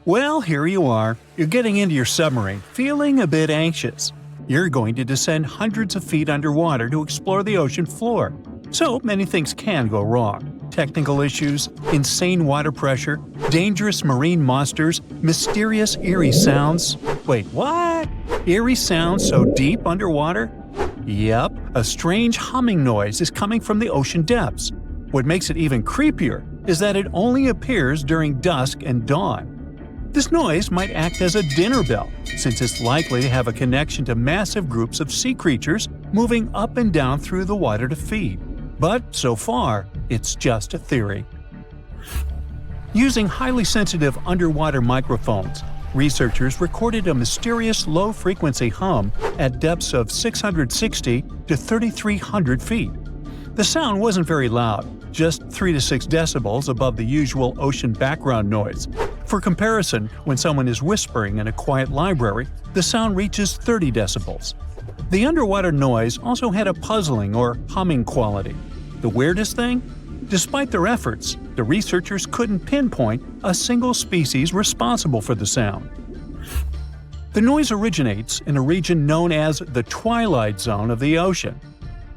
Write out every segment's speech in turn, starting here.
Well, here you are. You're getting into your submarine, feeling a bit anxious. You're going to descend hundreds of feet underwater to explore the ocean floor. So many things can go wrong. Technical issues, insane water pressure, dangerous marine monsters, mysterious eerie sounds. Wait, what? Eerie sounds so deep underwater? Yep, a strange humming noise is coming from the ocean depths. What makes it even creepier is that it only appears during dusk and dawn. This noise might act as a dinner bell, since it's likely to have a connection to massive groups of sea creatures moving up and down through the water to feed. But so far, it's just a theory. Using highly sensitive underwater microphones, researchers recorded a mysterious low-frequency hum at depths of 660 to 3,300 feet. The sound wasn't very loud, just 3 to 6 decibels above the usual ocean background noise. For comparison, when someone is whispering in a quiet library, the sound reaches 30 decibels. The underwater noise also had a puzzling or humming quality. The weirdest thing? Despite their efforts, the researchers couldn't pinpoint a single species responsible for the sound. The noise originates in a region known as the twilight zone of the ocean.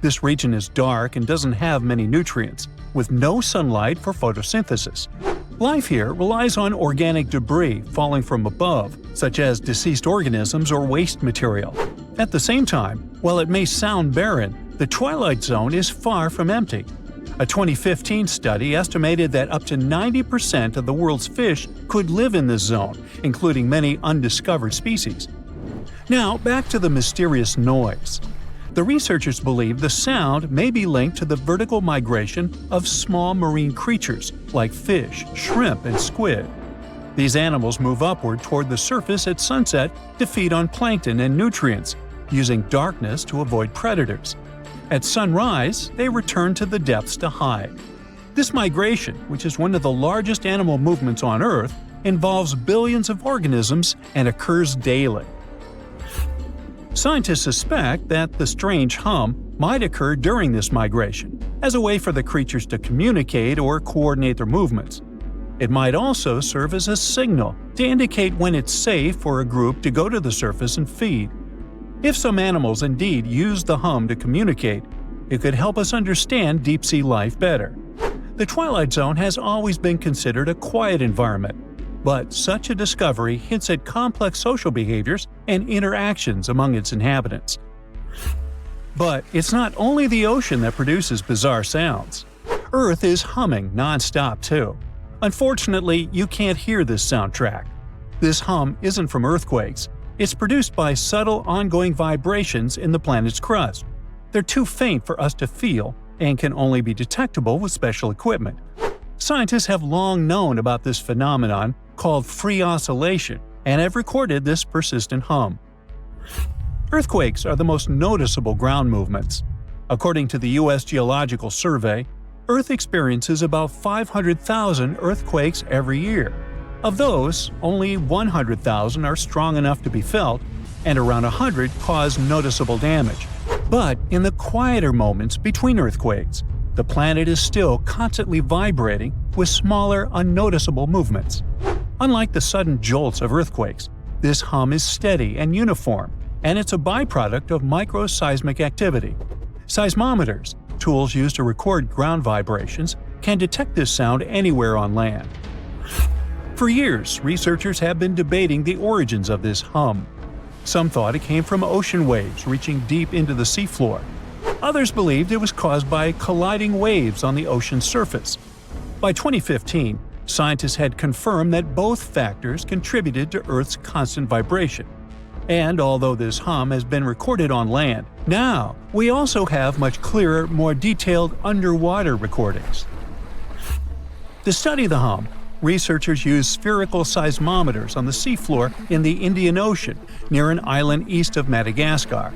This region is dark and doesn't have many nutrients, with no sunlight for photosynthesis. Life here relies on organic debris falling from above, such as deceased organisms or waste material. At the same time, while it may sound barren, the twilight zone is far from empty. A 2015 study estimated that up to 90% of the world's fish could live in this zone, including many undiscovered species. Now, back to the mysterious noise. The researchers believe the sound may be linked to the vertical migration of small marine creatures like fish, shrimp, and squid. These animals move upward toward the surface at sunset to feed on plankton and nutrients, using darkness to avoid predators. At sunrise, they return to the depths to hide. This migration, which is one of the largest animal movements on Earth, involves billions of organisms and occurs daily. Scientists suspect that the strange hum might occur during this migration, as a way for the creatures to communicate or coordinate their movements. It might also serve as a signal to indicate when it's safe for a group to go to the surface and feed. If some animals indeed use the hum to communicate, it could help us understand deep-sea life better. The Twilight Zone has always been considered a quiet environment, but such a discovery hints at complex social behaviors and interactions among its inhabitants. But it's not only the ocean that produces bizarre sounds. Earth is humming non-stop too. Unfortunately, you can't hear this soundtrack. This hum isn't from earthquakes. It's produced by subtle ongoing vibrations in the planet's crust. They're too faint for us to feel and can only be detectable with special equipment. Scientists have long known about this phenomenon called free oscillation and have recorded this persistent hum. Earthquakes are the most noticeable ground movements. According to the U.S. Geological Survey, Earth experiences about 500,000 earthquakes every year. Of those, only 100,000 are strong enough to be felt, and around 100 cause noticeable damage. But in the quieter moments between earthquakes, the planet is still constantly vibrating with smaller, unnoticeable movements. Unlike the sudden jolts of earthquakes, this hum is steady and uniform, and it's a byproduct of microseismic activity. Seismometers, tools used to record ground vibrations, can detect this sound anywhere on land. For years, researchers have been debating the origins of this hum. Some thought it came from ocean waves reaching deep into the seafloor. Others believed it was caused by colliding waves on the ocean's surface. By 2015, scientists had confirmed that both factors contributed to Earth's constant vibration. And although this hum has been recorded on land, now we also have much clearer, more detailed underwater recordings. To study the hum, researchers used spherical seismometers on the seafloor in the Indian Ocean near an island east of Madagascar.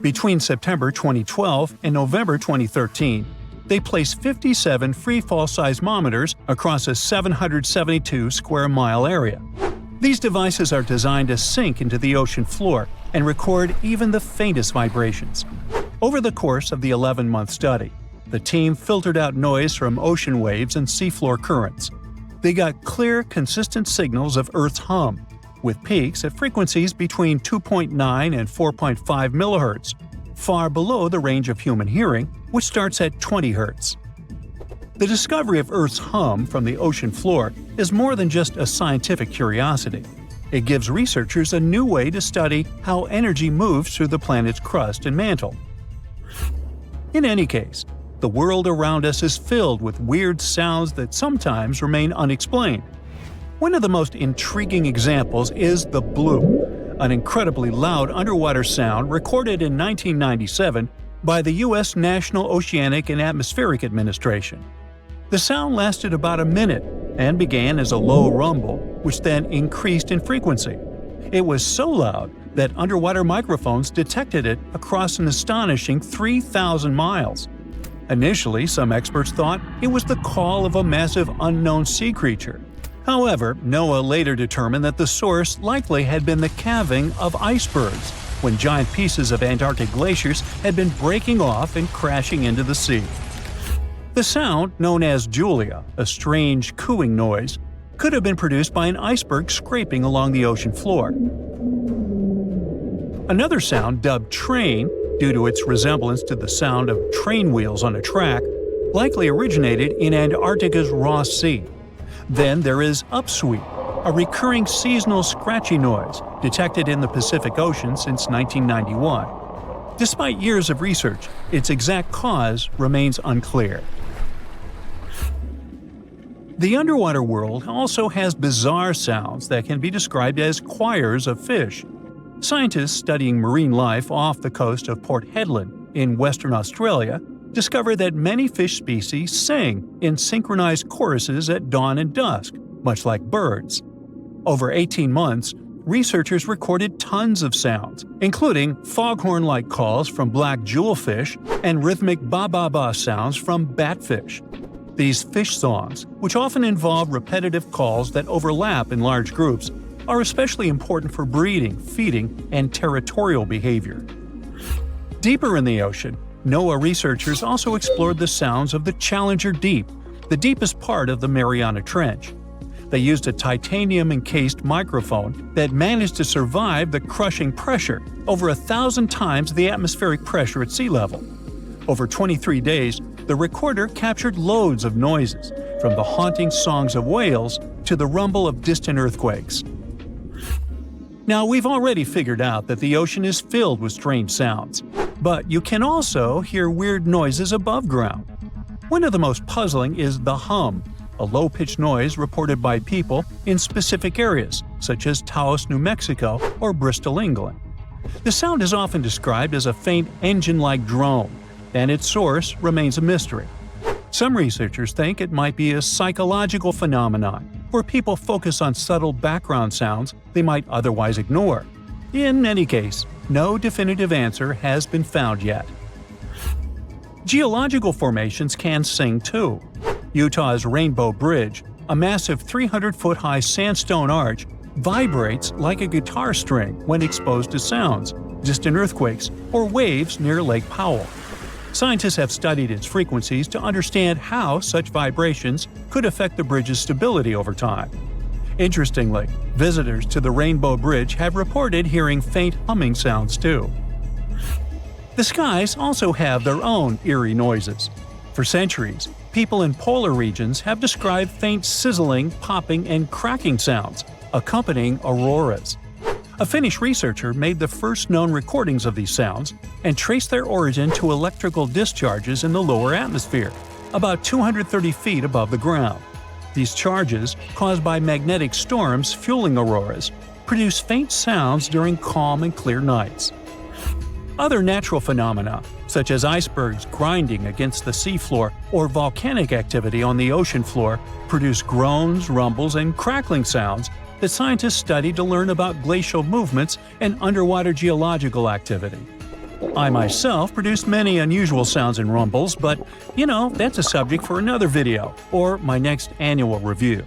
Between September 2012 and November 2013, they placed 57 freefall seismometers across a 772 square mile area. These devices are designed to sink into the ocean floor and record even the faintest vibrations. Over the course of the 11-month study, the team filtered out noise from ocean waves and seafloor currents. They got clear, consistent signals of Earth's hum, with peaks at frequencies between 2.9 and 4.5 MHz, far below the range of human hearing, which starts at 20 Hz. The discovery of Earth's hum from the ocean floor is more than just a scientific curiosity. It gives researchers a new way to study how energy moves through the planet's crust and mantle. In any case, the world around us is filled with weird sounds that sometimes remain unexplained. One of the most intriguing examples is the bloop, an incredibly loud underwater sound recorded in 1997 by the U.S. National Oceanic and Atmospheric Administration. The sound lasted about a minute and began as a low rumble, which then increased in frequency. It was so loud that underwater microphones detected it across an astonishing 3,000 miles. Initially, some experts thought it was the call of a massive unknown sea creature. However, NOAA later determined that the source likely had been the calving of icebergs, when giant pieces of Antarctic glaciers had been breaking off and crashing into the sea. The sound, known as Julia, a strange cooing noise, could have been produced by an iceberg scraping along the ocean floor. Another sound, dubbed train, due to its resemblance to the sound of train wheels on a track, likely originated in Antarctica's Ross Sea. Then there is upswep, a recurring seasonal scratchy noise detected in the Pacific Ocean since 1991. Despite years of research, its exact cause remains unclear. The underwater world also has bizarre sounds that can be described as choirs of fish. Scientists studying marine life off the coast of Port Hedland in Western Australia discovered that many fish species sing in synchronized choruses at dawn and dusk, much like birds. Over 18 months, researchers recorded tons of sounds, including foghorn-like calls from black jewelfish and rhythmic ba-ba-ba sounds from batfish. These fish songs, which often involve repetitive calls that overlap in large groups, are especially important for breeding, feeding, and territorial behavior. Deeper in the ocean, NOAA researchers also explored the sounds of the Challenger Deep, the deepest part of the Mariana Trench. They used a titanium-encased microphone that managed to survive the crushing pressure, over 1,000 times the atmospheric pressure at sea level. Over 23 days, the recorder captured loads of noises, from the haunting songs of whales to the rumble of distant earthquakes. Now, we've already figured out that the ocean is filled with strange sounds, but you can also hear weird noises above ground. One of the most puzzling is the hum, a low-pitched noise reported by people in specific areas, such as Taos, New Mexico, or Bristol, England. The sound is often described as a faint engine-like drone, and its source remains a mystery. Some researchers think it might be a psychological phenomenon, where people focus on subtle background sounds they might otherwise ignore. In any case, no definitive answer has been found yet. Geological formations can sing too. Utah's Rainbow Bridge, a massive 300-foot-high sandstone arch, vibrates like a guitar string when exposed to sounds, distant earthquakes, or waves near Lake Powell. Scientists have studied its frequencies to understand how such vibrations could affect the bridge's stability over time. Interestingly, visitors to the Rainbow Bridge have reported hearing faint humming sounds too. The skies also have their own eerie noises. For centuries, people in polar regions have described faint sizzling, popping, and cracking sounds, accompanying auroras. A Finnish researcher made the first known recordings of these sounds and traced their origin to electrical discharges in the lower atmosphere, about 230 feet above the ground. These charges, caused by magnetic storms fueling auroras, produce faint sounds during calm and clear nights. Other natural phenomena, such as icebergs grinding against the seafloor or volcanic activity on the ocean floor, produce groans, rumbles, and crackling sounds that scientists study to learn about glacial movements and underwater geological activity. I myself produced many unusual sounds and rumbles, but, that's a subject for another video, or my next annual review.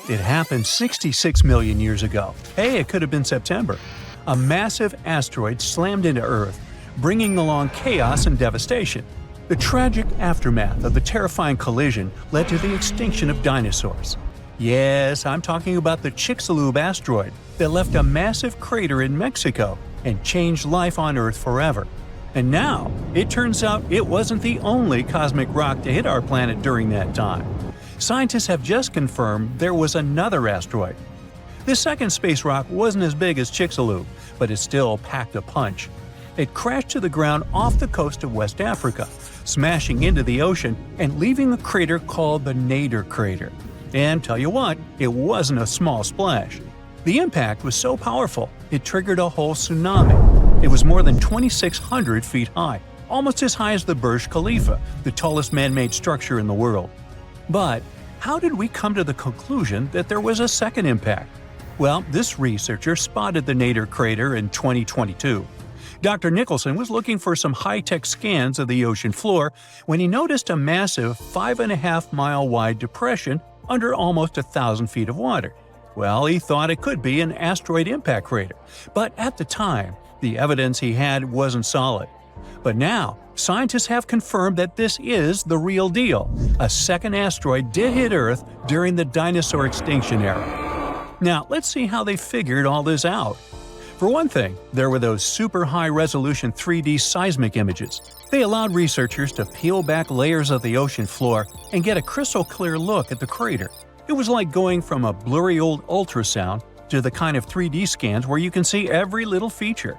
It happened 66 million years ago. Hey, it could have been September. A massive asteroid slammed into Earth, bringing along chaos and devastation. The tragic aftermath of the terrifying collision led to the extinction of dinosaurs. Yes, I'm talking about the Chicxulub asteroid that left a massive crater in Mexico and changed life on Earth forever. And now, it turns out it wasn't the only cosmic rock to hit our planet during that time. Scientists have just confirmed there was another asteroid. This second space rock wasn't as big as Chicxulub, but it still packed a punch. It crashed to the ground off the coast of West Africa, smashing into the ocean and leaving a crater called the Nader crater. And tell you what, it wasn't a small splash. The impact was so powerful, it triggered a whole tsunami. It was more than 2,600 feet high, almost as high as the Burj Khalifa, the tallest man-made structure in the world. But how did we come to the conclusion that there was a second impact? Well, this researcher spotted the Nader crater in 2022. Dr. Nicholson was looking for some high-tech scans of the ocean floor when he noticed a massive 5.5-mile-wide depression under almost 1,000 feet of water. Well, he thought it could be an asteroid impact crater, but at the time, the evidence he had wasn't solid. But now, scientists have confirmed that this is the real deal. A second asteroid did hit Earth during the dinosaur extinction era. Now, let's see how they figured all this out. For one thing, there were those super high-resolution 3D seismic images. They allowed researchers to peel back layers of the ocean floor and get a crystal-clear look at the crater. It was like going from a blurry old ultrasound to the kind of 3D scans where you can see every little feature.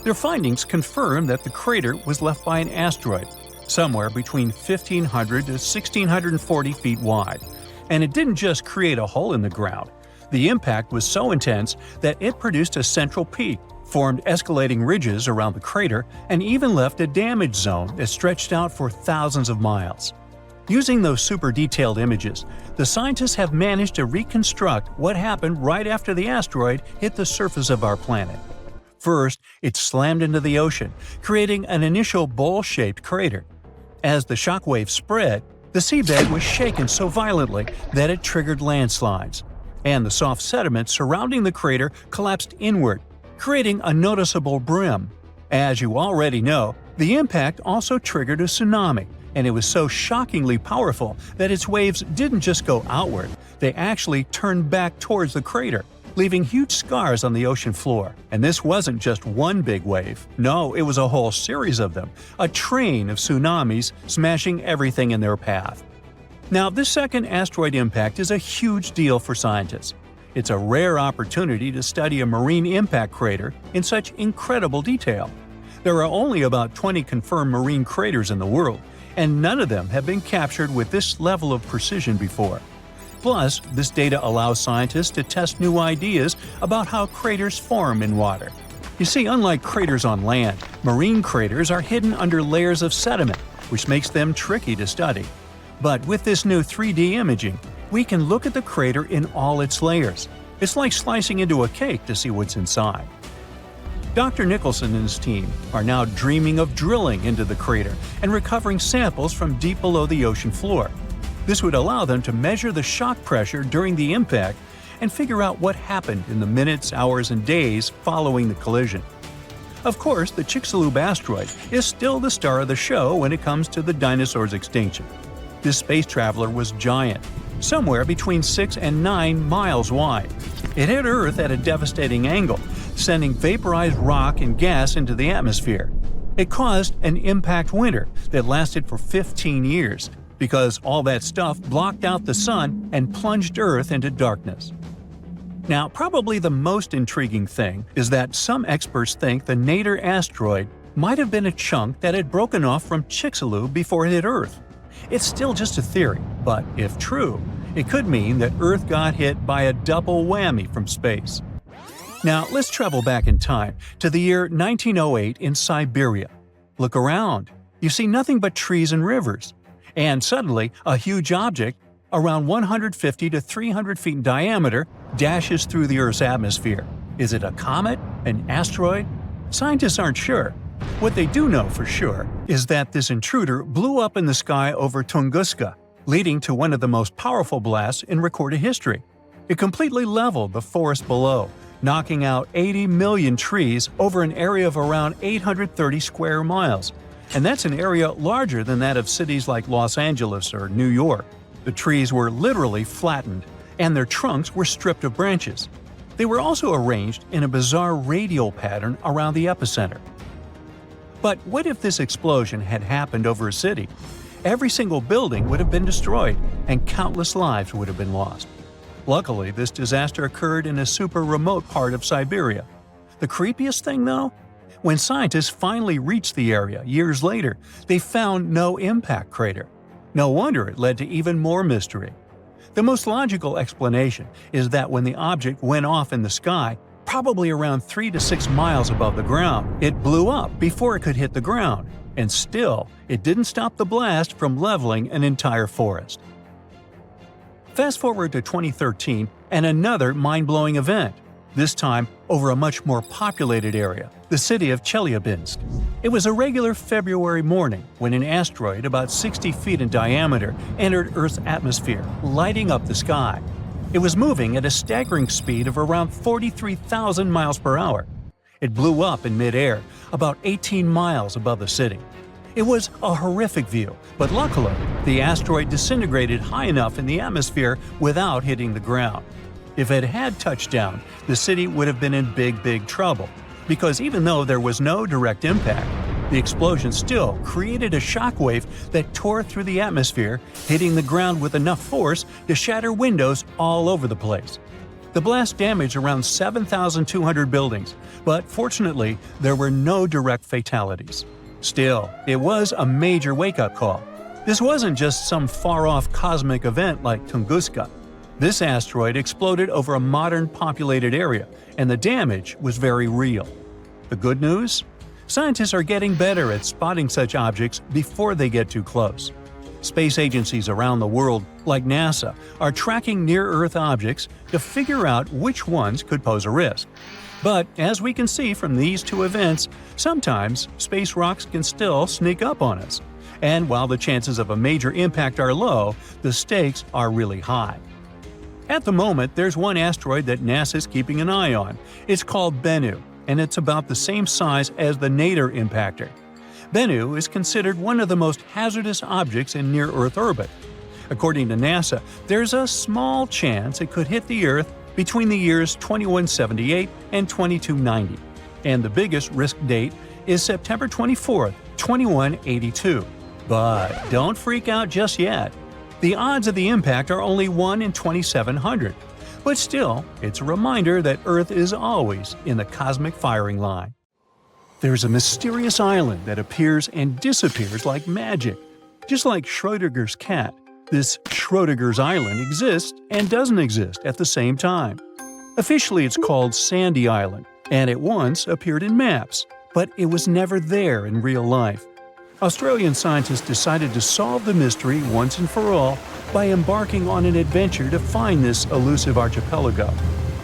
Their findings confirm that the crater was left by an asteroid, somewhere between 1,500 to 1,640 feet wide. And it didn't just create a hole in the ground. The impact was so intense that it produced a central peak, formed escalating ridges around the crater, and even left a damage zone that stretched out for thousands of miles. Using those super detailed images, the scientists have managed to reconstruct what happened right after the asteroid hit the surface of our planet. First, it slammed into the ocean, creating an initial bowl-shaped crater. As the shockwave spread, the seabed was shaken so violently that it triggered landslides, and the soft sediment surrounding the crater collapsed inward, creating a noticeable brim. As you already know, the impact also triggered a tsunami, and it was so shockingly powerful that its waves didn't just go outward, they actually turned back towards the crater, leaving huge scars on the ocean floor. And this wasn't just one big wave. No, it was a whole series of them, a train of tsunamis smashing everything in their path. Now, this second asteroid impact is a huge deal for scientists. It's a rare opportunity to study a marine impact crater in such incredible detail. There are only about 20 confirmed marine craters in the world, and none of them have been captured with this level of precision before. Plus, this data allows scientists to test new ideas about how craters form in water. You see, unlike craters on land, marine craters are hidden under layers of sediment, which makes them tricky to study. But with this new 3D imaging, we can look at the crater in all its layers. It's like slicing into a cake to see what's inside. Dr. Nicholson and his team are now dreaming of drilling into the crater and recovering samples from deep below the ocean floor. This would allow them to measure the shock pressure during the impact and figure out what happened in the minutes, hours, and days following the collision. Of course, the Chicxulub asteroid is still the star of the show when it comes to the dinosaurs' extinction. This space traveler was giant, somewhere between 6 and 9 miles wide. It hit Earth at a devastating angle, sending vaporized rock and gas into the atmosphere. It caused an impact winter that lasted for 15 years, because all that stuff blocked out the sun and plunged Earth into darkness. Now, probably the most intriguing thing is that some experts think the Nader asteroid might have been a chunk that had broken off from Chicxulub before it hit Earth. It's still just a theory, but if true, it could mean that Earth got hit by a double whammy from space. Now, let's travel back in time to the year 1908 in Siberia. Look around. You see nothing but trees and rivers. And suddenly, a huge object, around 150 to 300 feet in diameter, dashes through the Earth's atmosphere. Is it a comet? An asteroid? Scientists aren't sure. What they do know for sure is that this intruder blew up in the sky over Tunguska, leading to one of the most powerful blasts in recorded history. It completely leveled the forest below, knocking out 80 million trees over an area of around 830 square miles. and that's an area larger than that of cities like Los Angeles or New York. The trees were literally flattened, and their trunks were stripped of branches. They were also arranged in a bizarre radial pattern around the epicenter. But what if this explosion had happened over a city? Every single building would have been destroyed, and countless lives would have been lost. Luckily, this disaster occurred in a super remote part of Siberia. The creepiest thing, though? When scientists finally reached the area years later, they found no impact crater. No wonder it led to even more mystery. The most logical explanation is that when the object went off in the sky, probably around 3 to 6 miles above the ground, it blew up before it could hit the ground, and still, it didn't stop the blast from leveling an entire forest. Fast forward to 2013 and another mind-blowing event, this time over a much more populated area, the city of Chelyabinsk. It was a regular February morning when an asteroid about 60 feet in diameter entered Earth's atmosphere, lighting up the sky. It was moving at a staggering speed of around 43,000 miles per hour. It blew up in midair, about 18 miles above the city. It was a horrific view, but luckily, the asteroid disintegrated high enough in the atmosphere without hitting the ground. If it had touched down, the city would have been in big trouble, because even though there was no direct impact, the explosion still created a shockwave that tore through the atmosphere, hitting the ground with enough force to shatter windows all over the place. The blast damaged around 7,200 buildings, but fortunately, there were no direct fatalities. Still, it was a major wake-up call. This wasn't just some far-off cosmic event like Tunguska. This asteroid exploded over a modern populated area, and the damage was very real. The good news? Scientists are getting better at spotting such objects before they get too close. Space agencies around the world, like NASA, are tracking near-Earth objects to figure out which ones could pose a risk. But as we can see from these two events, sometimes space rocks can still sneak up on us. And while the chances of a major impact are low, the stakes are really high. At the moment, there's one asteroid that NASA's keeping an eye on. It's called Bennu, and it's about the same size as the Nader impactor. Bennu is considered one of the most hazardous objects in near-Earth orbit. According to NASA, there's a small chance it could hit the Earth between the years 2178 and 2290, and the biggest risk date is September 24, 2182. But don't freak out just yet. The odds of the impact are only 1 in 2,700, but still, it's a reminder that Earth is always in the cosmic firing line. There's a mysterious island that appears and disappears like magic. Just like Schrödinger's cat, this Schrödinger's island exists and doesn't exist at the same time. Officially, it's called Sandy Island, and it once appeared in maps, but it was never there in real life. Australian scientists decided to solve the mystery once and for all by embarking on an adventure to find this elusive archipelago.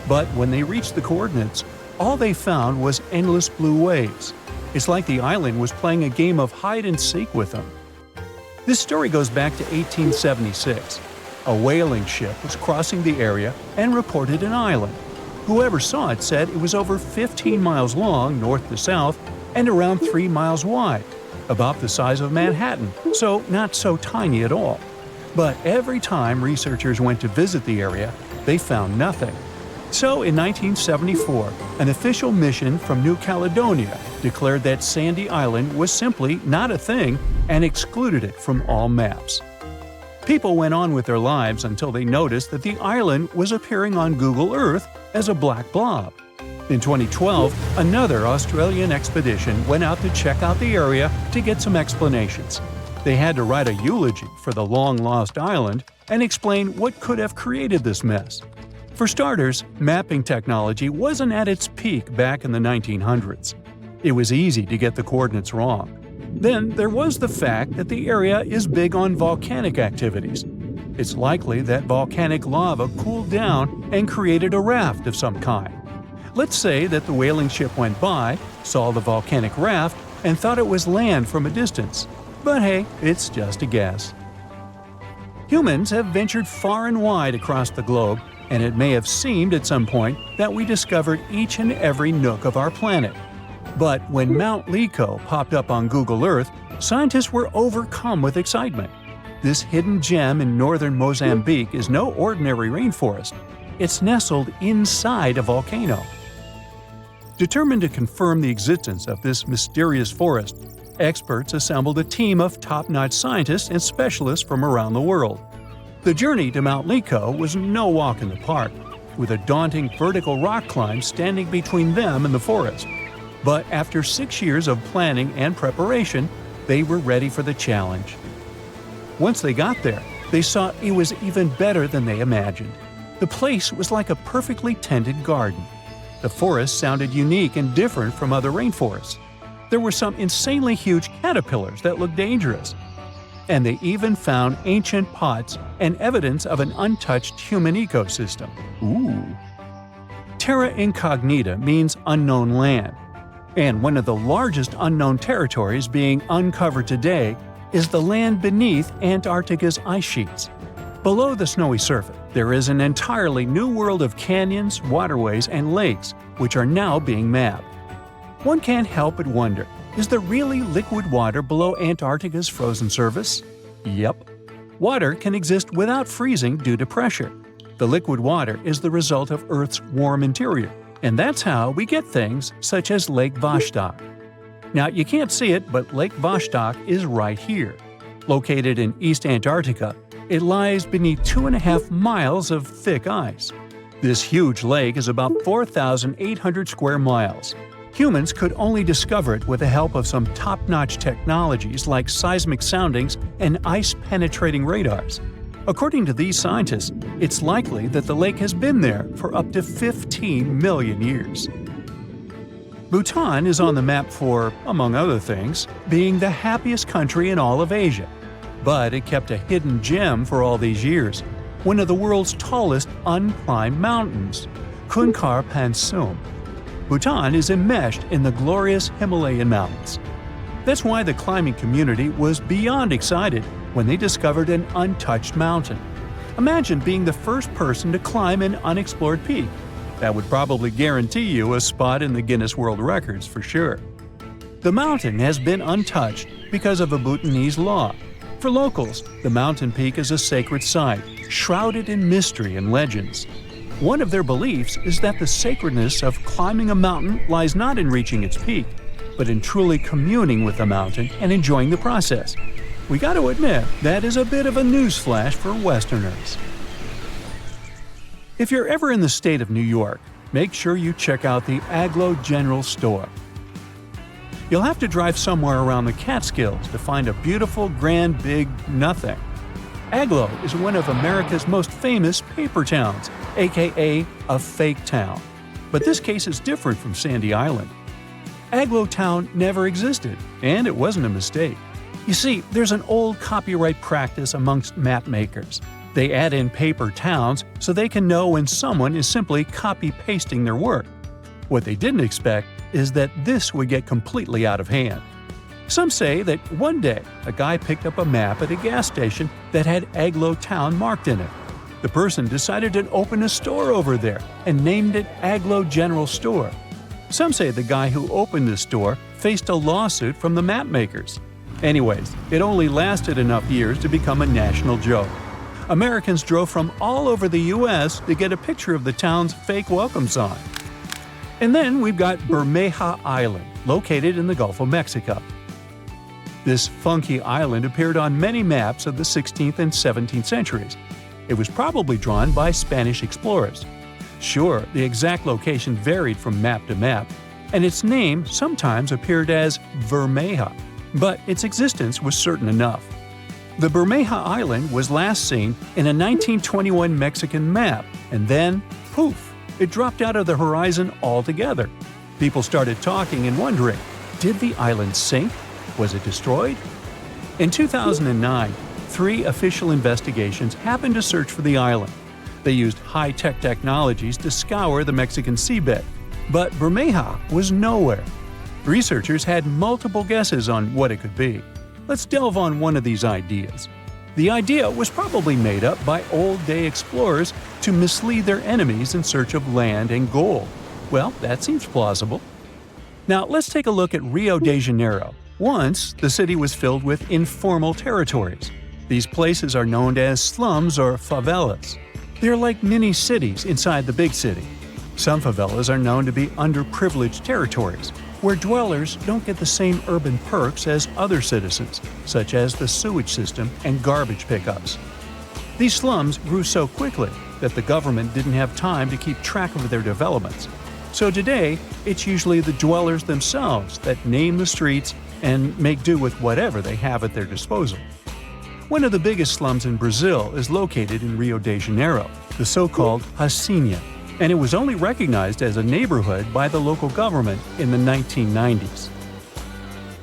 But when they reached the coordinates, all they found was endless blue waves. It's like the island was playing a game of hide-and-seek with them. This story goes back to 1876. A whaling ship was crossing the area and reported an island. Whoever saw it said it was over 15 miles long north to south and around 3 miles wide, about the size of Manhattan, so not so tiny at all. But every time researchers went to visit the area, they found nothing. So in 1974, an official mission from New Caledonia declared that Sandy Island was simply not a thing and excluded it from all maps. People went on with their lives until they noticed that the island was appearing on Google Earth as a black blob. In 2012, another Australian expedition went out to check out the area to get some explanations. They had to write a eulogy for the long-lost island and explain what could have created this mess. For starters, mapping technology wasn't at its peak back in the 1900s. It was easy to get the coordinates wrong. Then there was the fact that the area is big on volcanic activities. It's likely that volcanic lava cooled down and created a raft of some kind. Let's say that the whaling ship went by, saw the volcanic raft, and thought it was land from a distance. But hey, it's just a guess. Humans have ventured far and wide across the globe, and it may have seemed at some point that we discovered each and every nook of our planet. But when Mount Lico popped up on Google Earth, Scientists were overcome with excitement. This hidden gem in northern Mozambique is no ordinary rainforest. It's nestled inside a volcano. Determined to confirm the existence of this mysterious forest, experts assembled a team of top-notch scientists and specialists from around the world. The journey to Mount Lico was no walk in the park, with a daunting vertical rock climb standing between them and the forest. But after 6 years of planning and preparation, they were ready for the challenge. Once they got there, they saw it was even better than they imagined. The place was like a perfectly tended garden. The forest sounded unique and different from other rainforests. There were some insanely huge caterpillars that looked dangerous. And they even found ancient pots and evidence of an untouched human ecosystem. Ooh! Terra incognita means unknown land. And one of the largest unknown territories being uncovered today is the land beneath Antarctica's ice sheets. Below the snowy surface, there is an entirely new world of canyons, waterways, and lakes, which are now being mapped. One can't help but wonder, is there really liquid water below Antarctica's frozen surface? Yep. Water can exist without freezing due to pressure. The liquid water is the result of Earth's warm interior, and that's how we get things such as Lake Vostok. Now, you can't see it, but Lake Vostok is right here. Located in East Antarctica, it lies beneath 2.5 miles of thick ice. This huge lake is about 4,800 square miles. Humans could only discover it with the help of some top-notch technologies like seismic soundings and ice-penetrating radars. According to these scientists, it's likely that the lake has been there for up to 15 million years. Bhutan is on the map for, among other things, being the happiest country in all of Asia. But it kept a hidden gem for all these years, one of the world's tallest unclimbed mountains, Kunkar Pansum. Bhutan is enmeshed in the glorious Himalayan mountains. That's why the climbing community was beyond excited when they discovered an untouched mountain. Imagine being the first person to climb an unexplored peak. That would probably guarantee you a spot in the Guinness World Records for sure. The mountain has been untouched because of a Bhutanese law. For locals, the mountain peak is a sacred site, shrouded in mystery and legends. One of their beliefs is that the sacredness of climbing a mountain lies not in reaching its peak, but in truly communing with the mountain and enjoying the process. We got to admit, that is a bit of a newsflash for Westerners. If you're ever in the state of New York, make sure you check out the Aglo General Store. You'll have to drive somewhere around the Catskills to find a beautiful, grand, big nothing. Aglo is one of America's most famous paper towns, aka a fake town. But this case is different from Sandy Island. Aglo Town never existed, and it wasn't a mistake. You see, there's an old copyright practice amongst map makers. They add in paper towns so they can know when someone is simply copy-pasting their work. What they didn't expect is that this would get completely out of hand. Some say that one day a guy picked up a map at a gas station that had Aglo Town marked in it. The person decided to open a store over there and named it Aglo General Store. Some say the guy who opened the store faced a lawsuit from the map makers. Anyways, it only lasted enough years to become a national joke. Americans drove from all over the U.S. to get a picture of the town's fake welcome sign. And then we've got Bermeja Island, located in the Gulf of Mexico. This funky island appeared on many maps of the 16th and 17th centuries. It was probably drawn by Spanish explorers. Sure, the exact location varied from map to map, and its name sometimes appeared as Bermeja, but its existence was certain enough. The Bermeja Island was last seen in a 1921 Mexican map, and then, poof, it dropped out of the horizon altogether. People started talking and wondering, did the island sink? Was it destroyed? In 2009, 3 official investigations happened to search for the island. They used high-tech technologies to scour the Mexican seabed, but Bermeja was nowhere. Researchers had multiple guesses on what it could be. Let's delve on one of these ideas. The idea was probably made up by old-day explorers to mislead their enemies in search of land and gold. Well, that seems plausible. Now let's take a look at Rio de Janeiro, Once, the city was filled with informal territories. These places are known as slums or favelas. They're like mini-cities inside the big city. Some favelas are known to be underprivileged territories, where dwellers don't get the same urban perks as other citizens, such as the sewage system and garbage pickups. These slums grew so quickly that the government didn't have time to keep track of their developments. So today, it's usually the dwellers themselves that name the streets and make do with whatever they have at their disposal. One of the biggest slums in Brazil is located in Rio de Janeiro, the so-called Hacienda, and it was only recognized as a neighborhood by the local government in the 1990s.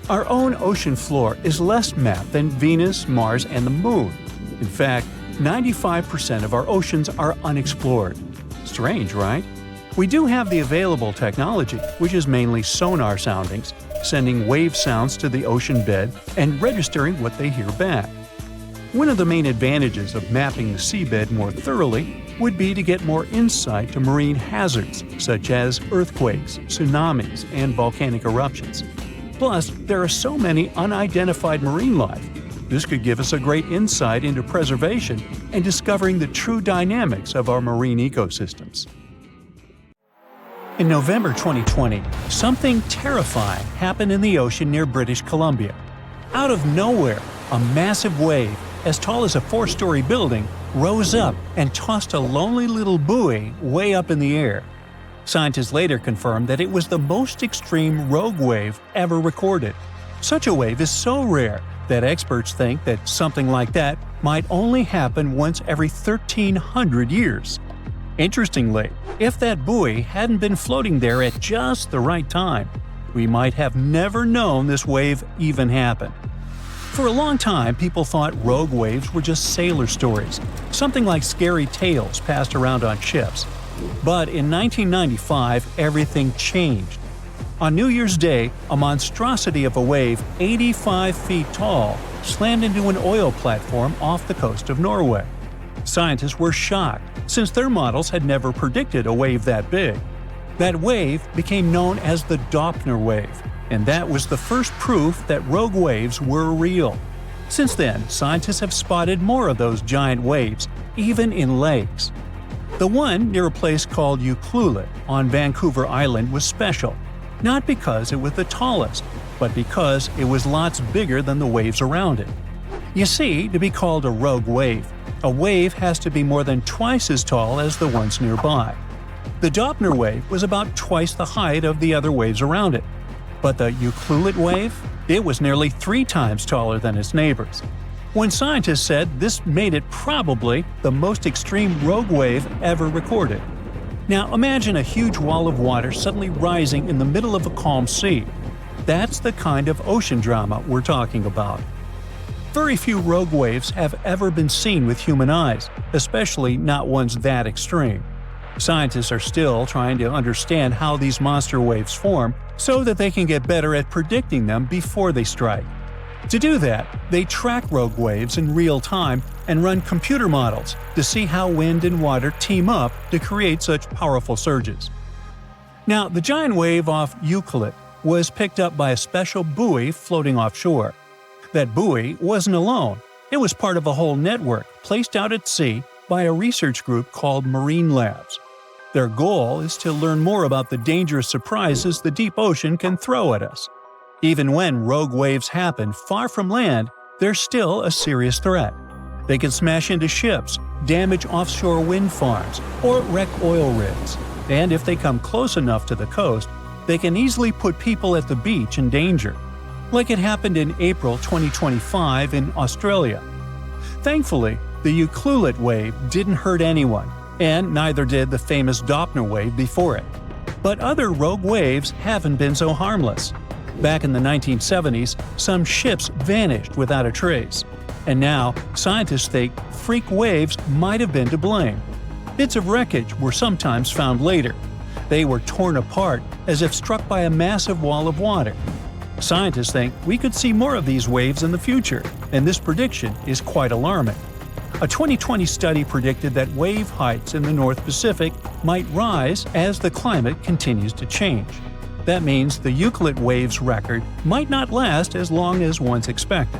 Our own ocean floor is less mapped than Venus, Mars, and the Moon. In fact, 95% of our oceans are unexplored. Strange, right? We do have the available technology, which is mainly sonar soundings, sending wave sounds to the ocean bed and registering what they hear back. One of the main advantages of mapping the seabed more thoroughly would be to get more insight to marine hazards such as earthquakes, tsunamis, and volcanic eruptions. Plus, there are so many unidentified marine life. This could give us a great insight into preservation and discovering the true dynamics of our marine ecosystems. In November 2020, something terrifying happened in the ocean near British Columbia. Out of nowhere, a massive wave, as tall as a 4-story building, rose up and tossed a lonely little buoy way up in the air. Scientists later confirmed that it was the most extreme rogue wave ever recorded. Such a wave is so rare that experts think that something like that might only happen once every 1,300 years. Interestingly, if that buoy hadn't been floating there at just the right time, we might have never known this wave even happened. For a long time, people thought rogue waves were just sailor stories, something like scary tales passed around on ships. But in 1995, everything changed. On New Year's Day, a monstrosity of a wave 85 feet tall slammed into an oil platform off the coast of Norway. Scientists were shocked, since their models had never predicted a wave that big. That wave became known as the Doppler wave, and that was the first proof that rogue waves were real. Since then, scientists have spotted more of those giant waves, even in lakes. The one near a place called Ucluelet on Vancouver Island was special, not because it was the tallest, but because it was lots bigger than the waves around it. You see, to be called a rogue wave, a wave has to be more than twice as tall as the ones nearby. The Doppler wave was about twice the height of the other waves around it. But the Ucluelet wave? It was nearly 3 times taller than its neighbors. One scientist said this made it probably the most extreme rogue wave ever recorded. Now imagine a huge wall of water suddenly rising in the middle of a calm sea. That's the kind of ocean drama we're talking about. Very few rogue waves have ever been seen with human eyes, especially not ones that extreme. Scientists are still trying to understand how these monster waves form so that they can get better at predicting them before they strike. To do that, they track rogue waves in real time and run computer models to see how wind and water team up to create such powerful surges. Now, the giant wave off Ucluelet was picked up by a special buoy floating offshore. That buoy wasn't alone. It was part of a whole network placed out at sea by a research group called Marine Labs. Their goal is to learn more about the dangerous surprises the deep ocean can throw at us. Even when rogue waves happen far from land, they're still a serious threat. They can smash into ships, damage offshore wind farms, or wreck oil rigs. And if they come close enough to the coast, they can easily put people at the beach in danger, like it happened in April 2025 in Australia. Thankfully, the Ucluelet wave didn't hurt anyone, and neither did the famous Doppler wave before it. But other rogue waves haven't been so harmless. Back in the 1970s, some ships vanished without a trace. And now, scientists think freak waves might have been to blame. Bits of wreckage were sometimes found later. They were torn apart as if struck by a massive wall of water. Scientists think we could see more of these waves in the future, and this prediction is quite alarming. A 2020 study predicted that wave heights in the North Pacific might rise as the climate continues to change. That means the Euclid waves record might not last as long as once expected.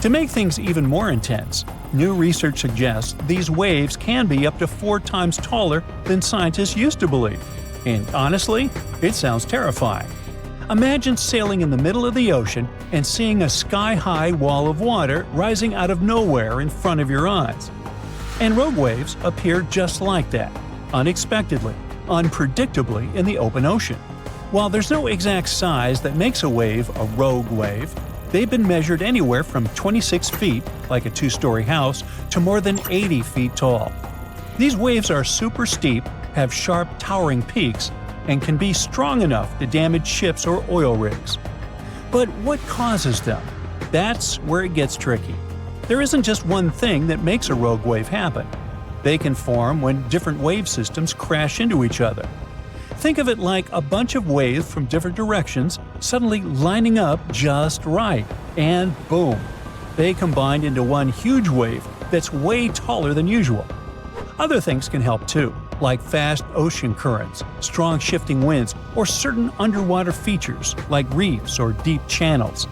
To make things even more intense, new research suggests these waves can be up to 4 times taller than scientists used to believe. And honestly, it sounds terrifying. Imagine sailing in the middle of the ocean and seeing a sky-high wall of water rising out of nowhere in front of your eyes. And rogue waves appear just like that, unexpectedly, unpredictably in the open ocean. While there's no exact size that makes a wave a rogue wave, they've been measured anywhere from 26 feet, like a 2-story house, to more than 80 feet tall. These waves are super steep, have sharp, towering peaks, and can be strong enough to damage ships or oil rigs. But what causes them? That's where it gets tricky. There isn't just one thing that makes a rogue wave happen. They can form when different wave systems crash into each other. Think of it like a bunch of waves from different directions suddenly lining up just right, and boom! They combine into one huge wave that's way taller than usual. Other things can help too, like fast ocean currents, strong shifting winds, or certain underwater features like reefs or deep channels.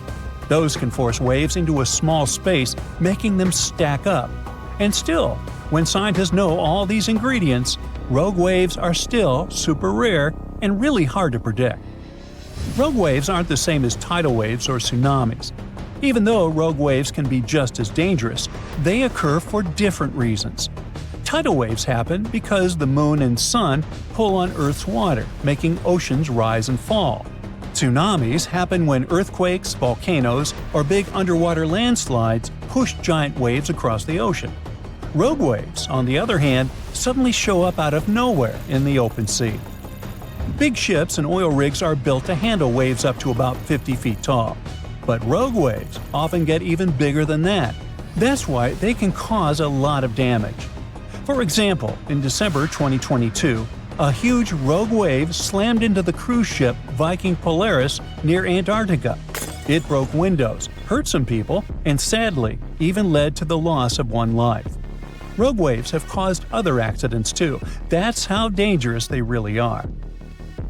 Those can force waves into a small space, making them stack up. And still, when scientists know all these ingredients, rogue waves are still super rare and really hard to predict. Rogue waves aren't the same as tidal waves or tsunamis. Even though rogue waves can be just as dangerous, they occur for different reasons. Tidal waves happen because the moon and sun pull on Earth's water, making oceans rise and fall. Tsunamis happen when earthquakes, volcanoes, or big underwater landslides push giant waves across the ocean. Rogue waves, on the other hand, suddenly show up out of nowhere in the open sea. Big ships and oil rigs are built to handle waves up to about 50 feet tall. But rogue waves often get even bigger than that. That's why they can cause a lot of damage. For example, in December 2022, a huge rogue wave slammed into the cruise ship Viking Polaris near Antarctica. It broke windows, hurt some people, and sadly, even led to the loss of one life. Rogue waves have caused other accidents too. That's how dangerous they really are.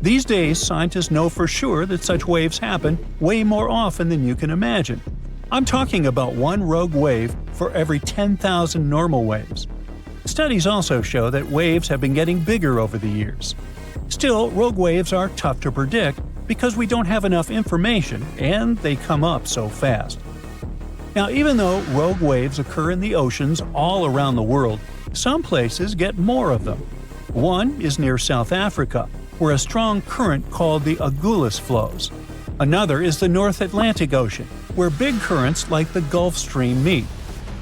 These days, scientists know for sure that such waves happen way more often than you can imagine. I'm talking about one rogue wave for every 10,000 normal waves. Studies also show that waves have been getting bigger over the years. Still, rogue waves are tough to predict because we don't have enough information and they come up so fast. Now, even though rogue waves occur in the oceans all around the world, some places get more of them. One is near South Africa, where a strong current called the Agulhas flows. Another is the North Atlantic Ocean, where big currents like the Gulf Stream meet.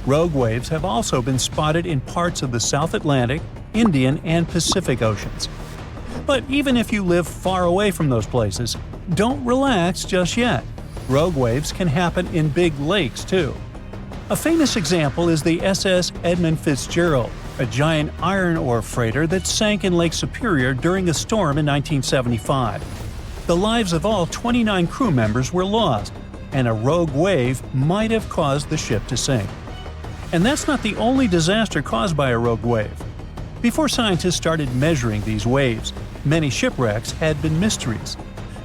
Rogue waves have also been spotted in parts of the South Atlantic, Indian, and Pacific Oceans. But even if you live far away from those places, don't relax just yet. Rogue waves can happen in big lakes too. A famous example is the SS Edmund Fitzgerald, a giant iron ore freighter that sank in Lake Superior during a storm in 1975. The lives of all 29 crew members were lost, and a rogue wave might have caused the ship to sink. And that's not the only disaster caused by a rogue wave. Before scientists started measuring these waves, many shipwrecks had been mysteries.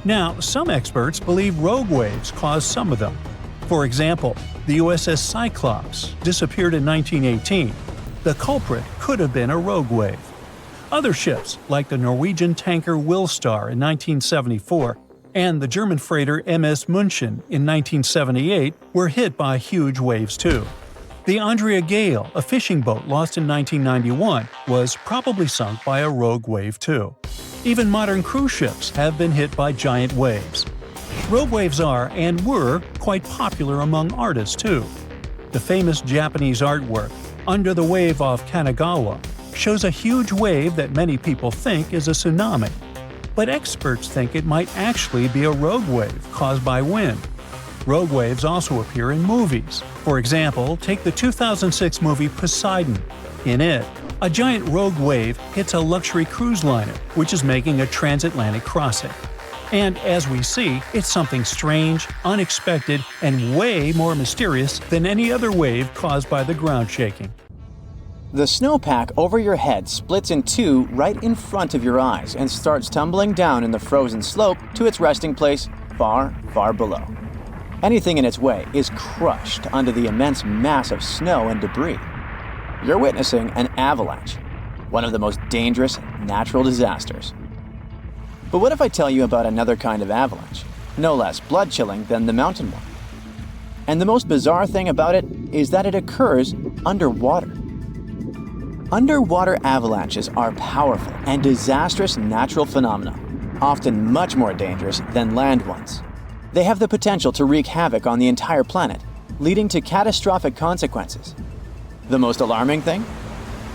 Now, some experts believe rogue waves caused some of them. For example, the USS Cyclops disappeared in 1918. The culprit could have been a rogue wave. Other ships, like the Norwegian tanker Wilstar in 1974 and the German freighter MS München in 1978, were hit by huge waves too. The Andrea Gale, a fishing boat lost in 1991, was probably sunk by a rogue wave too. Even modern cruise ships have been hit by giant waves. Rogue waves are, and were, quite popular among artists too. The famous Japanese artwork, Under the Wave off Kanagawa, shows a huge wave that many people think is a tsunami. But experts think it might actually be a rogue wave caused by wind. Rogue waves also appear in movies. For example, take the 2006 movie Poseidon. In it, a giant rogue wave hits a luxury cruise liner, which is making a transatlantic crossing. And as we see, it's something strange, unexpected, and way more mysterious than any other wave caused by the ground shaking. The snowpack over your head splits in two right in front of your eyes and starts tumbling down in the frozen slope to its resting place far, far below. Anything in its way is crushed under the immense mass of snow and debris. You're witnessing an avalanche, one of the most dangerous natural disasters. But what if I tell you about another kind of avalanche, no less blood-chilling than the mountain one? And the most bizarre thing about it is that it occurs underwater. Underwater avalanches are powerful and disastrous natural phenomena, often much more dangerous than land ones. They have the potential to wreak havoc on the entire planet, leading to catastrophic consequences. The most alarming thing?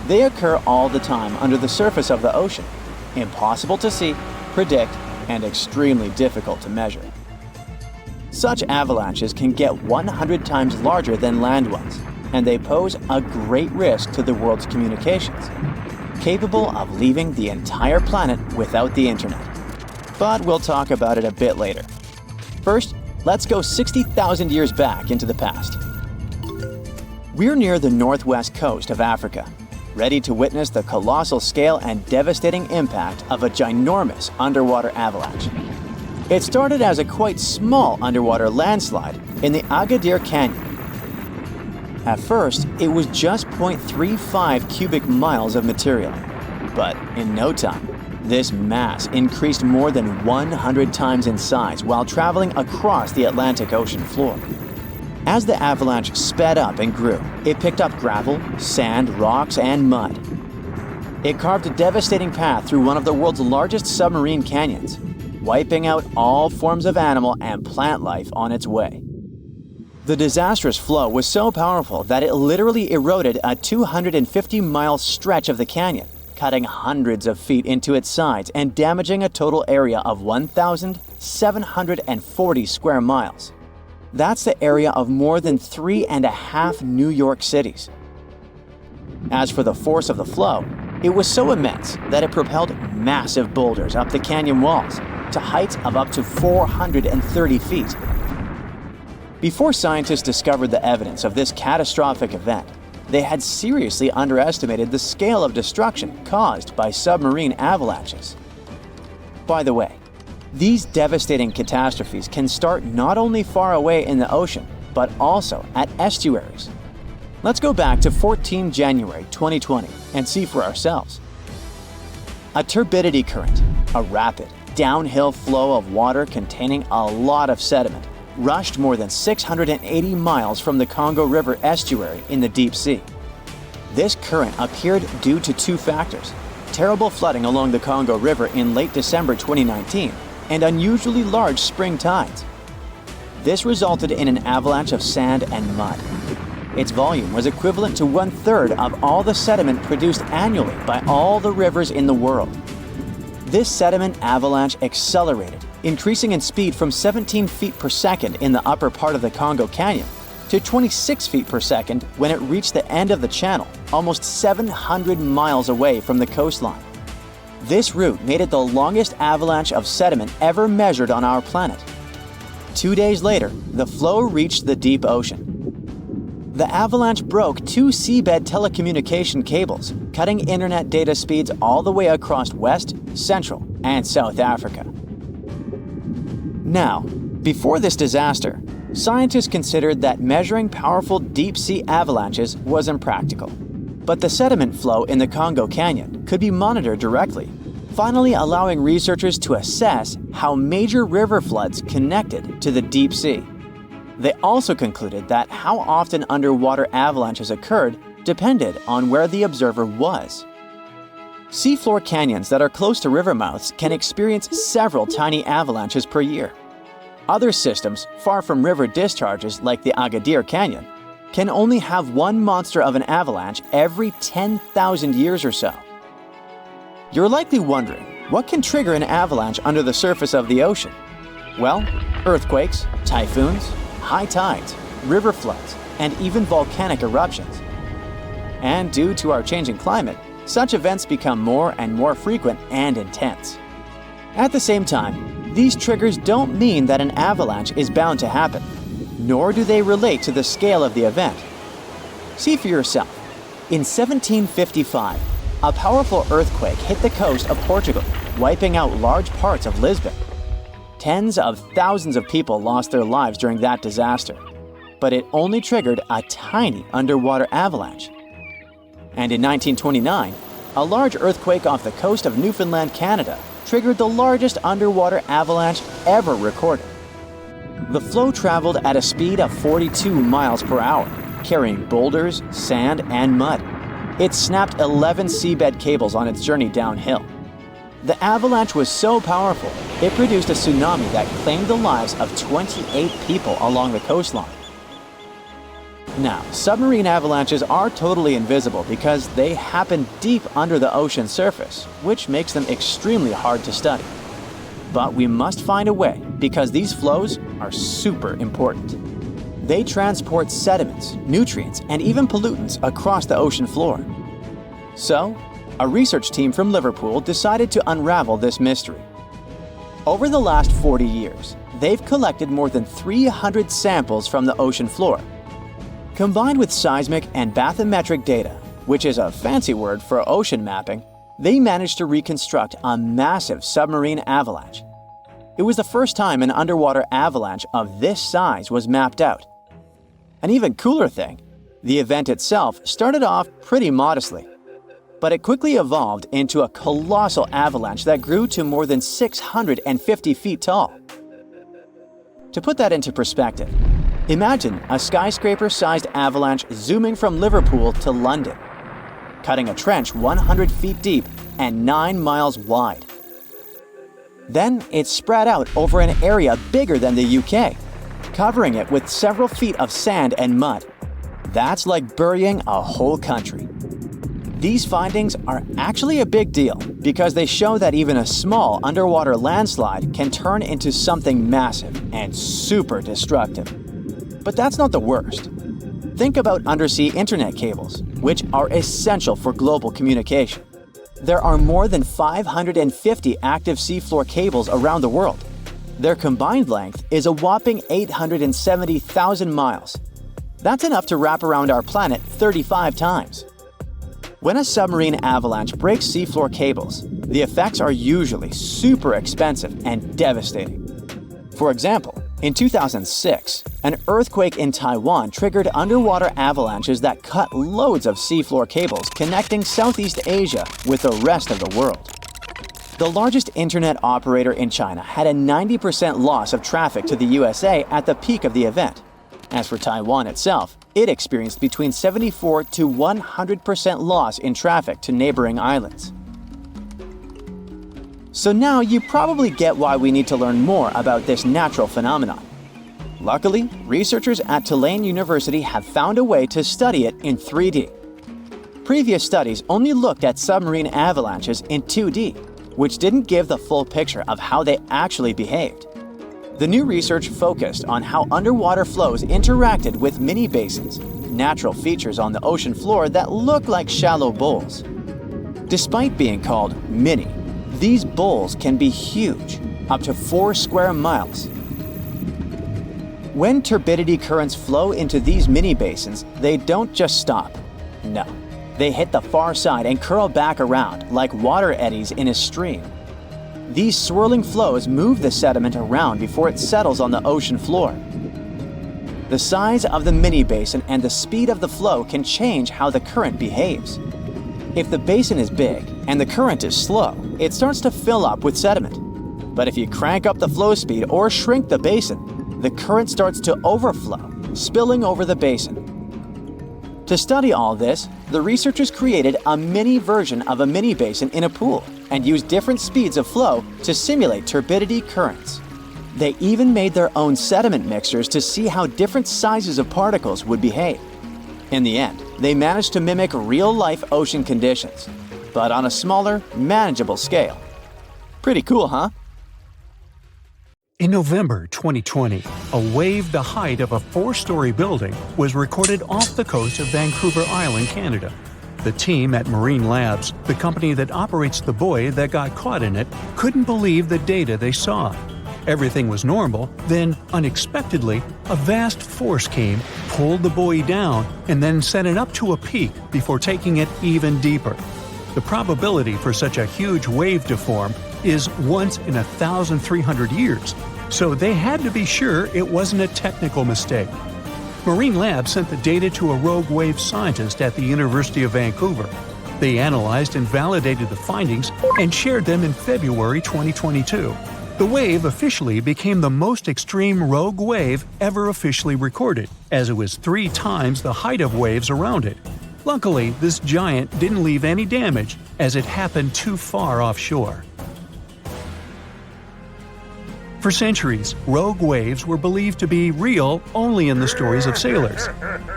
They occur all the time under the surface of the ocean, impossible to see, predict, and extremely difficult to measure. Such avalanches can get 100 times larger than land ones, and they pose a great risk to the world's communications, capable of leaving the entire planet without the internet. But we'll talk about it a bit later. First, let's go 60,000 years back into the past. We're near the northwest coast of Africa, ready to witness the colossal scale and devastating impact of a ginormous underwater avalanche. It started as a quite small underwater landslide in the Agadir Canyon. At first, it was just 0.35 cubic miles of material. But in no time, this mass increased more than 100 times in size while traveling across the Atlantic Ocean floor. As the avalanche sped up and grew, it picked up gravel, sand, rocks, and mud. It carved a devastating path through one of the world's largest submarine canyons, wiping out all forms of animal and plant life on its way. The disastrous flow was so powerful that it literally eroded a 250-mile stretch of the canyon, cutting hundreds of feet into its sides and damaging a total area of 1,740 square miles. That's the area of more than 3.5 New York cities. As for the force of the flow, it was so immense that it propelled massive boulders up the canyon walls to heights of up to 430 feet. Before scientists discovered the evidence of this catastrophic event, they had seriously underestimated the scale of destruction caused by submarine avalanches. By the way, these devastating catastrophes can start not only far away in the ocean, but also at estuaries. Let's go back to 14 January 2020 and see for ourselves. A turbidity current, a rapid, downhill flow of water containing a lot of sediment, rushed more than 680 miles from the Congo River estuary in the deep sea. This current appeared due to two factors: terrible flooding along the Congo River in late December 2019 and unusually large spring tides. This resulted in an avalanche of sand and mud. Its volume was equivalent to 1/3 of all the sediment produced annually by all the rivers in the world. This sediment avalanche accelerated, increasing in speed from 17 feet per second in the upper part of the Congo Canyon to 26 feet per second when it reached the end of the channel, almost 700 miles away from the coastline. This route made it the longest avalanche of sediment ever measured on our planet. 2 days later, the flow reached the deep ocean. The avalanche broke 2 seabed telecommunication cables, cutting internet data speeds all the way across West, Central, and South Africa. Now, before this disaster, scientists considered that measuring powerful deep-sea avalanches was impractical. But the sediment flow in the Congo Canyon could be monitored directly, finally allowing researchers to assess how major river floods connected to the deep sea. They also concluded that how often underwater avalanches occurred depended on where the observer was. Seafloor canyons that are close to river mouths can experience several tiny avalanches per year. Other systems, far from river discharges like the Agadir Canyon, can only have one monster of an avalanche every 10,000 years or so. You're likely wondering, what can trigger an avalanche under the surface of the ocean? Well, earthquakes, typhoons, high tides, river floods, and even volcanic eruptions. And due to our changing climate, such events become more and more frequent and intense. At the same time, these triggers don't mean that an avalanche is bound to happen, nor do they relate to the scale of the event. See for yourself. In 1755, a powerful earthquake hit the coast of Portugal, wiping out large parts of Lisbon. Tens of thousands of people lost their lives during that disaster, but it only triggered a tiny underwater avalanche. And in 1929, a large earthquake off the coast of Newfoundland, Canada, triggered the largest underwater avalanche ever recorded. The flow traveled at a speed of 42 miles per hour, carrying boulders, sand, and mud. It snapped 11 seabed cables on its journey downhill. The avalanche was so powerful, it produced a tsunami that claimed the lives of 28 people along the coastline. Now, submarine avalanches are totally invisible because they happen deep under the ocean surface, which makes them extremely hard to study. But we must find a way because these flows are super important. They transport sediments, nutrients, and even pollutants across the ocean floor. So, a research team from Liverpool decided to unravel this mystery. Over the last 40 years, they've collected more than 300 samples from the ocean floor. Combined with seismic and bathymetric data, which is a fancy word for ocean mapping, they managed to reconstruct a massive submarine avalanche. It was the first time an underwater avalanche of this size was mapped out. An even cooler thing, the event itself started off pretty modestly, but it quickly evolved into a colossal avalanche that grew to more than 650 feet tall. To put that into perspective, imagine a skyscraper-sized avalanche zooming from Liverpool to London, cutting a trench 100 feet deep and 9 miles wide. Then it spread out over an area bigger than the UK, covering it with several feet of sand and mud. That's like burying a whole country. These findings are actually a big deal because they show that even a small underwater landslide can turn into something massive and super destructive. But that's not the worst. Think about undersea internet cables, which are essential for global communication. There are more than 550 active seafloor cables around the world. Their combined length is a whopping 870,000 miles. That's enough to wrap around our planet 35 times. When a submarine avalanche breaks seafloor cables, the effects are usually super expensive and devastating. For example, in 2006, an earthquake in Taiwan triggered underwater avalanches that cut loads of seafloor cables connecting Southeast Asia with the rest of the world. The largest internet operator in China had a 90% loss of traffic to the USA at the peak of the event. As for Taiwan itself, it experienced between 74 to 100% loss in traffic to neighboring islands. So now you probably get why we need to learn more about this natural phenomenon. Luckily, researchers at Tulane University have found a way to study it in 3D. Previous studies only looked at submarine avalanches in 2D, which didn't give the full picture of how they actually behaved. The new research focused on how underwater flows interacted with mini basins, natural features on the ocean floor that look like shallow bowls. Despite being called mini, these bowls can be huge, up to 4 square miles. When turbidity currents flow into these mini basins, they don't just stop. No, they hit the far side and curl back around like water eddies in a stream. These swirling flows move the sediment around before it settles on the ocean floor. The size of the mini basin and the speed of the flow can change how the current behaves. If the basin is big and the current is slow, it starts to fill up with sediment. But if you crank up the flow speed or shrink the basin, the current starts to overflow, spilling over the basin. To study all this, the researchers created a mini version of a mini basin in a pool and used different speeds of flow to simulate turbidity currents. They even made their own sediment mixtures to see how different sizes of particles would behave. In the end, they managed to mimic real-life ocean conditions, but on a smaller, manageable scale. Pretty cool, huh? In November 2020, a wave the height of a 4-story building was recorded off the coast of Vancouver Island, Canada. The team at Marine Labs, the company that operates the buoy that got caught in it, couldn't believe the data they saw. Everything was normal, then, unexpectedly, a vast force came, pulled the buoy down, and then sent it up to a peak before taking it even deeper. The probability for such a huge wave to form is once in 1,300 years, so they had to be sure it wasn't a technical mistake. Marine Labs sent the data to a rogue wave scientist at the University of Vancouver. They analyzed and validated the findings and shared them in February 2022. The wave officially became the most extreme rogue wave ever officially recorded, as it was 3 times the height of waves around it. Luckily, this giant didn't leave any damage, as it happened too far offshore. For centuries, rogue waves were believed to be real only in the stories of sailors.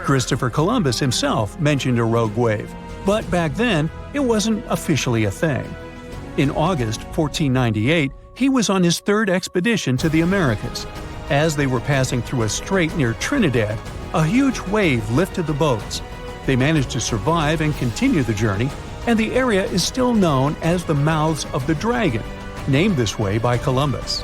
Christopher Columbus himself mentioned a rogue wave, but back then, it wasn't officially a thing. In August 1498, he was on his 3rd expedition to the Americas. As they were passing through a strait near Trinidad, a huge wave lifted the boats. They managed to survive and continue the journey, and the area is still known as the Mouths of the Dragon, named this way by Columbus.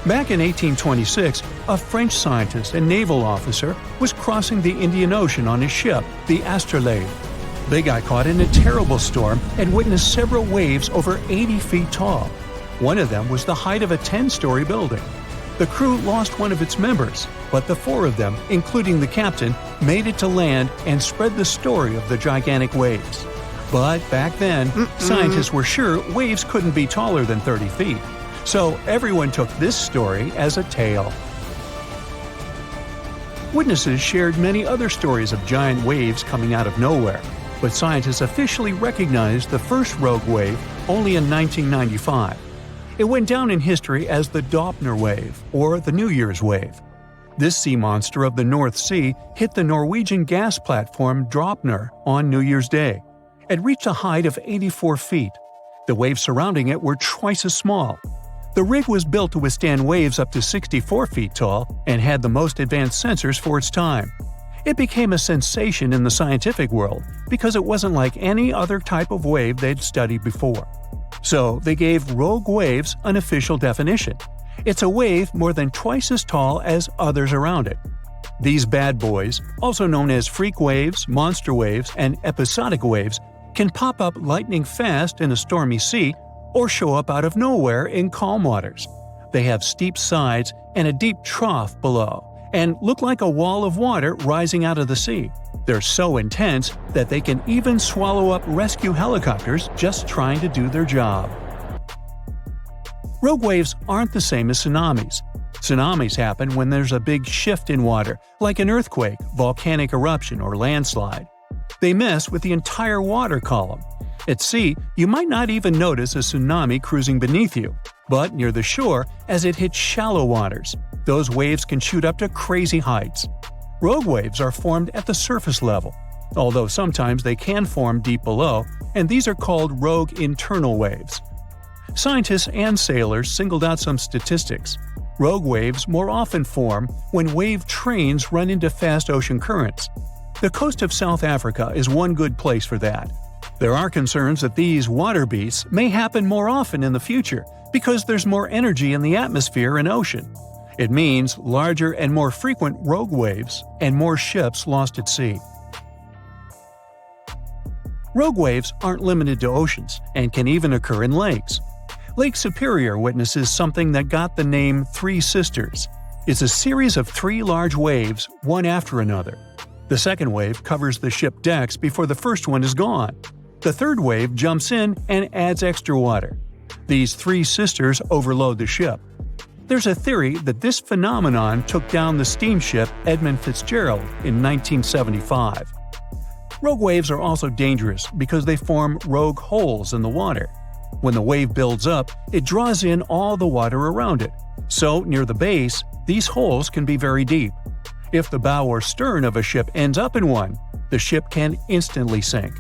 Back in 1826, a French scientist and naval officer was crossing the Indian Ocean on his ship, the Asteroid. They got caught in a terrible storm and witnessed several waves over 80 feet tall. One of them was the height of a 10-story building. The crew lost one of its members, but the 4 of them, including the captain, made it to land and spread the story of the gigantic waves. But back then, scientists were sure waves couldn't be taller than 30 feet. So everyone took this story as a tale. Witnesses shared many other stories of giant waves coming out of nowhere, but scientists officially recognized the first rogue wave only in 1995. It went down in history as the Doppler wave, or the New Year's wave. This sea monster of the North Sea hit the Norwegian gas platform Dropner on New Year's Day. It reached a height of 84 feet. The waves surrounding it were twice as small. The rig was built to withstand waves up to 64 feet tall and had the most advanced sensors for its time. It became a sensation in the scientific world because it wasn't like any other type of wave they'd studied before. So they gave rogue waves an official definition. It's a wave more than twice as tall as others around it. These bad boys, also known as freak waves, monster waves, and episodic waves, can pop up lightning fast in a stormy sea or show up out of nowhere in calm waters. They have steep sides and a deep trough below, and look like a wall of water rising out of the sea. They're so intense that they can even swallow up rescue helicopters just trying to do their job. Rogue waves aren't the same as tsunamis. Tsunamis happen when there's a big shift in water, like an earthquake, volcanic eruption, or landslide. They mess with the entire water column. At sea, you might not even notice a tsunami cruising beneath you, but near the shore, as it hits shallow waters, those waves can shoot up to crazy heights. Rogue waves are formed at the surface level, although sometimes they can form deep below, and these are called rogue internal waves. Scientists and sailors singled out some statistics. Rogue waves more often form when wave trains run into fast ocean currents. The coast of South Africa is one good place for that. There are concerns that these water beasts may happen more often in the future because there's more energy in the atmosphere and ocean. It means larger and more frequent rogue waves and more ships lost at sea. Rogue waves aren't limited to oceans and can even occur in lakes. Lake Superior witnesses something that got the name Three Sisters. It's a series of 3 large waves, one after another. The second wave covers the ship decks before the first one is gone. The third wave jumps in and adds extra water. These 3 sisters overload the ship. There's a theory that this phenomenon took down the steamship Edmund Fitzgerald in 1975. Rogue waves are also dangerous because they form rogue holes in the water. When the wave builds up, it draws in all the water around it. So, near the base, these holes can be very deep. If the bow or stern of a ship ends up in one, the ship can instantly sink.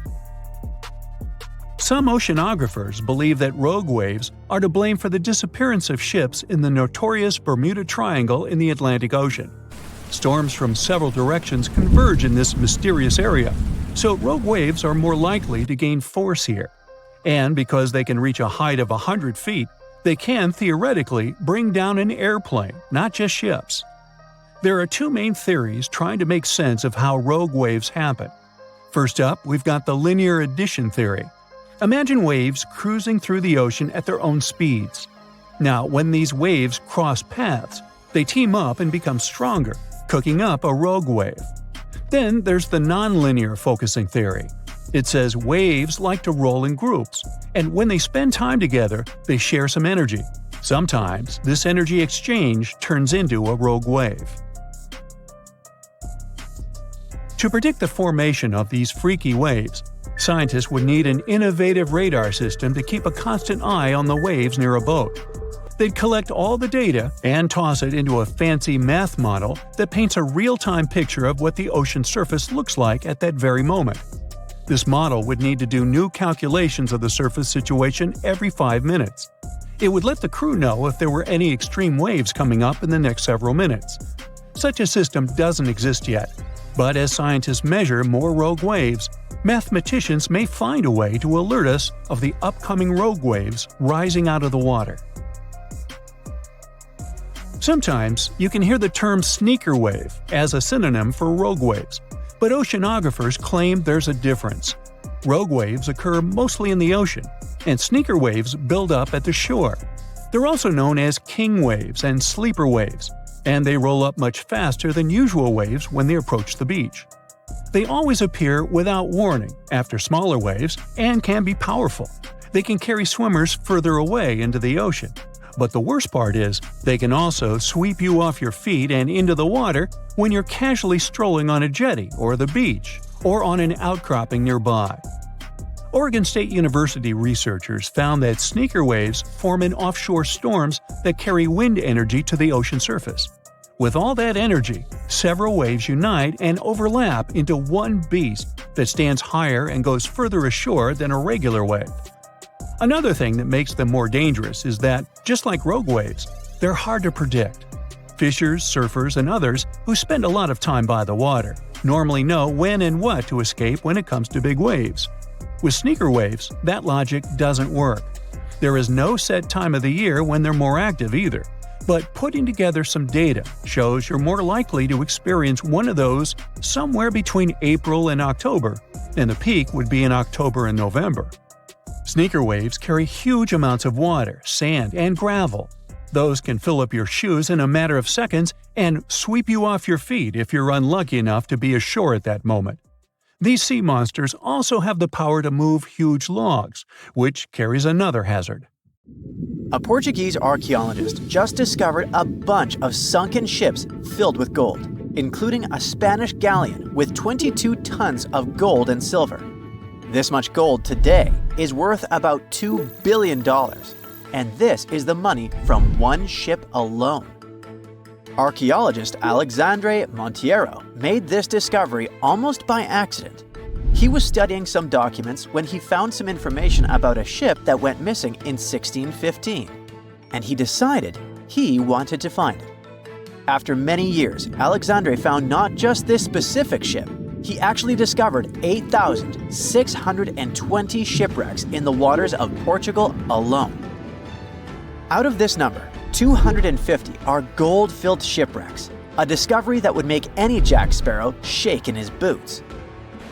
Some oceanographers believe that rogue waves are to blame for the disappearance of ships in the notorious Bermuda Triangle in the Atlantic Ocean. Storms from several directions converge in this mysterious area, so rogue waves are more likely to gain force here. And because they can reach a height of 100 feet, They can, theoretically, bring down an airplane, not just ships. There are two main theories trying to make sense of how rogue waves happen. First up, we've got the linear addition theory. Imagine waves cruising through the ocean at their own speeds. Now, when these waves cross paths, they team up and become stronger, cooking up a rogue wave. Then there's the nonlinear focusing theory. It says waves like to roll in groups, and when they spend time together, they share some energy. Sometimes, this energy exchange turns into a rogue wave. To predict the formation of these freaky waves, scientists would need an innovative radar system to keep a constant eye on the waves near a boat. They'd collect all the data and toss it into a fancy math model that paints a real-time picture of what the ocean surface looks like at that very moment. This model would need to do new calculations of the surface situation every 5 minutes. It would let the crew know if there were any extreme waves coming up in the next several minutes. Such a system doesn't exist yet, but as scientists measure more rogue waves, mathematicians may find a way to alert us of the upcoming rogue waves rising out of the water. Sometimes you can hear the term sneaker wave as a synonym for rogue waves, but oceanographers claim there's a difference. Rogue waves occur mostly in the ocean, and sneaker waves build up at the shore. They're also known as king waves and sleeper waves, and they roll up much faster than usual waves when they approach the beach. They always appear without warning after smaller waves and can be powerful. They can carry swimmers further away into the ocean. But the worst part is, they can also sweep you off your feet and into the water when you're casually strolling on a jetty or the beach, or on an outcropping nearby. Oregon State University researchers found that sneaker waves form in offshore storms that carry wind energy to the ocean surface. With all that energy, several waves unite and overlap into one beast that stands higher and goes further ashore than a regular wave. Another thing that makes them more dangerous is that, just like rogue waves, they're hard to predict. Fishers, surfers, and others who spend a lot of time by the water normally know when and what to escape when it comes to big waves. With sneaker waves, that logic doesn't work. There is no set time of the year when they're more active either, but putting together some data shows you're more likely to experience one of those somewhere between April and October, and the peak would be in October and November. Sneaker waves carry huge amounts of water, sand, and gravel. Those can fill up your shoes in a matter of seconds and sweep you off your feet if you're unlucky enough to be ashore at that moment. These sea monsters also have the power to move huge logs, which carries another hazard. A Portuguese archaeologist just discovered a bunch of sunken ships filled with gold, including a Spanish galleon with 22 tons of gold and silver. This much gold today is worth about $2 billion, and this is the money from one ship alone. Archaeologist Alexandre Monteiro made this discovery almost by accident. He was studying some documents when he found some information about a ship that went missing in 1615, and he decided he wanted to find it. After many years, Alexandre found not just this specific ship. He actually discovered 8,620 shipwrecks in the waters of Portugal alone. Out of this number, 250 are gold-filled shipwrecks, a discovery that would make any Jack Sparrow shake in his boots.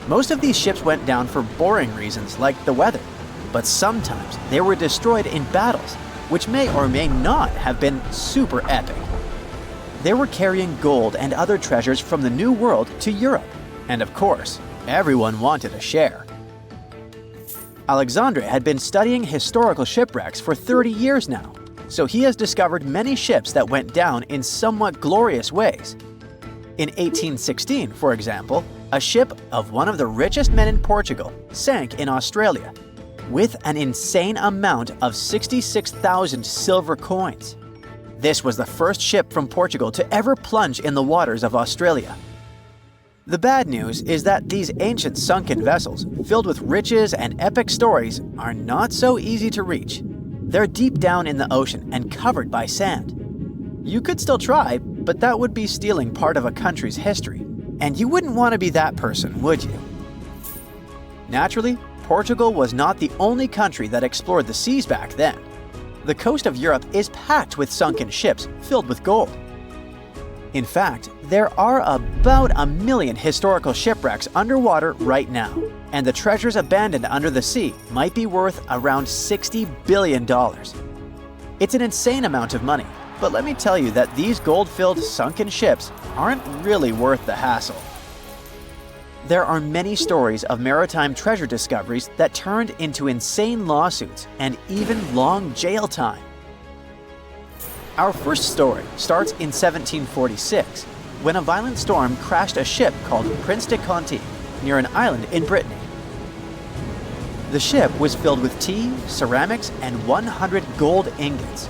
Most of these ships went down for boring reasons like the weather, but sometimes they were destroyed in battles, which may or may not have been super epic. They were carrying gold and other treasures from the New World to Europe. And of course, everyone wanted a share. Alexandre had been studying historical shipwrecks for 30 years now, so he has discovered many ships that went down in somewhat glorious ways. In 1816, for example, a ship of one of the richest men in Portugal sank in Australia, with an insane amount of 66,000 silver coins. This was the first ship from Portugal to ever plunge in the waters of Australia. The bad news is that these ancient sunken vessels, filled with riches and epic stories, are not so easy to reach. They're deep down in the ocean and covered by sand. You could still try, but that would be stealing part of a country's history. And you wouldn't want to be that person, would you? Naturally, Portugal was not the only country that explored the seas back then. the coast of Europe is packed with sunken ships filled with gold. In fact, there are about 1 million historical shipwrecks underwater right now, and the treasures abandoned under the sea might be worth around $60 billion. It's an insane amount of money, but let me tell you that these gold-filled sunken ships aren't really worth the hassle. There are many stories of maritime treasure discoveries that turned into insane lawsuits and even long jail time. Our first story starts in 1746, when a violent storm crashed a ship called Prince de Conti near an island in Brittany. The ship was filled with tea, ceramics, and 100 gold ingots.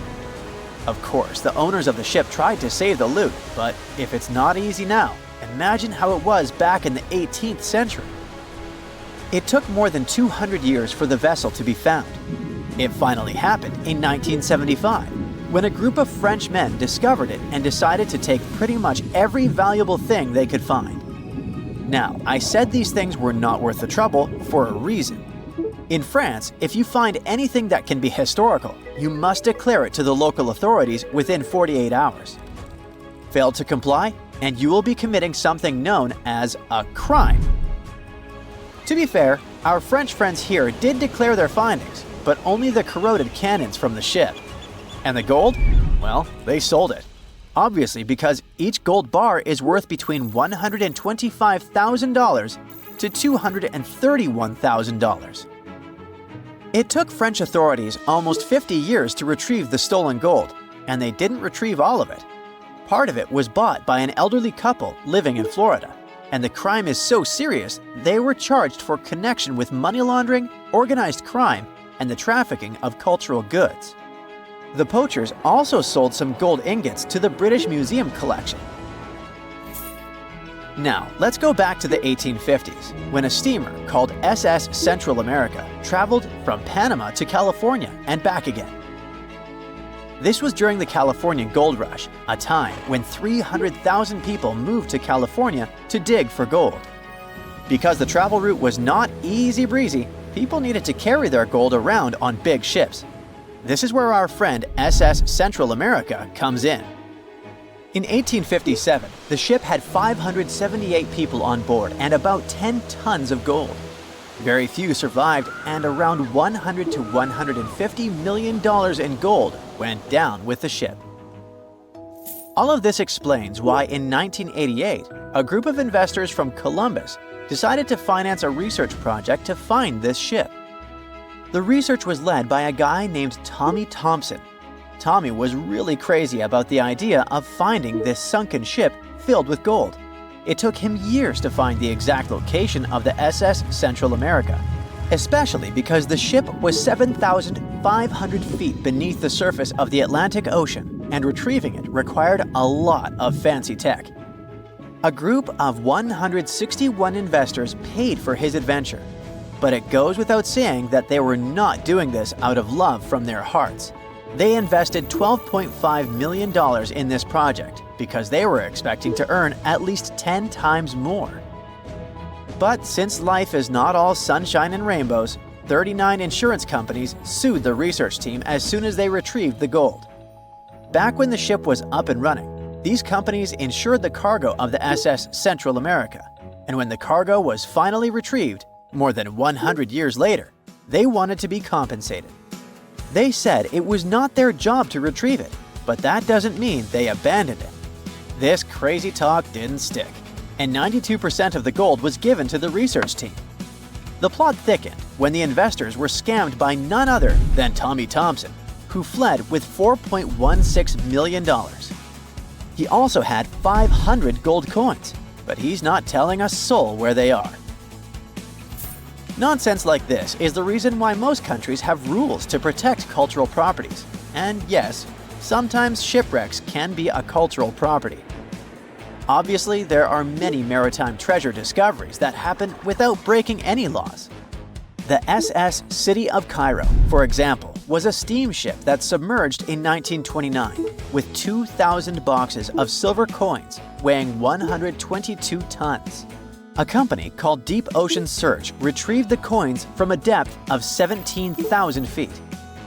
Of course, the owners of the ship tried to save the loot, but if it's not easy now, imagine how it was back in the 18th century. It took more than 200 years for the vessel to be found. It finally happened in 1975, when a group of French men discovered it and decided to take pretty much every valuable thing they could find. Now, I said these things were not worth the trouble for a reason. In France, if you find anything that can be historical, you must declare it to the local authorities within 48 hours. Fail to comply, and you will be committing something known as a crime. To be fair, our French friends here did declare their findings, but only the corroded cannons from the ship. And the gold? Well, they sold it. Obviously, because each gold bar is worth between $125,000 to $231,000. It took French authorities almost 50 years to retrieve the stolen gold, and they didn't retrieve all of it. Part of it was bought by an elderly couple living in Florida, and the crime is so serious they were charged for connection with money laundering, organized crime, and the trafficking of cultural goods. The poachers also sold some gold ingots to the British Museum collection. Now, let's go back to the 1850s, when a steamer called SS Central America traveled from Panama to California and back again. This was during the California Gold Rush, a time when 300,000 people moved to California to dig for gold. Because the travel route was not easy breezy, people needed to carry their gold around on big ships. This is where our friend SS Central America comes in. In 1857, the ship had 578 people on board and about 10 tons of gold. Very few survived, and around $100 to $150 million in gold went down with the ship. All of this explains why in 1988, a group of investors from Columbus decided to finance a research project to find this ship. The research was led by a guy named Tommy Thompson. Tommy was really crazy about the idea of finding this sunken ship filled with gold. It took him years to find the exact location of the SS Central America, especially because the ship was 7,500 feet beneath the surface of the Atlantic Ocean, and retrieving it required a lot of fancy tech. A group of 161 investors paid for his adventure. But it goes without saying that they were not doing this out of love from their hearts. They invested $12.5 million in this project because they were expecting to earn at least 10 times more. But since life is not all sunshine and rainbows, 39 insurance companies sued the research team as soon as they retrieved the gold. Back when the ship was up and running, these companies insured the cargo of the SS Central America, and when the cargo was finally retrieved, more than 100 years later, they wanted to be compensated. They said it was not their job to retrieve it, but that doesn't mean they abandoned it. This crazy talk didn't stick, and 92% of the gold was given to the research team. The plot thickened when the investors were scammed by none other than Tommy Thompson, who fled with $4.16 million. He also had 500 gold coins, but he's not telling a soul where they are. Nonsense like this is the reason why most countries have rules to protect cultural properties. And yes, sometimes shipwrecks can be a cultural property. Obviously, there are many maritime treasure discoveries that happen without breaking any laws. The SS City of Cairo, for example, was a steamship that submerged in 1929 with 2,000 boxes of silver coins weighing 122 tons. A company called Deep Ocean Search retrieved the coins from a depth of 17,000 feet.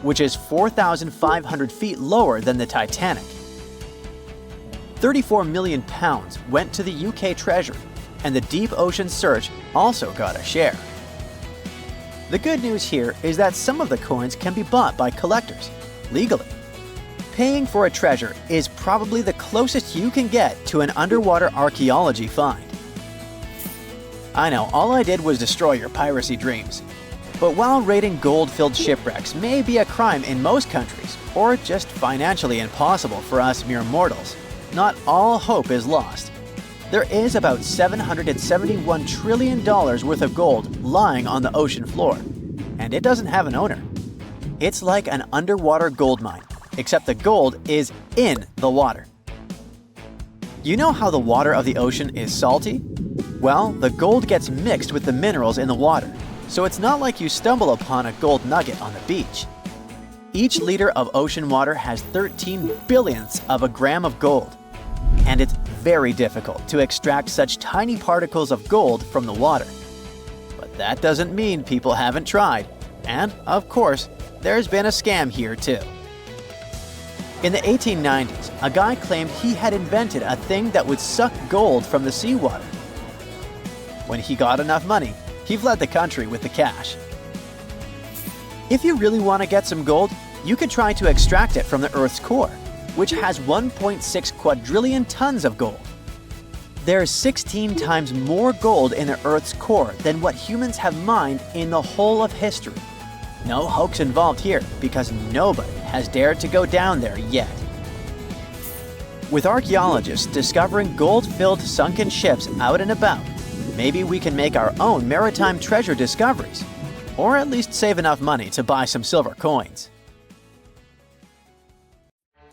which is 4,500 feet lower than the Titanic. 34 million pounds went to the UK Treasury, and the Deep Ocean Search also got a share. The good news here is that some of the coins can be bought by collectors, legally. Paying for a treasure is probably the closest you can get to an underwater archaeology find. I know, all I did was destroy your piracy dreams. But while raiding gold-filled shipwrecks may be a crime in most countries, or just financially impossible for us mere mortals, not all hope is lost. There is about $771 trillion worth of gold lying on the ocean floor, and it doesn't have an owner. It's like an underwater gold mine, except the gold is in the water. You know how the water of the ocean is salty? Well, the gold gets mixed with the minerals in the water, so it's not like you stumble upon a gold nugget on the beach. Each liter of ocean water has 13 billionths of a gram of gold, and it's very difficult to extract such tiny particles of gold from the water. But that doesn't mean people haven't tried, and of course, there's been a scam here too. In the 1890s, a guy claimed he had invented a thing that would suck gold from the seawater. When he got enough money, he fled the country with the cash. If you really want to get some gold, you could try to extract it from the Earth's core, which has 1.6 quadrillion tons of gold. There's 16 times more gold in the Earth's core than what humans have mined in the whole of history. No hoax involved here, because nobody has dared to go down there yet. With archaeologists discovering gold-filled sunken ships out and about, maybe we can make our own maritime treasure discoveries, or at least save enough money to buy some silver coins.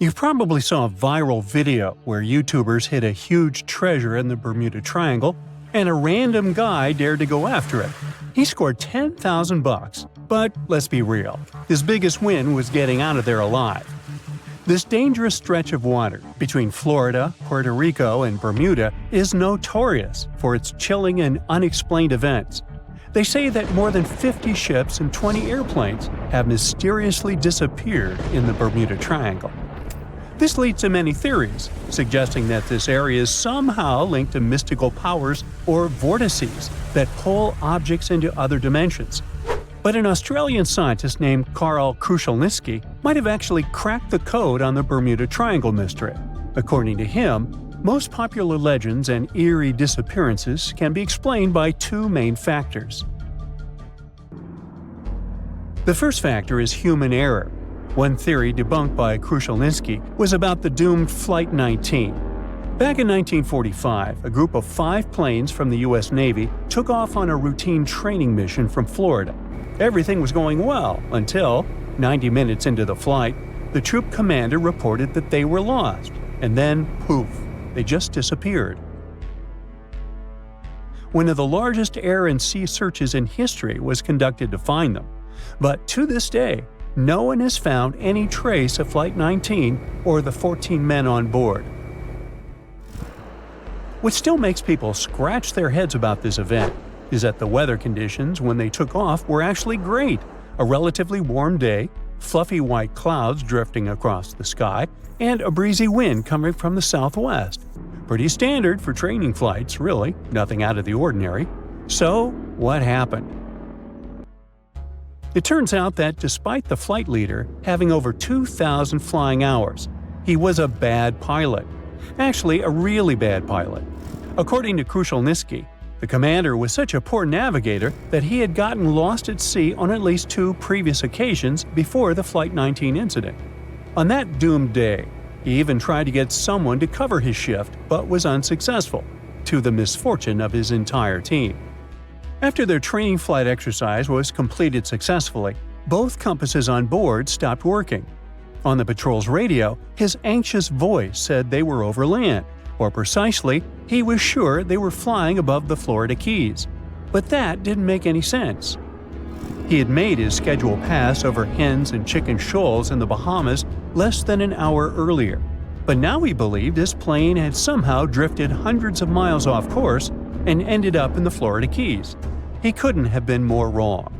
You probably saw a viral video where YouTubers hid a huge treasure in the Bermuda Triangle, and a random guy dared to go after it. He scored $10,000 bucks, but let's be real, his biggest win was getting out of there alive. This dangerous stretch of water between Florida, Puerto Rico, and Bermuda is notorious for its chilling and unexplained events. They say that more than 50 ships and 20 airplanes have mysteriously disappeared in the Bermuda Triangle. This leads to many theories, suggesting that this area is somehow linked to mystical powers or vortices that pull objects into other dimensions. But an Australian scientist named Carl Kruszelnicki might have actually cracked the code on the Bermuda Triangle mystery. According to him, most popular legends and eerie disappearances can be explained by two main factors. The first factor is human error. One theory debunked by Kruszelnicki was about the doomed Flight 19. Back in 1945, a group of 5 planes from the U.S. Navy took off on a routine training mission from Florida. Everything was going well until, 90 minutes into the flight, the troop commander reported that they were lost, and then, poof, they just disappeared. One of the largest air and sea searches in history was conducted to find them, but to this day, no one has found any trace of Flight 19 or the 14 men on board. What still makes people scratch their heads about this event is that the weather conditions when they took off were actually great. A relatively warm day, fluffy white clouds drifting across the sky, and a breezy wind coming from the southwest. Pretty standard for training flights, really, nothing out of the ordinary. So, what happened? It turns out that despite the flight leader having over 2,000 flying hours, he was a bad pilot. Actually, a really bad pilot. According to Kruszelnicki, the commander was such a poor navigator that he had gotten lost at sea on at least 2 previous occasions before the Flight 19 incident. On that doomed day, he even tried to get someone to cover his shift but was unsuccessful, to the misfortune of his entire team. After their training flight exercise was completed successfully, both compasses on board stopped working. On the patrol's radio, his anxious voice said they were over land, or precisely, he was sure they were flying above the Florida Keys. But that didn't make any sense. He had made his scheduled pass over hens and chicken shoals in the Bahamas less than an hour earlier, but now he believed his plane had somehow drifted hundreds of miles off course and ended up in the Florida Keys. He couldn't have been more wrong.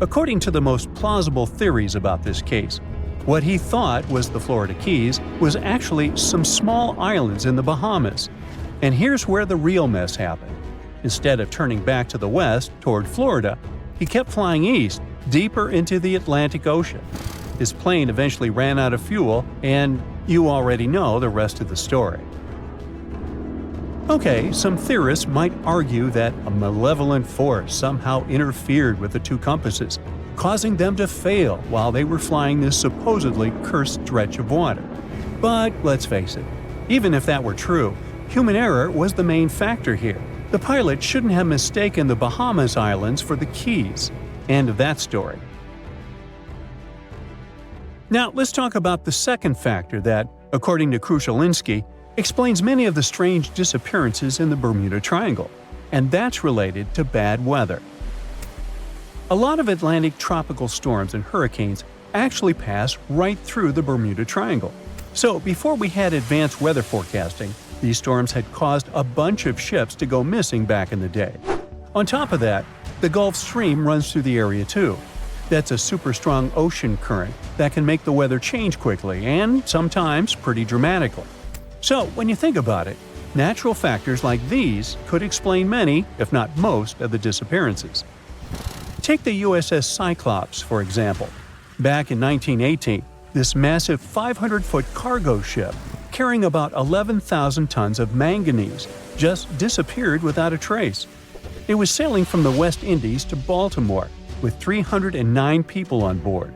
According to the most plausible theories about this case, what he thought was the Florida Keys was actually some small islands in the Bahamas. And here's where the real mess happened. Instead of turning back to the west, toward Florida, he kept flying east, deeper into the Atlantic Ocean. His plane eventually ran out of fuel, and you already know the rest of the story. Okay, some theorists might argue that a malevolent force somehow interfered with the two compasses, causing them to fail while they were flying this supposedly cursed stretch of water. But let's face it, even if that were true, human error was the main factor here. The pilot shouldn't have mistaken the Bahamas Islands for the Keys. End of that story. Now, let's talk about the second factor that, according to Krushelinski, explains many of the strange disappearances in the Bermuda Triangle, and that's related to bad weather. A lot of Atlantic tropical storms and hurricanes actually pass right through the Bermuda Triangle. So, before we had advanced weather forecasting, these storms had caused a bunch of ships to go missing back in the day. On top of that, the Gulf Stream runs through the area too. That's a super strong ocean current that can make the weather change quickly and sometimes pretty dramatically. So, when you think about it, natural factors like these could explain many, if not most, of the disappearances. Take the USS Cyclops, for example. Back in 1918, this massive 500-foot cargo ship, carrying about 11,000 tons of manganese, just disappeared without a trace. It was sailing from the West Indies to Baltimore, with 309 people on board.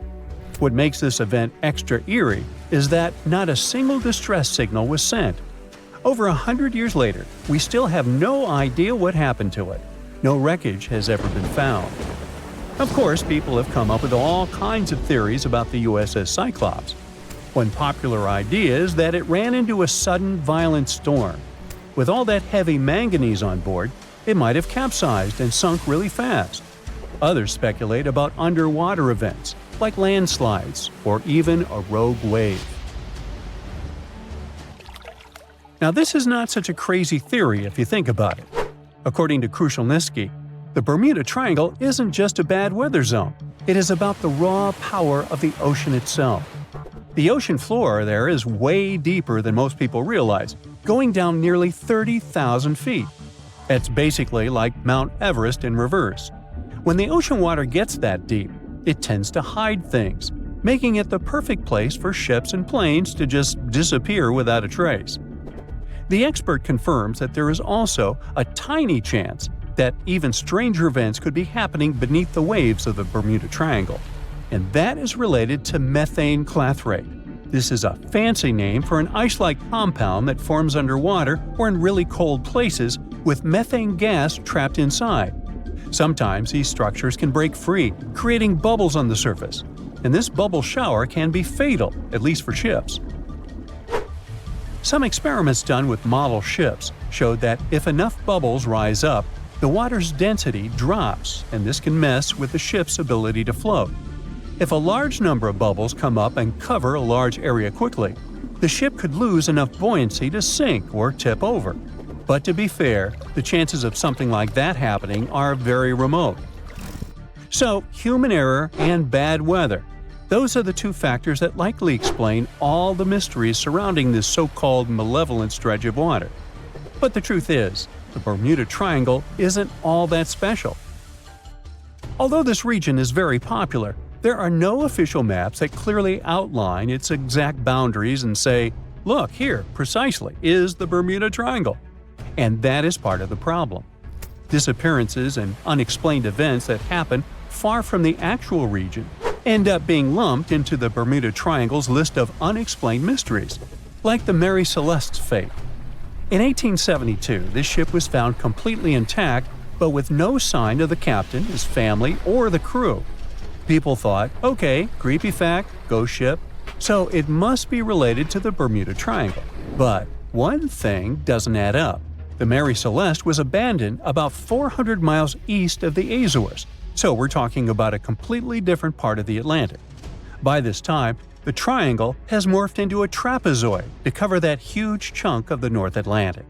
What makes this event extra eerie is that not a single distress signal was sent. Over 100 years later, we still have no idea what happened to it. No wreckage has ever been found. Of course, people have come up with all kinds of theories about the USS Cyclops. One popular idea is that it ran into a sudden, violent storm. With all that heavy manganese on board, it might have capsized and sunk really fast. Others speculate about underwater events, like landslides or even a rogue wave. Now, this is not such a crazy theory if you think about it. According to Krushelinski, the Bermuda Triangle isn't just a bad weather zone. It is about the raw power of the ocean itself. The ocean floor there is way deeper than most people realize, going down nearly 30,000 feet. That's basically like Mount Everest in reverse. When the ocean water gets that deep, it tends to hide things, making it the perfect place for ships and planes to just disappear without a trace. The expert confirms that there is also a tiny chance that even stranger events could be happening beneath the waves of the Bermuda Triangle, and that is related to methane clathrate. This is a fancy name for an ice-like compound that forms underwater or in really cold places with methane gas trapped inside. Sometimes these structures can break free, creating bubbles on the surface, and this bubble shower can be fatal, at least for ships. Some experiments done with model ships showed that if enough bubbles rise up, the water's density drops, and this can mess with the ship's ability to float. If a large number of bubbles come up and cover a large area quickly, the ship could lose enough buoyancy to sink or tip over. But to be fair, the chances of something like that happening are very remote. So, human error and bad weather. Those are the two factors that likely explain all the mysteries surrounding this so-called malevolent stretch of water. But the truth is, the Bermuda Triangle isn't all that special. Although this region is very popular, there are no official maps that clearly outline its exact boundaries and say, look, here, precisely, is the Bermuda Triangle. And that is part of the problem. Disappearances and unexplained events that happen far from the actual region end up being lumped into the Bermuda Triangle's list of unexplained mysteries, like the Mary Celeste's fate. In 1872, this ship was found completely intact, but with no sign of the captain, his family, or the crew. People thought, okay, creepy fact, ghost ship, so it must be related to the Bermuda Triangle. But one thing doesn't add up. The Mary Celeste was abandoned about 400 miles east of the Azores, so we're talking about a completely different part of the Atlantic. By this time, the triangle has morphed into a trapezoid to cover that huge chunk of the North Atlantic.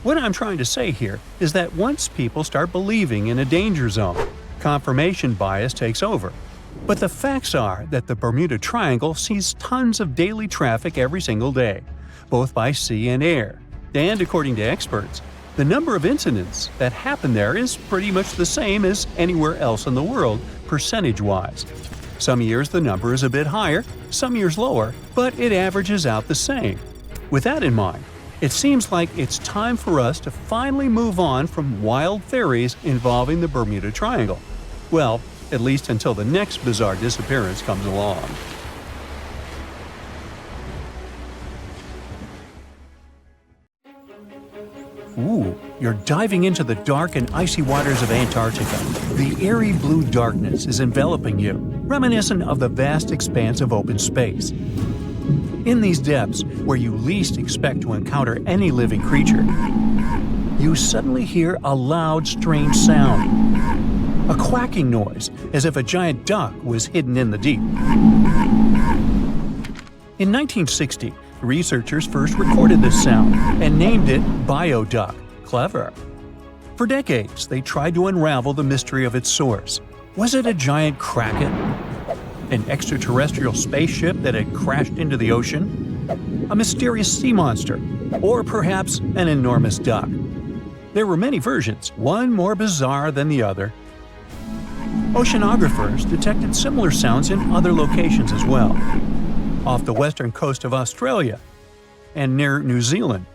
What I'm trying to say here is that once people start believing in a danger zone, Confirmation bias takes over. But the facts are that the Bermuda Triangle sees tons of daily traffic every single day, both by sea and air. And according to experts, the number of incidents that happen there is pretty much the same as anywhere else in the world, percentage-wise. Some years the number is a bit higher, some years lower, but it averages out the same. With that in mind, it seems like it's time for us to finally move on from wild theories involving the Bermuda Triangle. Well, at least until the next bizarre disappearance comes along. Ooh, you're diving into the dark and icy waters of Antarctica. The eerie blue darkness is enveloping you, reminiscent of the vast expanse of open space. In these depths, where you least expect to encounter any living creature, you suddenly hear a loud, strange sound. A quacking noise, as if a giant duck was hidden in the deep. In 1960, researchers first recorded this sound and named it bioduck. Clever. For decades, they tried to unravel the mystery of its source. Was it a giant kraken? An extraterrestrial spaceship that had crashed into the ocean? A mysterious sea monster? Or perhaps an enormous duck? There were many versions, one more bizarre than the other. Oceanographers detected similar sounds in other locations as well. Off the western coast of Australia and near New Zealand,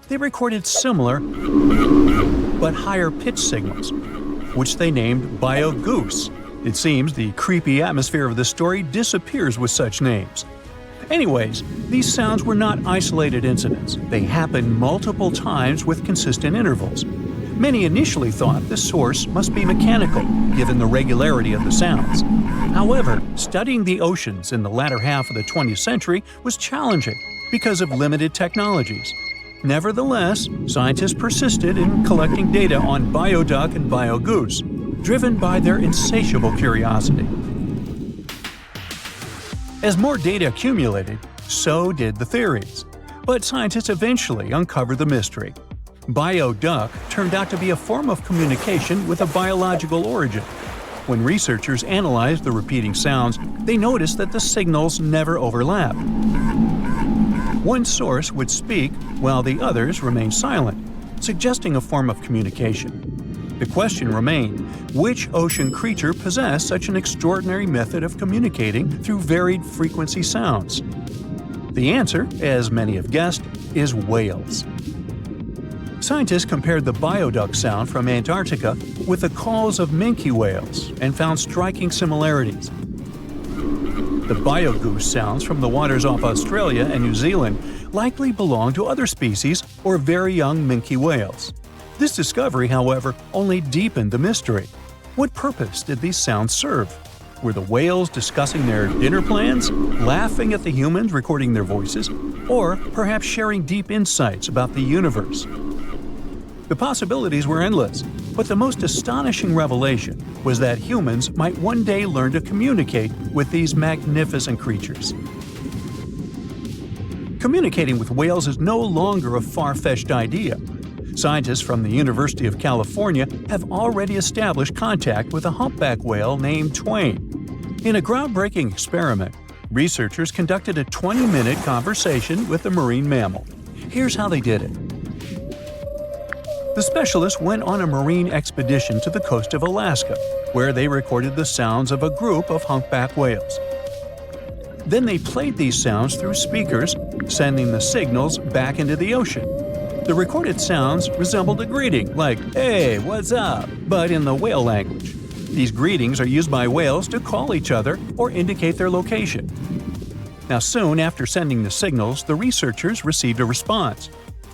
they recorded similar but higher pitch signals, which they named biogoose. It seems the creepy atmosphere of the story disappears with such names. Anyways, these sounds were not isolated incidents. They happened multiple times with consistent intervals. Many initially thought the source must be mechanical, given the regularity of the sounds. However, studying the oceans in the latter half of the 20th century was challenging because of limited technologies. Nevertheless, scientists persisted in collecting data on bioduck and biogoose, driven by their insatiable curiosity. As more data accumulated, so did the theories. But scientists eventually uncovered the mystery. Bioduck turned out to be a form of communication with a biological origin. When researchers analyzed the repeating sounds, they noticed that the signals never overlapped. One source would speak while the others remained silent, suggesting a form of communication. The question remained, which ocean creature possessed such an extraordinary method of communicating through varied frequency sounds? The answer, as many have guessed, is whales. Scientists compared the bioduck sound from Antarctica with the calls of minke whales and found striking similarities. The biogoose sounds from the waters off Australia and New Zealand likely belong to other species or very young minke whales. This discovery, however, only deepened the mystery. What purpose did these sounds serve? Were the whales discussing their dinner plans, laughing at the humans recording their voices, or perhaps sharing deep insights about the universe? The possibilities were endless, but the most astonishing revelation was that humans might one day learn to communicate with these magnificent creatures. Communicating with whales is no longer a far-fetched idea. Scientists from the University of California have already established contact with a humpback whale named Twain. In a groundbreaking experiment, researchers conducted a 20-minute conversation with the marine mammal. Here's how they did it. The specialists went on a marine expedition to the coast of Alaska, where they recorded the sounds of a group of humpback whales. Then they played these sounds through speakers, sending the signals back into the ocean. The recorded sounds resembled a greeting, like, "Hey, what's up?" but in the whale language. These greetings are used by whales to call each other or indicate their location. Now, soon after sending the signals, the researchers received a response.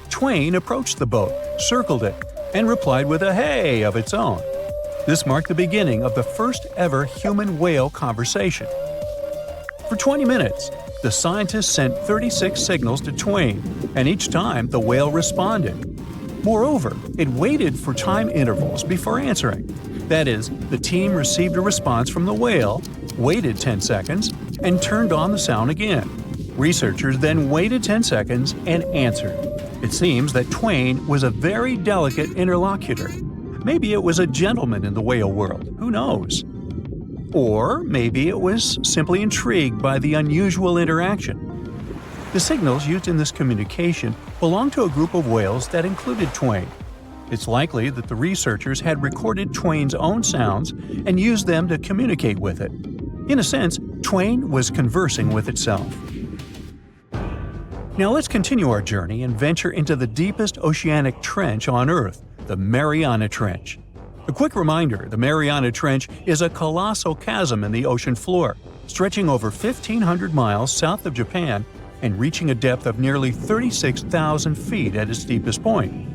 Twain approached the boat, circled it, and replied with a "hey" of its own. This marked the beginning of the first ever human-whale conversation. For 20 minutes, the scientists sent 36 signals to Twain, and each time the whale responded. Moreover, it waited for time intervals before answering. That is, the team received a response from the whale, waited 10 seconds, and turned on the sound again. Researchers then waited 10 seconds and answered. It seems that Twain was a very delicate interlocutor. maybe it was a gentleman in the whale world, who knows? Or maybe it was simply intrigued by the unusual interaction. The signals used in this communication belonged to a group of whales that included twain. It's likely that the researchers had recorded twain's own sounds and used them to communicate with it. In a sense, twain was conversing with itself. Now let's continue our journey and venture into the deepest oceanic trench on Earth, the Mariana Trench. A quick reminder, the Mariana Trench is a colossal chasm in the ocean floor, stretching over 1,500 miles south of Japan and reaching a depth of nearly 36,000 feet at its deepest point.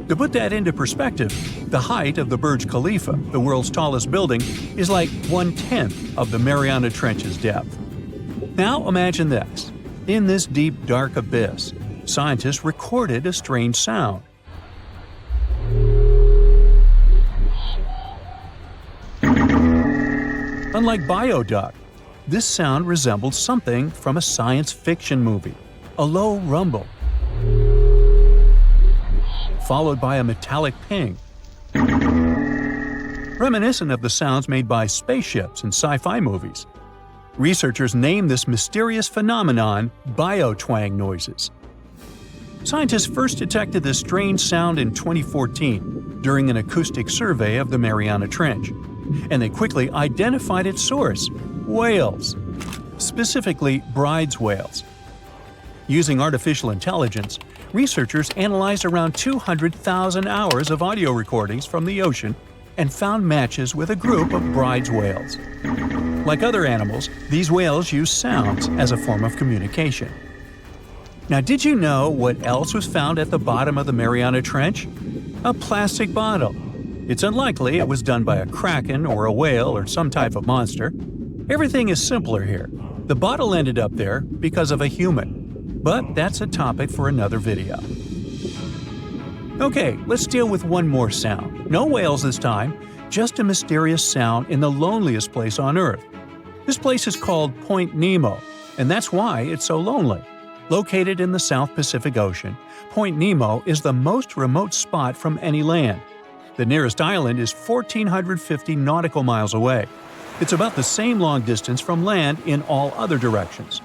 To put that into perspective, the height of the Burj Khalifa, the world's tallest building, is like 1/10 of the Mariana Trench's depth. Now imagine this. In this deep, dark abyss, scientists recorded a strange sound. Unlike bioduck, this sound resembled something from a science fiction movie, a low rumble, followed by a metallic ping, reminiscent of the sounds made by spaceships in sci-fi movies. Researchers named this mysterious phenomenon biotwang noises. Scientists first detected this strange sound in 2014 during an acoustic survey of the Mariana Trench, and they quickly identified its source: whales, specifically Bride's whales. Using artificial intelligence, researchers analyzed around 200,000 hours of audio recordings from the ocean and found matches with a group of Bride's whales. Like other animals, these whales use sounds as a form of communication. Now, did you know what else was found at the bottom of the Mariana Trench? A plastic bottle. It's unlikely it was done by a kraken or a whale or some type of monster. Everything is simpler here. The bottle ended up there because of a human. But that's a topic for another video. Okay, let's deal with one more sound. No whales this time, just a mysterious sound in the loneliest place on Earth. This place is called Point Nemo, and that's why it's so lonely. Located in the South Pacific Ocean, Point Nemo is the most remote spot from any land. The nearest island is 1,450 nautical miles away. It's about the same long distance from land in all other directions.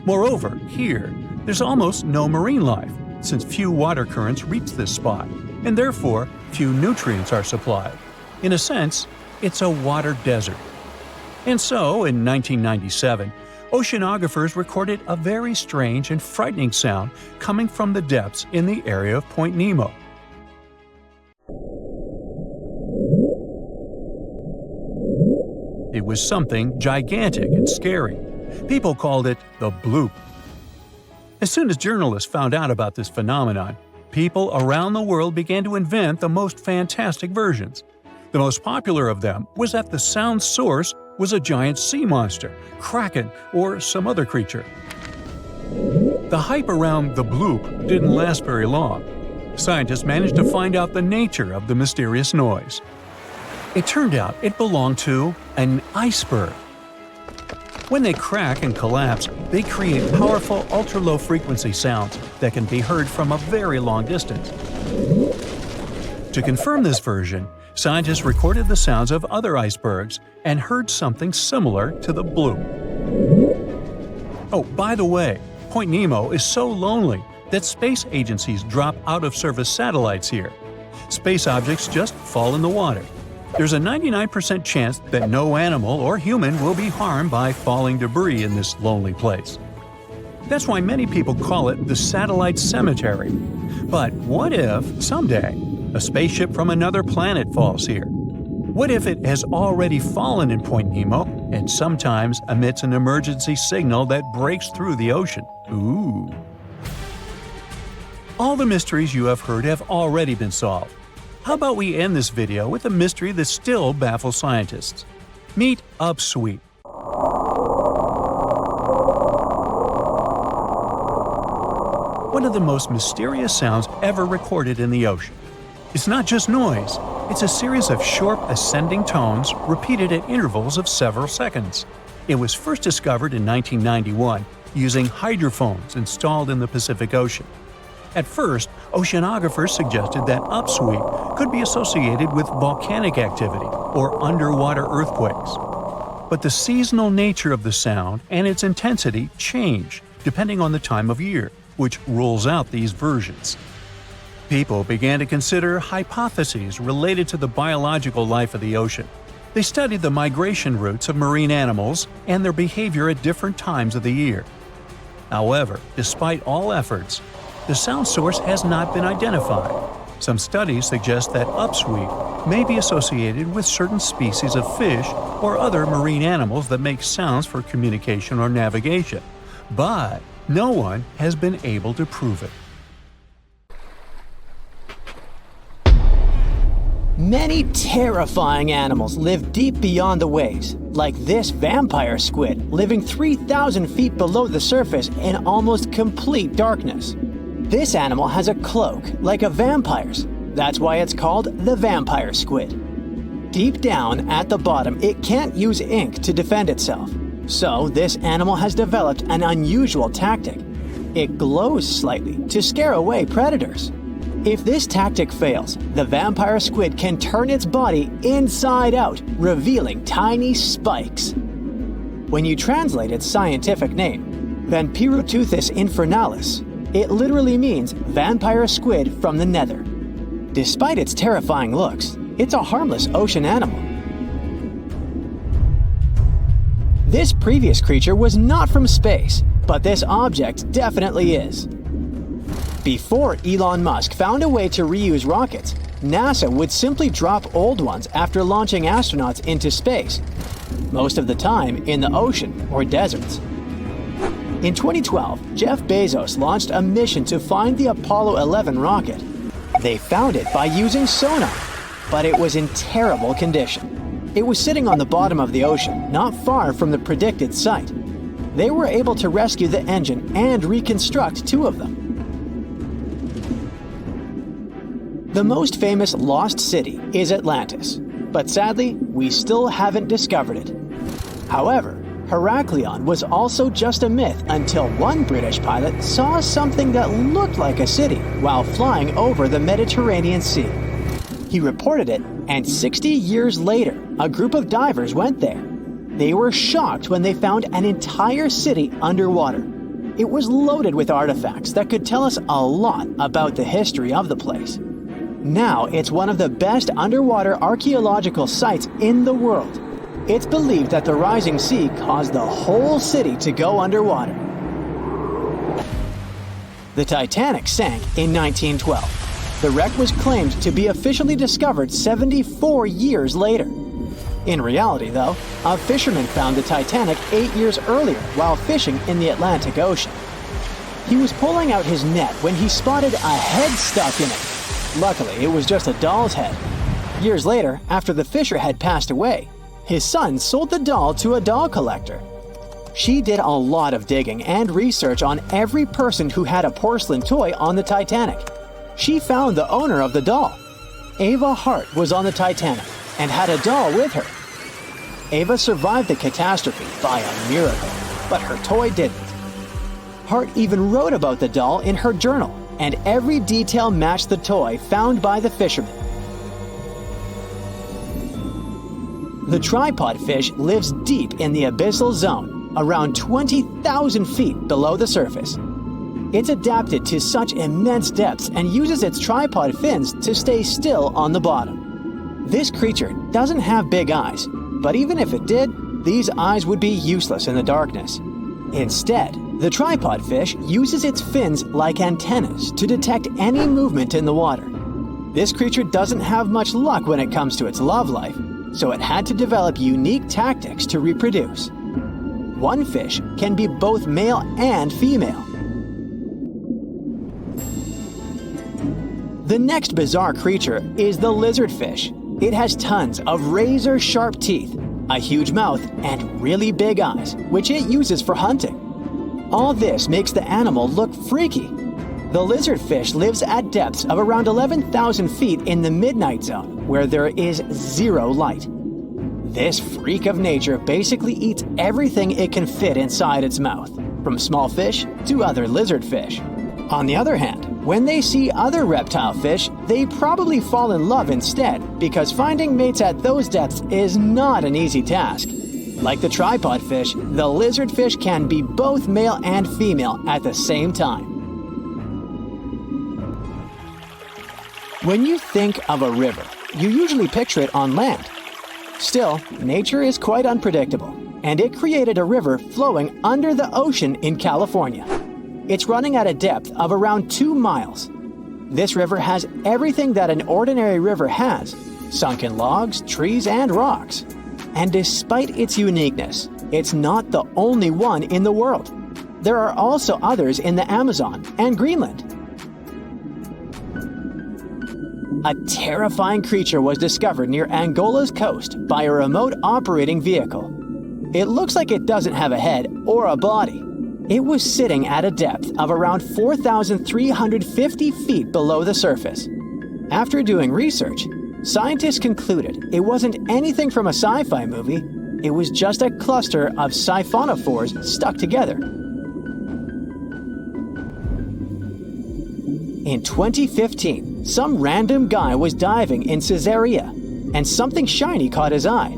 Moreover, here, there's almost no marine life, since few water currents reach this spot, and therefore few nutrients are supplied. In a sense, it's a water desert. And so, in 1997, oceanographers recorded a very strange and frightening sound coming from the depths in the area of Point Nemo. It was something gigantic and scary. People called it the bloop. As soon as journalists found out about this phenomenon, people around the world began to invent the most fantastic versions. The most popular of them was that the sound source was a giant sea monster, kraken, or some other creature. The hype around the bloop didn't last very long. Scientists managed to find out the nature of the mysterious noise. It turned out it belonged to an iceberg. When they crack and collapse, they create powerful ultra-low frequency sounds that can be heard from a very long distance. To confirm this version, scientists recorded the sounds of other icebergs and heard something similar to the bloop. Oh, by the way, Point Nemo is so lonely that space agencies drop out-of-service satellites here. Space objects just fall in the water. There's a 99% chance that no animal or human will be harmed by falling debris in this lonely place. That's why many people call it the satellite cemetery. But what if, someday, a spaceship from another planet falls here? What if it has already fallen in Point Nemo and sometimes emits an emergency signal that breaks through the ocean? Ooh. All the mysteries you have heard have already been solved. How about we end this video with a mystery that still baffles scientists? Meet upswep. One of the most mysterious sounds ever recorded in the ocean. It's not just noise, it's a series of short ascending tones repeated at intervals of several seconds. It was first discovered in 1991 using hydrophones installed in the Pacific Ocean. At first, Oceanographers suggested that upsweep could be associated with volcanic activity or underwater earthquakes. But the seasonal nature of the sound and its intensity change depending on the time of year, which rules out these versions. People began to consider hypotheses related to the biological life of the ocean. They studied the migration routes of marine animals and their behavior at different times of the year. However, despite all efforts, the sound source has not been identified. Some studies suggest that upsweep may be associated with certain species of fish or other marine animals that make sounds for communication or navigation, but no one has been able to prove it. Many terrifying animals live deep beyond the waves, like this vampire squid living 3,000 feet below the surface in almost complete darkness. This animal has a cloak, like a vampire's. That's why it's called the vampire squid. Deep down at the bottom, it can't use ink to defend itself. So this animal has developed an unusual tactic. It glows slightly to scare away predators. If this tactic fails, the vampire squid can turn its body inside out, revealing tiny spikes. When you translate its scientific name, Vampiroteuthis infernalis, it literally means vampire squid from the nether. Despite its terrifying looks, it's a harmless ocean animal. This previous creature was not from space, but this object definitely is. Before Elon Musk found a way to reuse rockets, NASA would simply drop old ones after launching astronauts into space, most of the time in the ocean or deserts. In 2012, Jeff Bezos launched a mission to find the Apollo 11 rocket. They found it by using sonar, but it was in terrible condition. It was sitting on the bottom of the ocean, not far from the predicted site. They were able to rescue the engine and reconstruct two of them. The most famous lost city is Atlantis, but sadly, we still haven't discovered it. However, Heraklion was also just a myth until one British pilot saw something that looked like a city while flying over the Mediterranean Sea. He reported it, and 60 years later, a group of divers went there. They were shocked when they found an entire city underwater. It was loaded with artifacts that could tell us a lot about the history of the place. Now it's one of the best underwater archaeological sites in the world. It's believed that the rising sea caused the whole city to go underwater. The Titanic sank in 1912. The wreck was claimed to be officially discovered 74 years later. In reality, though, a fisherman found the Titanic 8 years earlier while fishing in the Atlantic Ocean. He was pulling out his net when he spotted a head stuck in it. Luckily, it was just a doll's head. Years later, after the fisher had passed away, his son sold the doll to a doll collector. She did a lot of digging and research on every person who had a porcelain toy on the Titanic. She found the owner of the doll. Ava Hart was on the Titanic and had a doll with her. Ava survived the catastrophe by a miracle, but her toy didn't. Hart even wrote about the doll in her journal, and every detail matched the toy found by the fisherman. The tripod fish lives deep in the abyssal zone, around 20,000 feet below the surface. It's adapted to such immense depths and uses its tripod fins to stay still on the bottom. This creature doesn't have big eyes, but even if it did, these eyes would be useless in the darkness. Instead, the tripod fish uses its fins like antennas to detect any movement in the water. This creature doesn't have much luck when it comes to its love life, so it had to develop unique tactics to reproduce. One fish can be both male and female. The next bizarre creature is the lizardfish. It has tons of razor-sharp teeth, a huge mouth, and really big eyes, which it uses for hunting. All this makes the animal look freaky. The lizardfish lives at depths of around 11,000 feet in the midnight zone, where there is zero light. This freak of nature basically eats everything it can fit inside its mouth, from small fish to other lizardfish. On the other hand, When they see other reptile fish, they probably fall in love instead, because finding mates at those depths is not an easy task. Like the tripod fish, the lizardfish can be both male and female at the same time. When you think of a river, you usually picture it on land. Still, nature is quite unpredictable, and it created a river flowing under the ocean in California. It's running at a depth of around 2 miles. This river has everything that an ordinary river has: sunken logs, trees, and rocks. And despite its uniqueness, it's not the only one in the world. There are also others in the Amazon and Greenland. A terrifying creature was discovered near Angola's coast by a remote operating vehicle. It looks like it doesn't have a head or a body. It was sitting at a depth of around 4,350 feet below the surface. After doing research, scientists concluded it wasn't anything from a sci-fi movie. It was just a cluster of siphonophores stuck together. In 2015, some random guy was diving in Caesarea, and something shiny caught his eye.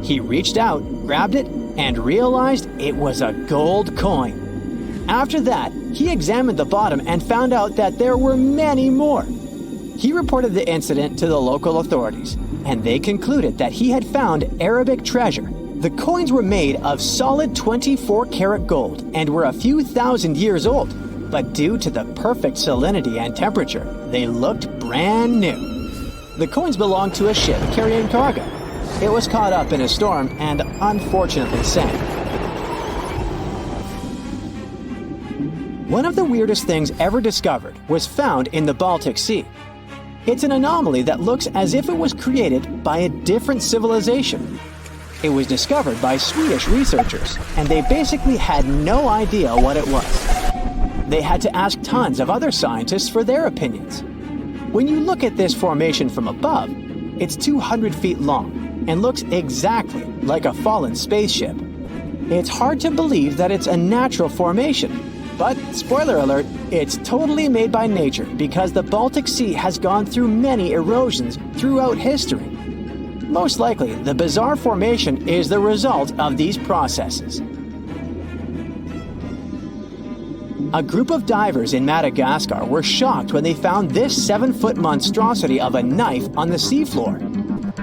He reached out, grabbed it, and realized it was a gold coin. After that, he examined the bottom and found out that there were many more. He reported the incident to the local authorities, and they concluded that he had found Arabic treasure. The coins were made of solid 24-karat gold and were a few thousand years old, but due to the perfect salinity and temperature, they looked brand new. The coins belonged to a ship carrying cargo. It was caught up in a storm and unfortunately sank. One of the weirdest things ever discovered was found in the Baltic Sea. It's an anomaly that looks as if it was created by a different civilization. It was discovered by Swedish researchers, and they basically had no idea what it was. They had to ask tons of other scientists for their opinions. When you look at this formation from above, it's 200 feet long and looks exactly like a fallen spaceship. It's hard to believe that it's a natural formation, but spoiler alert, it's totally made by nature because the Baltic Sea has gone through many erosions throughout history. Most likely, the bizarre formation is the result of these processes. A group of divers in Madagascar were shocked when they found this 7-foot monstrosity of a knife on the seafloor.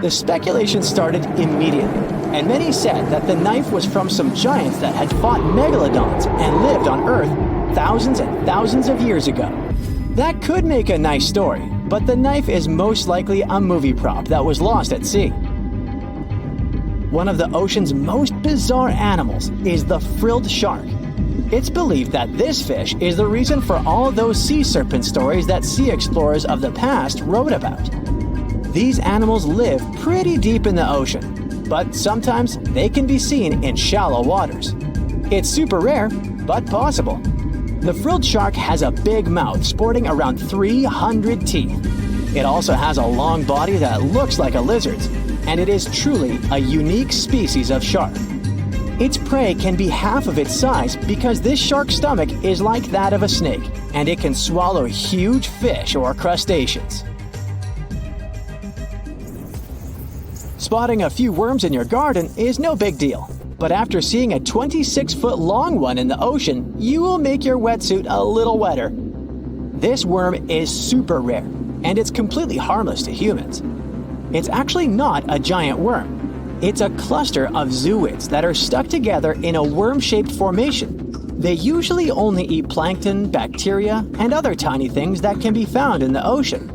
The speculation started immediately, and many said that the knife was from some giants that had fought megalodons and lived on Earth thousands and thousands of years ago. That could make a nice story, but the knife is most likely a movie prop that was lost at sea. One of the ocean's most bizarre animals is the frilled shark. It's believed that this fish is the reason for all those sea serpent stories that sea explorers of the past wrote about. These animals live pretty deep in the ocean, but sometimes they can be seen in shallow waters. It's super rare, but possible. The frilled shark has a big mouth sporting around 300 teeth. It also has a long body that looks like a lizard's, and it is truly a unique species of shark. Its prey can be half of its size because this shark's stomach is like that of a snake, and it can swallow huge fish or crustaceans. Spotting a few worms in your garden is no big deal, but after seeing a 26-foot long one in the ocean, you will make your wetsuit a little wetter. This worm is super rare, and it's completely harmless to humans. It's actually not a giant worm. It's a cluster of zooids that are stuck together in a worm-shaped formation. They usually only eat plankton, bacteria, and other tiny things that can be found in the ocean.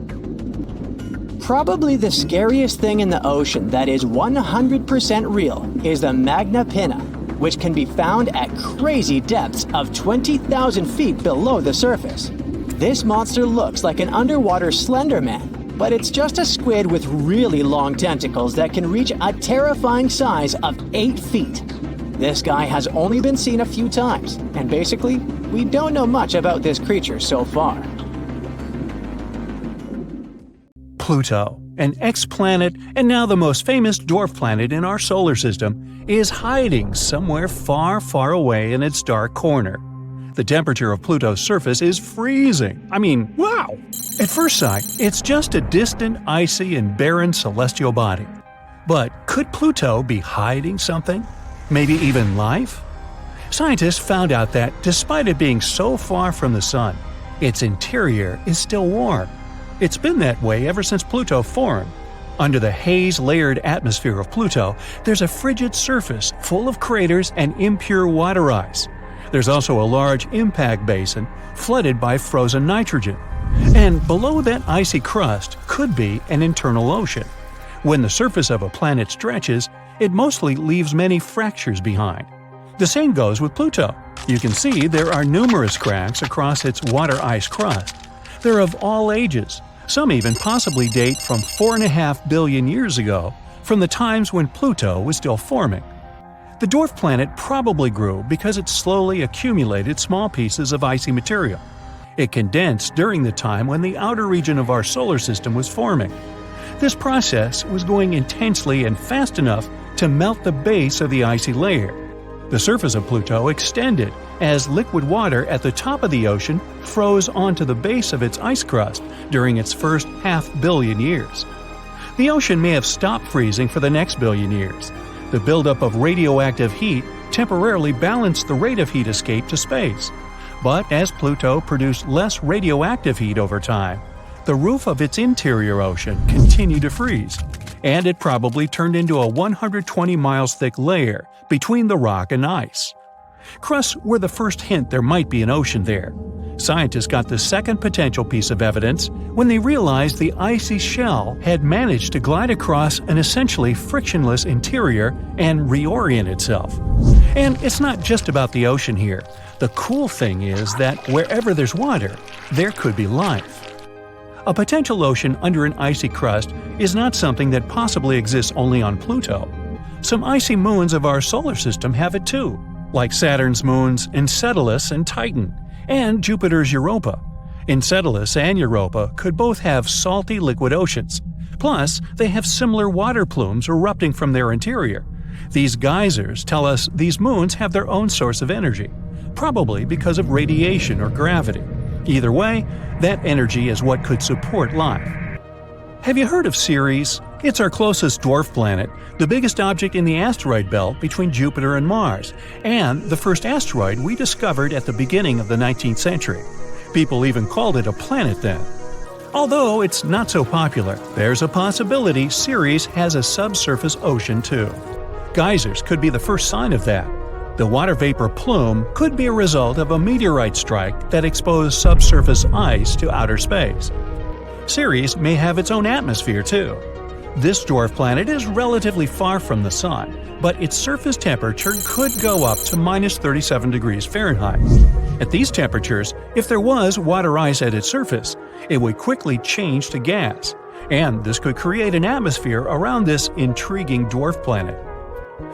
Probably the scariest thing in the ocean that is 100% real is the Magna Pinna, which can be found at crazy depths of 20,000 feet below the surface. This monster looks like an underwater Slender Man, but it's just a squid with really long tentacles that can reach a terrifying size of 8 feet. This guy has only been seen a few times, and basically, we don't know much about this creature so far. Pluto, an ex-planet and now the most famous dwarf planet in our solar system, is hiding somewhere far, far away in its dark corner. the temperature of Pluto's surface is freezing. I mean, wow! At first sight, it's just a distant, icy, and barren celestial body. But could Pluto be hiding something? Maybe even life? Scientists found out that, despite it being so far from the Sun, its interior is still warm. It's been that way ever since Pluto formed. Under the haze-layered atmosphere of Pluto, there's a frigid surface full of craters and impure water ice. There's also a large impact basin flooded by frozen nitrogen. And below that icy crust could be an internal ocean. When the surface of a planet stretches, it mostly leaves many fractures behind. The same goes with Pluto. You can see there are numerous cracks across its water-ice crust. They're of all ages. Some even possibly date from 4.5 billion years ago, from the times when Pluto was still forming. The dwarf planet probably grew because it slowly accumulated small pieces of icy material. It condensed during the time when the outer region of our solar system was forming. This process was going intensely and fast enough to melt the base of the icy layer. The surface of Pluto extended as liquid water at the top of the ocean froze onto the base of its ice crust during its first 500 million years. The ocean may have stopped freezing for the next billion years. The buildup of radioactive heat temporarily balanced the rate of heat escape to space. But as Pluto produced less radioactive heat over time, the roof of its interior ocean continued to freeze, and it probably turned into a 120 miles thick layer between the rock and ice. Crusts were the first hint there might be an ocean there. Scientists got the second potential piece of evidence when they realized the icy shell had managed to glide across an essentially frictionless interior and reorient itself. And it's not just about the ocean here. The cool thing is that wherever there's water, there could be life. A potential ocean under an icy crust is not something that possibly exists only on Pluto. Some icy moons of our solar system have it too, like Saturn's moons Enceladus and Titan, and Jupiter's Europa. Enceladus and Europa could both have salty liquid oceans. Plus, they have similar water plumes erupting from their interior. These geysers tell us these moons have their own source of energy, probably because of radiation or gravity. Either way, that energy is what could support life. Have you heard of Ceres? It's our closest dwarf planet, the biggest object in the asteroid belt between Jupiter and Mars, and the first asteroid we discovered at the beginning of the 19th century. People even called it a planet then. Although it's not so popular, there's a possibility Ceres has a subsurface ocean too. Geysers could be the first sign of that. The water vapor plume could be a result of a meteorite strike that exposed subsurface ice to outer space. Ceres may have its own atmosphere too. This dwarf planet is relatively far from the Sun, but its surface temperature could go up to -37 degrees Fahrenheit. At these temperatures, if there was water ice at its surface, it would quickly change to gas, and this could create an atmosphere around this intriguing dwarf planet.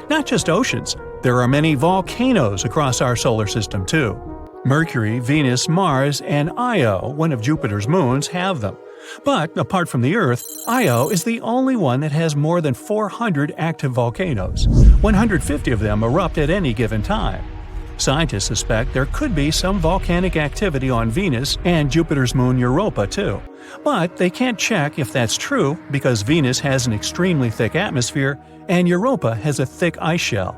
Not just oceans, there are many volcanoes across our solar system too. Mercury, Venus, Mars, and Io, one of Jupiter's moons, have them. But apart from the Earth, Io is the only one that has more than 400 active volcanoes. 150 of them erupt at any given time. Scientists suspect there could be some volcanic activity on Venus and Jupiter's moon Europa too. But they can't check if that's true because Venus has an extremely thick atmosphere and Europa has a thick ice shell.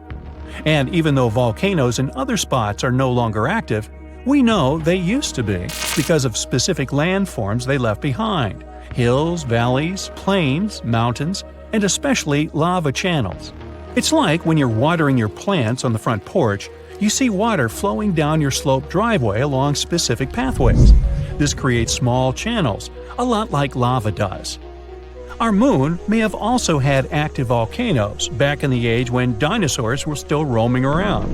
And even though volcanoes in other spots are no longer active, we know they used to be because of specific landforms they left behind: hills, valleys, plains, mountains, and especially lava channels. It's like when you're watering your plants on the front porch, you see water flowing down your sloped driveway along specific pathways. This creates small channels, a lot like lava does. Our moon may have also had active volcanoes back in the age when dinosaurs were still roaming around.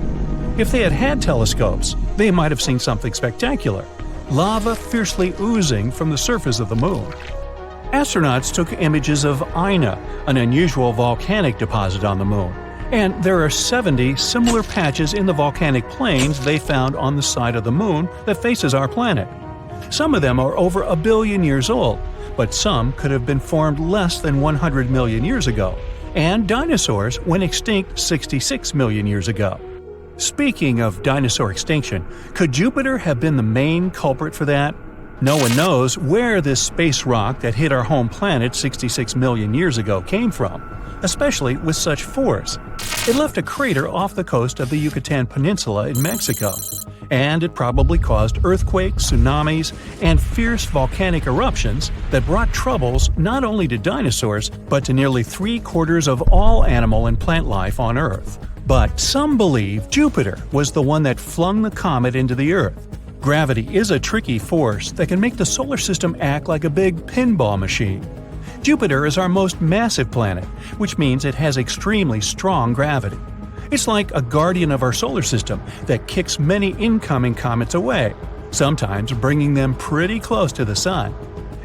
If they had had telescopes, they might have seen something spectacular: lava fiercely oozing from the surface of the moon. Astronauts took images of Ina, an unusual volcanic deposit on the moon, and there are 70 similar patches in the volcanic plains they found on the side of the moon that faces our planet. Some of them are over 1 billion years old, but some could have been formed less than 100 million years ago, and dinosaurs went extinct 66 million years ago. Speaking of dinosaur extinction, could Jupiter have been the main culprit for that? No one knows where this space rock that hit our home planet 66 million years ago came from, especially with such force. It left a crater off the coast of the Yucatan Peninsula in Mexico, and it probably caused earthquakes, tsunamis, and fierce volcanic eruptions that brought troubles not only to dinosaurs, but to nearly 3/4 of all animal and plant life on Earth. But some believe Jupiter was the one that flung the comet into the Earth. Gravity is a tricky force that can make the solar system act like a big pinball machine. Jupiter is our most massive planet, which means it has extremely strong gravity. It's like a guardian of our solar system that kicks many incoming comets away, sometimes bringing them pretty close to the Sun.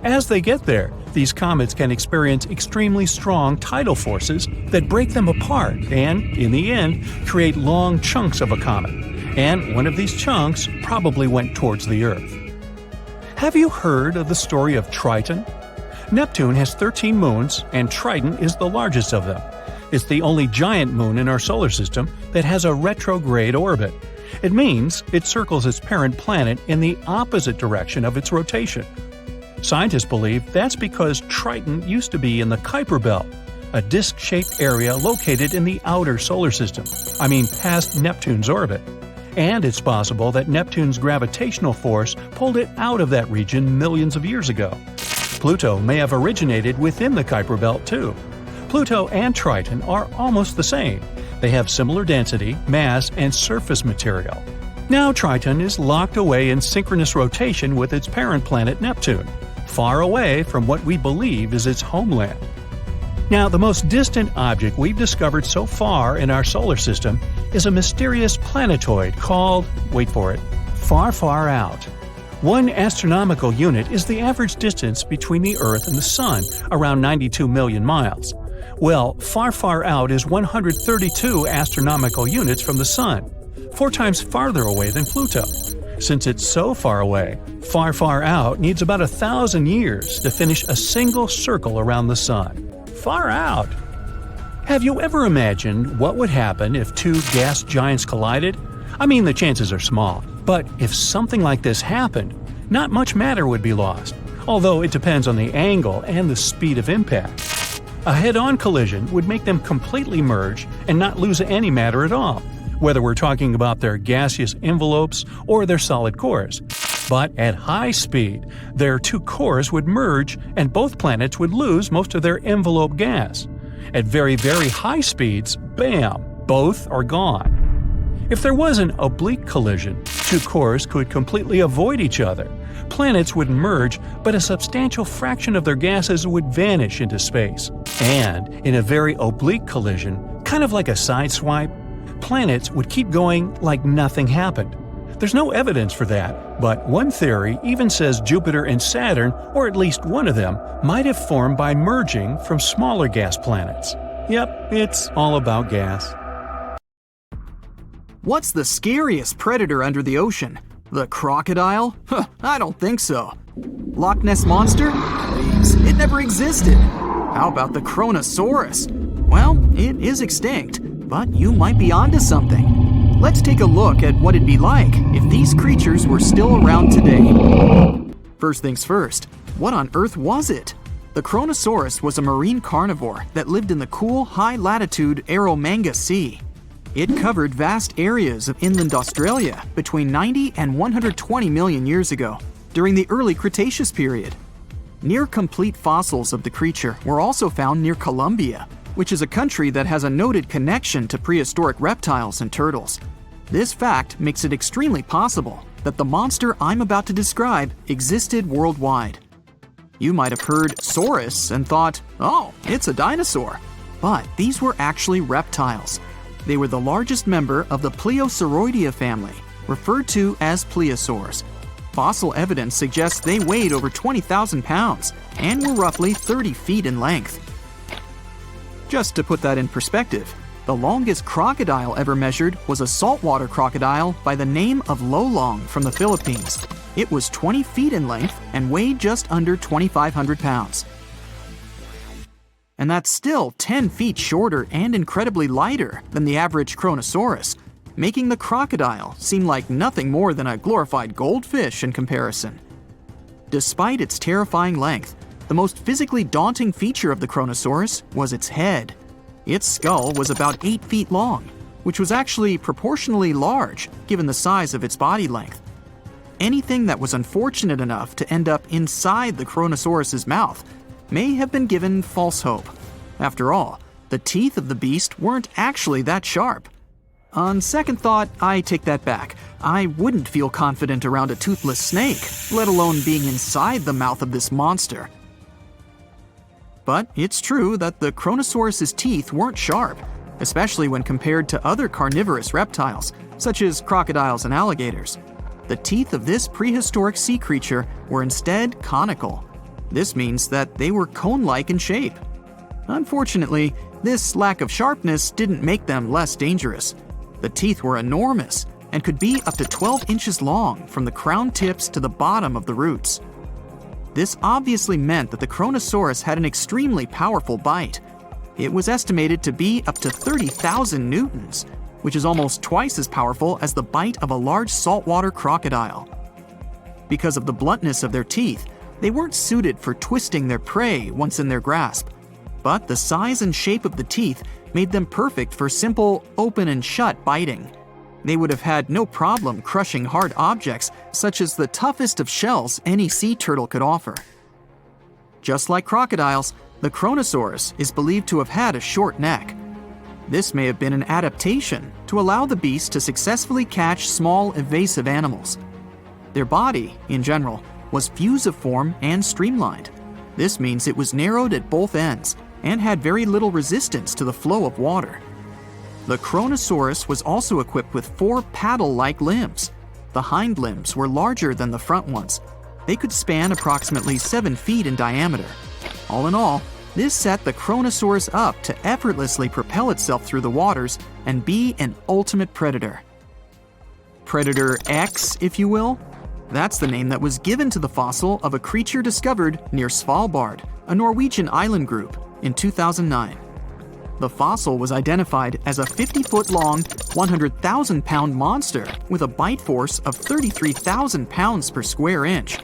As they get there, these comets can experience extremely strong tidal forces that break them apart and, in the end, create long chunks of a comet. And one of these chunks probably went towards the Earth. Have you heard of the story of Triton? Neptune has 13 moons, and Triton is the largest of them. It's the only giant moon in our solar system that has a retrograde orbit. It means it circles its parent planet in the opposite direction of its rotation. Scientists believe that's because Triton used to be in the Kuiper Belt, a disc-shaped area located in the outer solar system, past Neptune's orbit. And it's possible that Neptune's gravitational force pulled it out of that region millions of years ago. Pluto may have originated within the Kuiper Belt too. Pluto and Triton are almost the same. They have similar density, mass, and surface material. Now Triton is locked away in synchronous rotation with its parent planet Neptune, far away from what we believe is its homeland. Now, the most distant object we've discovered so far in our solar system is a mysterious planetoid called, wait for it, Far, Far Out. 1 astronomical unit is the average distance between the Earth and the Sun, around 92 million miles. Well, Far, Far Out is 132 astronomical units from the Sun, 4 times farther away than Pluto. Since it's so far away, Far, Far Out needs about 1,000 years to finish a single circle around the Sun. Far out! Have you ever imagined what would happen if 2 gas giants collided? The chances are small, but if something like this happened, not much matter would be lost, although it depends on the angle and the speed of impact. A head-on collision would make them completely merge and not lose any matter at all, whether we're talking about their gaseous envelopes or their solid cores. But at high speed, their 2 cores would merge and both planets would lose most of their envelope gas. At very, very high speeds, bam, both are gone. If there was an oblique collision, 2 cores could completely avoid each other. Planets would merge, but a substantial fraction of their gases would vanish into space. And in a very oblique collision, kind of like a sideswipe, planets would keep going like nothing happened. There's no evidence for that, but one theory even says Jupiter and Saturn, or at least one of them, might have formed by merging from smaller gas planets. Yep, it's all about gas. What's the scariest predator under the ocean? The crocodile? I don't think so. Loch Ness Monster? Please, it never existed. How about the Chronosaurus? Well, it is extinct, but you might be onto something. Let's take a look at what it'd be like if these creatures were still around today. First things first, what on earth was it? The Chronosaurus was a marine carnivore that lived in the cool, high-latitude Eromanga Sea. It covered vast areas of inland Australia between 90 and 120 million years ago, during the early Cretaceous period. Near-complete fossils of the creature were also found near Colombia, which is a country that has a noted connection to prehistoric reptiles and turtles. This fact makes it extremely possible that the monster I'm about to describe existed worldwide. You might have heard saurus and thought, oh, it's a dinosaur. But these were actually reptiles. They were the largest member of the Plesiosauridae family, referred to as plesiosaurs. Fossil evidence suggests they weighed over 20,000 pounds and were roughly 30 feet in length. Just to put that in perspective, the longest crocodile ever measured was a saltwater crocodile by the name of Lolong from the Philippines. It was 20 feet in length and weighed just under 2,500 pounds. And that's still 10 feet shorter and incredibly lighter than the average Chronosaurus. making the crocodile seem like nothing more than a glorified goldfish in comparison. Despite its terrifying length, the most physically daunting feature of the Chronosaurus was its head. Its skull was about 8 feet long, which was actually proportionally large given the size of its body length. Anything that was unfortunate enough to end up inside the Chronosaurus's mouth may have been given false hope. After all, the teeth of the beast weren't actually that sharp. On second thought, I take that back. I wouldn't feel confident around a toothless snake, let alone being inside the mouth of this monster. But it's true that the Chronosaurus's teeth weren't sharp, especially when compared to other carnivorous reptiles, such as crocodiles and alligators. The teeth of this prehistoric sea creature were instead conical. This means that they were cone-like in shape. Unfortunately, this lack of sharpness didn't make them less dangerous. The teeth were enormous and could be up to 12 inches long from the crown tips to the bottom of the roots. This obviously meant that the Chronosaurus had an extremely powerful bite. It was estimated to be up to 30,000 newtons, which is almost twice as powerful as the bite of a large saltwater crocodile. Because of the bluntness of their teeth, they weren't suited for twisting their prey once in their grasp. But the size and shape of the teeth made them perfect for simple open and shut biting. They would have had no problem crushing hard objects such as the toughest of shells any sea turtle could offer. Just like crocodiles, the Chronosaurus is believed to have had a short neck. This may have been an adaptation to allow the beast to successfully catch small, evasive animals. Their body, in general, was fusiform and streamlined. This means it was narrowed at both ends and had very little resistance to the flow of water. The Chronosaurus was also equipped with 4 paddle-like limbs. The hind limbs were larger than the front ones. They could span approximately 7 feet in diameter. All in all, this set the Chronosaurus up to effortlessly propel itself through the waters and be an ultimate predator. Predator X, if you will? That's the name that was given to the fossil of a creature discovered near Svalbard, a Norwegian island group, in 2009. The fossil was identified as a 50-foot-long, 100,000-pound monster with a bite force of 33,000 pounds per square inch.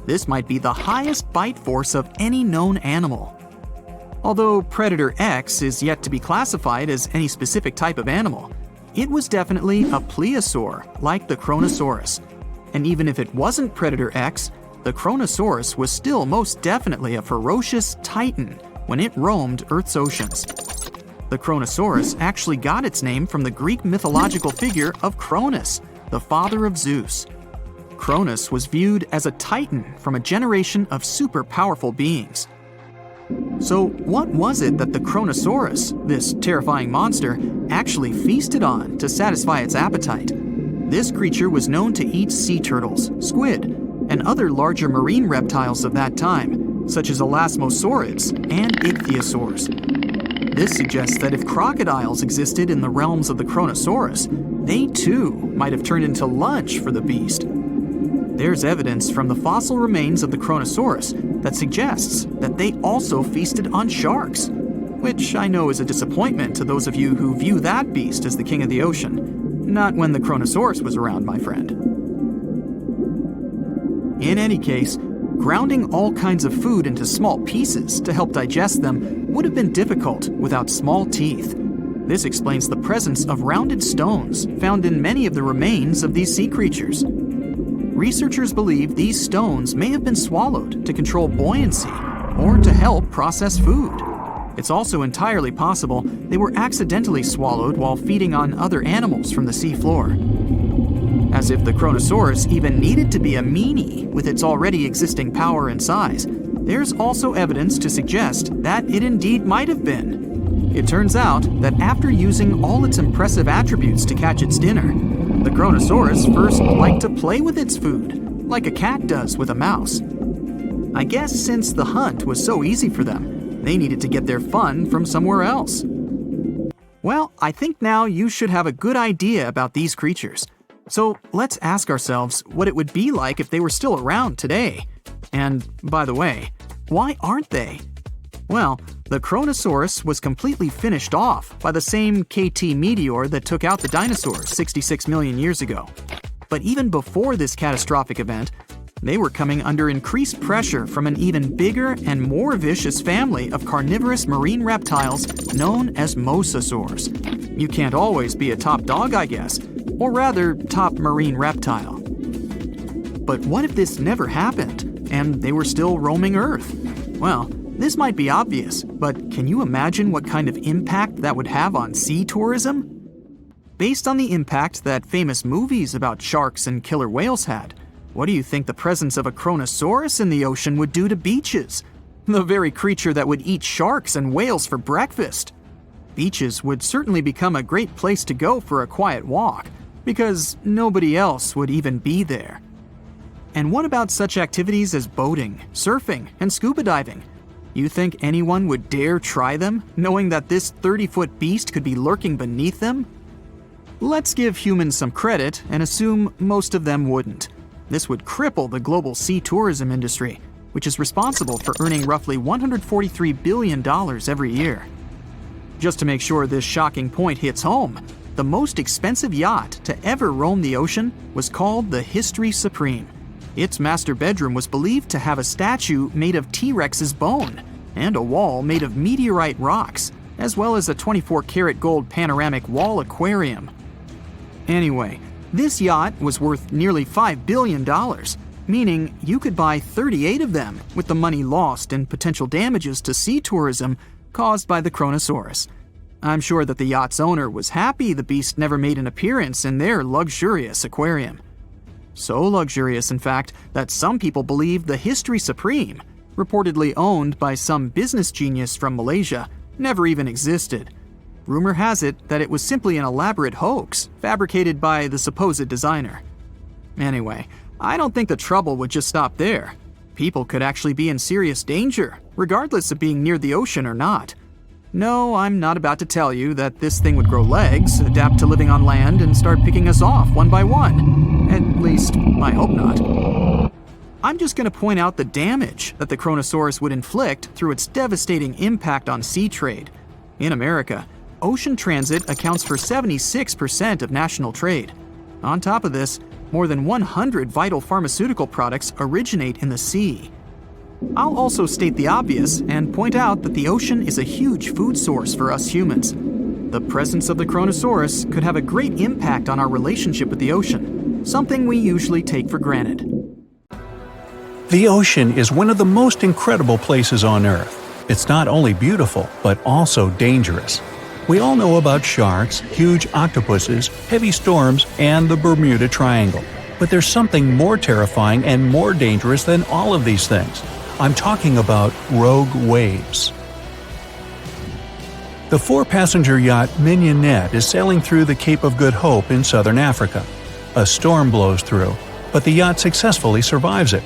This might be the highest bite force of any known animal. Although Predator X is yet to be classified as any specific type of animal, it was definitely a plesiosaur like the Chronosaurus. And even if it wasn't Predator X, the Chronosaurus was still most definitely a ferocious titan when it roamed Earth's oceans. The Chronosaurus actually got its name from the Greek mythological figure of Cronus, the father of Zeus. Cronus was viewed as a titan from a generation of super powerful beings. So what was it that the Chronosaurus, this terrifying monster, actually feasted on to satisfy its appetite? This creature was known to eat sea turtles, squid, and other larger marine reptiles of that time, such as elasmosaurids and ichthyosaurs. This suggests that if crocodiles existed in the realms of the Chronosaurus, they too might have turned into lunch for the beast. There's evidence from the fossil remains of the Chronosaurus that suggests that they also feasted on sharks, which I know is a disappointment to those of you who view that beast as the king of the ocean. Not when the Chronosaurus was around, my friend. In any case, grounding all kinds of food into small pieces to help digest them would have been difficult without small teeth. This explains the presence of rounded stones found in many of the remains of these sea creatures. Researchers believe these stones may have been swallowed to control buoyancy or to help process food. It's also entirely possible they were accidentally swallowed while feeding on other animals from the seafloor. As if the Chronosaurus even needed to be a meanie with its already existing power and size, there's also evidence to suggest that it indeed might have been. It turns out that after using all its impressive attributes to catch its dinner, the Chronosaurus first liked to play with its food, like a cat does with a mouse. I guess since the hunt was so easy for them, they needed to get their fun from somewhere else. Well, I think now you should have a good idea about these creatures. So let's ask ourselves what it would be like if they were still around today. And by the way, why aren't they? Well, the Chronosaurus was completely finished off by the same KT meteor that took out the dinosaurs 66 million years ago. But even before this catastrophic event, they were coming under increased pressure from an even bigger and more vicious family of carnivorous marine reptiles known as mosasaurs. You can't always be a top dog, I guess, or rather, top marine reptile. But what if this never happened, and they were still roaming Earth? Well, this might be obvious, but can you imagine what kind of impact that would have on sea tourism? Based on the impact that famous movies about sharks and killer whales had, what do you think the presence of a Chronosaurus in the ocean would do to beaches? The very creature that would eat sharks and whales for breakfast. Beaches would certainly become a great place to go for a quiet walk, because nobody else would even be there. And what about such activities as boating, surfing, and scuba diving? You think anyone would dare try them, knowing that this 30-foot beast could be lurking beneath them? Let's give humans some credit and assume most of them wouldn't. This would cripple the global sea tourism industry, which is responsible for earning roughly $143 billion every year. Just to make sure this shocking point hits home, the most expensive yacht to ever roam the ocean was called the History Supreme. Its master bedroom was believed to have a statue made of T-Rex's bone and a wall made of meteorite rocks, as well as a 24-karat gold panoramic wall aquarium. Anyway, this yacht was worth nearly $5 billion, meaning you could buy 38 of them with the money lost and potential damages to sea tourism caused by the Chronosaurus. I'm sure that the yacht's owner was happy the beast never made an appearance in their luxurious aquarium. So luxurious, in fact, that some people believe the History Supreme, reportedly owned by some business genius from Malaysia, never even existed. Rumor has it that it was simply an elaborate hoax fabricated by the supposed designer. Anyway, I don't think the trouble would just stop there. People could actually be in serious danger, regardless of being near the ocean or not. No, I'm not about to tell you that this thing would grow legs, adapt to living on land, and start picking us off one by one. At least, I hope not. I'm just going to point out the damage that the Chronosaurus would inflict through its devastating impact on sea trade. In America, ocean transit accounts for 76% of national trade. On top of this, more than 100 vital pharmaceutical products originate in the sea. I'll also state the obvious and point out that the ocean is a huge food source for us humans. The presence of the Chronosaurus could have a great impact on our relationship with the ocean, something we usually take for granted. The ocean is one of the most incredible places on Earth. It's not only beautiful, but also dangerous. We all know about sharks, huge octopuses, heavy storms, and the Bermuda Triangle. But there's something more terrifying and more dangerous than all of these things. I'm talking about rogue waves. The 4-passenger yacht Mignonette is sailing through the Cape of Good Hope in southern Africa. A storm blows through, but the yacht successfully survives it.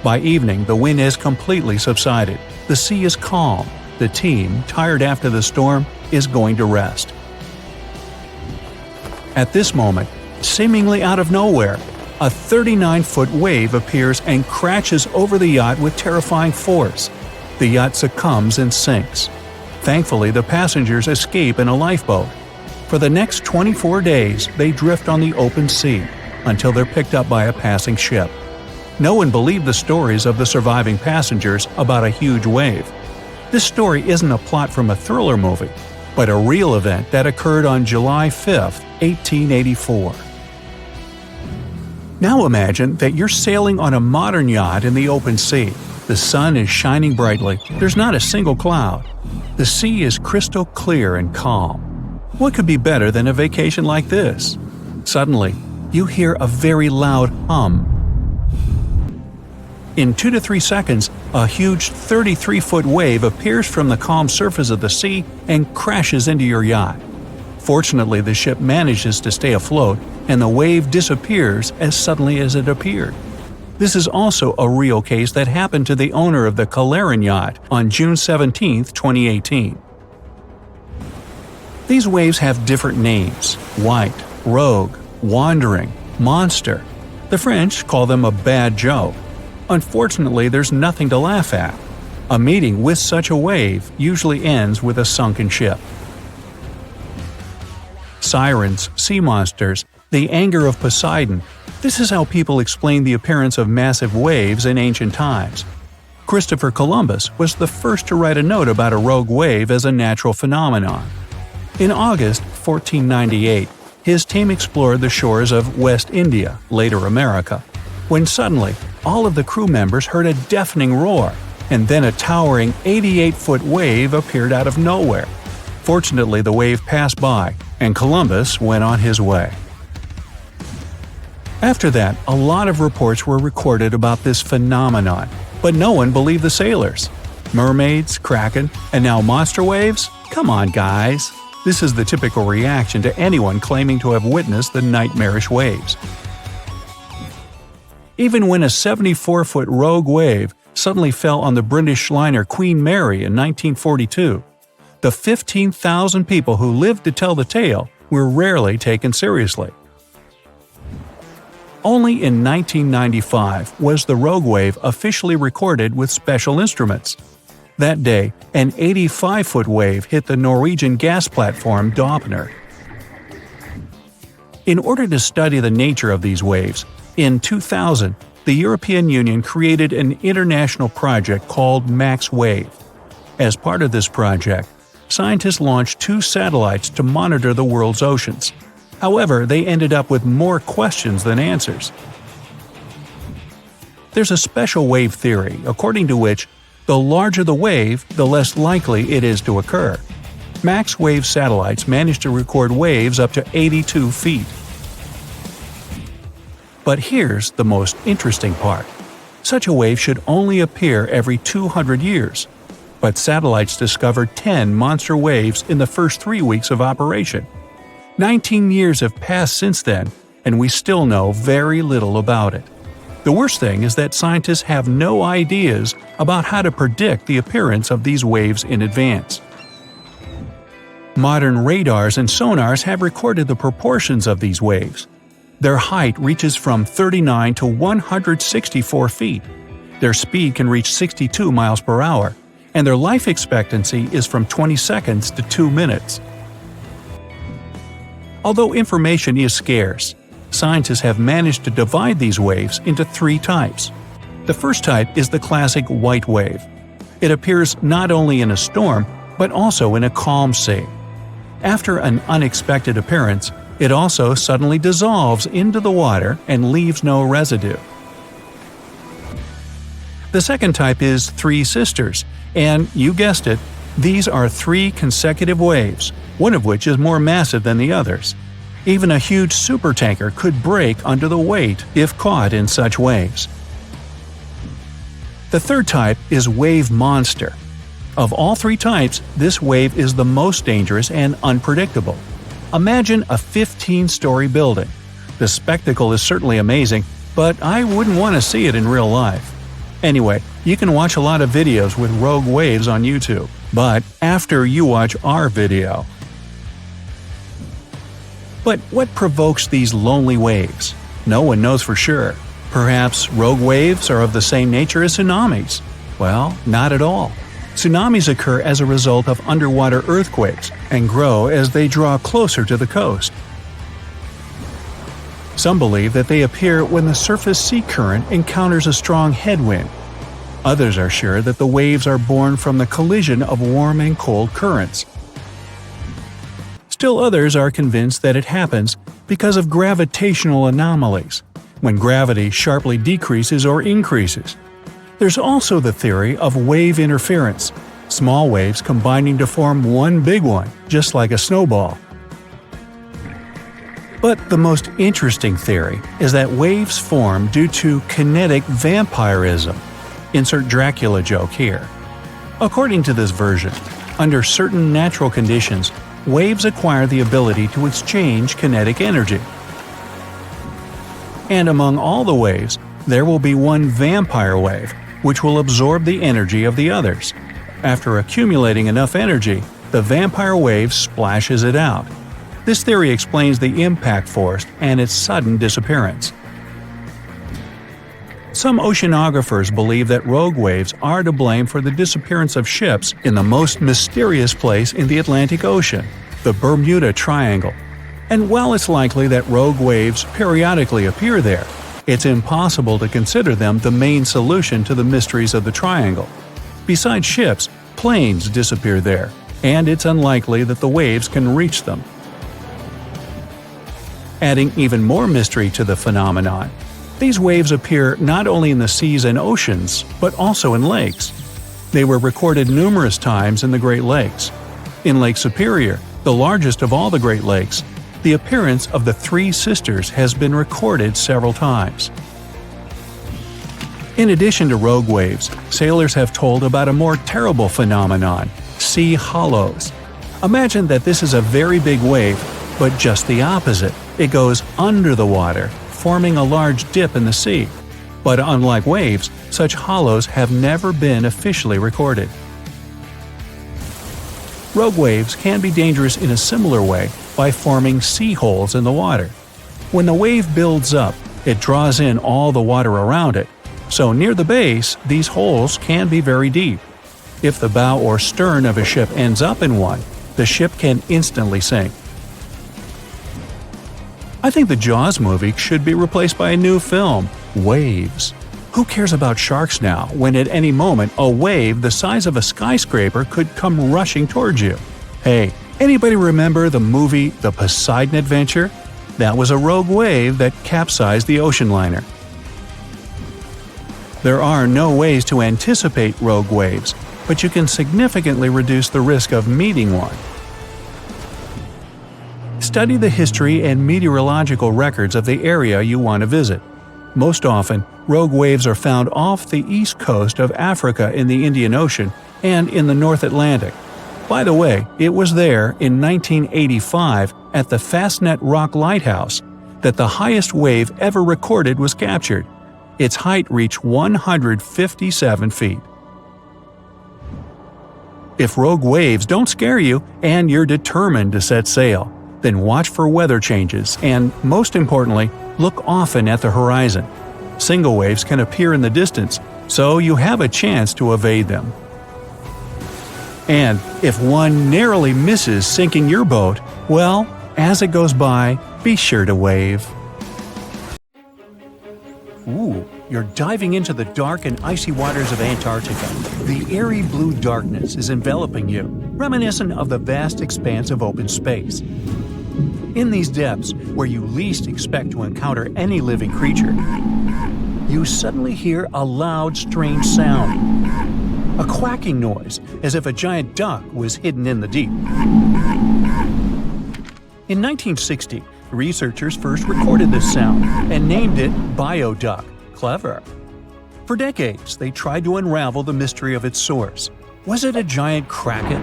By evening, the wind has completely subsided. The sea is calm. The team, tired after the storm, is going to rest. At this moment, seemingly out of nowhere, a 39-foot wave appears and crashes over the yacht with terrifying force. The yacht succumbs and sinks. Thankfully, the passengers escape in a lifeboat. For the next 24 days, they drift on the open sea until they're picked up by a passing ship. No one believed the stories of the surviving passengers about a huge wave. This story isn't a plot from a thriller movie, but a real event that occurred on July 5, 1884. Now imagine that you're sailing on a modern yacht in the open sea. The sun is shining brightly. There's not a single cloud. The sea is crystal clear and calm. What could be better than a vacation like this? Suddenly, you hear a very loud hum. In 2 to 3 seconds, a huge 33-foot wave appears from the calm surface of the sea and crashes into your yacht. Fortunately, the ship manages to stay afloat, and the wave disappears as suddenly as it appeared. This is also a real case that happened to the owner of the Calaran yacht on June 17, 2018. These waves have different names: white, rogue, wandering, monster. The French call them a bad joke. Unfortunately, there's nothing to laugh at. A meeting with such a wave usually ends with a sunken ship. Sirens, sea monsters, the anger of Poseidon – this is how people explain the appearance of massive waves in ancient times. Christopher Columbus was the first to write a note about a rogue wave as a natural phenomenon. In August 1498, his team explored the shores of West India, later America, when suddenly all of the crew members heard a deafening roar, and then a towering 88-foot wave appeared out of nowhere. Fortunately, the wave passed by, and Columbus went on his way. After that, a lot of reports were recorded about this phenomenon, but no one believed the sailors. Mermaids, kraken, and now monster waves? Come on, guys! This is the typical reaction to anyone claiming to have witnessed the nightmarish waves. Even when a 74-foot rogue wave suddenly fell on the British liner Queen Mary in 1942, the 15,000 people who lived to tell the tale were rarely taken seriously. Only in 1995 was the rogue wave officially recorded with special instruments. That day, an 85-foot wave hit the Norwegian gas platform Doppner. In order to study the nature of these waves, in 2000, the European Union created an international project called Max Wave. As part of this project, scientists launched 2 satellites to monitor the world's oceans. However, they ended up with more questions than answers. There's a special wave theory, according to which the larger the wave, the less likely it is to occur. Max Wave satellites managed to record waves up to 82 feet. But here's the most interesting part. Such a wave should only appear every 200 years. But satellites discovered 10 monster waves in the first 3 weeks of operation. 19 years have passed since then, and we still know very little about it. The worst thing is that scientists have no ideas about how to predict the appearance of these waves in advance. Modern radars and sonars have recorded the proportions of these waves. Their height reaches from 39 to 164 feet. Their speed can reach 62 miles per hour, and their life expectancy is from 20 seconds to 2 minutes. Although information is scarce, scientists have managed to divide these waves into 3 types. The first type is the classic white wave. It appears not only in a storm, but also in a calm sea. After an unexpected appearance, it also suddenly dissolves into the water and leaves no residue. The second type is Three Sisters, and you guessed it, these are 3 consecutive waves, one of which is more massive than the others. Even a huge supertanker could break under the weight if caught in such waves. The third type is Wave Monster. Of all 3 types, this wave is the most dangerous and unpredictable. Imagine a 15-story building. The spectacle is certainly amazing, but I wouldn't want to see it in real life. Anyway, you can watch a lot of videos with rogue waves on YouTube, but after you watch our video. But what provokes these lonely waves? No one knows for sure. Perhaps rogue waves are of the same nature as tsunamis? Well, not at all. Tsunamis occur as a result of underwater earthquakes and grow as they draw closer to the coast. Some believe that they appear when the surface sea current encounters a strong headwind. Others are sure that the waves are born from the collision of warm and cold currents. Still others are convinced that it happens because of gravitational anomalies, when gravity sharply decreases or increases. There's also the theory of wave interference, small waves combining to form one big one, just like a snowball. But the most interesting theory is that waves form due to kinetic vampirism. Insert Dracula joke here. According to this version, under certain natural conditions, waves acquire the ability to exchange kinetic energy. And among all the waves, there will be one vampire wave, which will absorb the energy of the others. After accumulating enough energy, the vampire wave splashes it out. This theory explains the impact force and its sudden disappearance. Some oceanographers believe that rogue waves are to blame for the disappearance of ships in the most mysterious place in the Atlantic Ocean, the Bermuda Triangle. And while it's likely that rogue waves periodically appear there, it's impossible to consider them the main solution to the mysteries of the triangle. Besides ships, planes disappear there, and it's unlikely that the waves can reach them. Adding even more mystery to the phenomenon, these waves appear not only in the seas and oceans, but also in lakes. They were recorded numerous times in the Great Lakes. In Lake Superior, the largest of all the Great Lakes, the appearance of the Three Sisters has been recorded several times. In addition to rogue waves, sailors have told about a more terrible phenomenon: sea hollows. Imagine that this is a very big wave, but just the opposite. It goes under the water, forming a large dip in the sea. But unlike waves, such hollows have never been officially recorded. Rogue waves can be dangerous in a similar way by forming sea holes in the water. When the wave builds up, it draws in all the water around it, so near the base, these holes can be very deep. If the bow or stern of a ship ends up in one, the ship can instantly sink. I think the Jaws movie should be replaced by a new film, Waves. Who cares about sharks now, when at any moment a wave the size of a skyscraper could come rushing towards you? Hey, anybody remember the movie The Poseidon Adventure? That was a rogue wave that capsized the ocean liner. There are no ways to anticipate rogue waves, but you can significantly reduce the risk of meeting one. Study the history and meteorological records of the area you want to visit. Most often, rogue waves are found off the east coast of Africa in the Indian Ocean and in the North Atlantic. By the way, it was there in 1985 at the Fastnet Rock Lighthouse that the highest wave ever recorded was captured. Its height reached 157 feet. If rogue waves don't scare you and you're determined to set sail, then watch for weather changes and, most importantly, look often at the horizon. Single waves can appear in the distance, so you have a chance to evade them. And if one narrowly misses sinking your boat, well, as it goes by, be sure to wave. Ooh, you're diving into the dark and icy waters of Antarctica. The eerie blue darkness is enveloping you, reminiscent of the vast expanse of open space. In these depths, where you least expect to encounter any living creature, you suddenly hear a loud, strange sound. A quacking noise, as if a giant duck was hidden in the deep. In 1960, researchers first recorded this sound and named it bioduck. Clever. For decades, they tried to unravel the mystery of its source. Was it a giant kraken?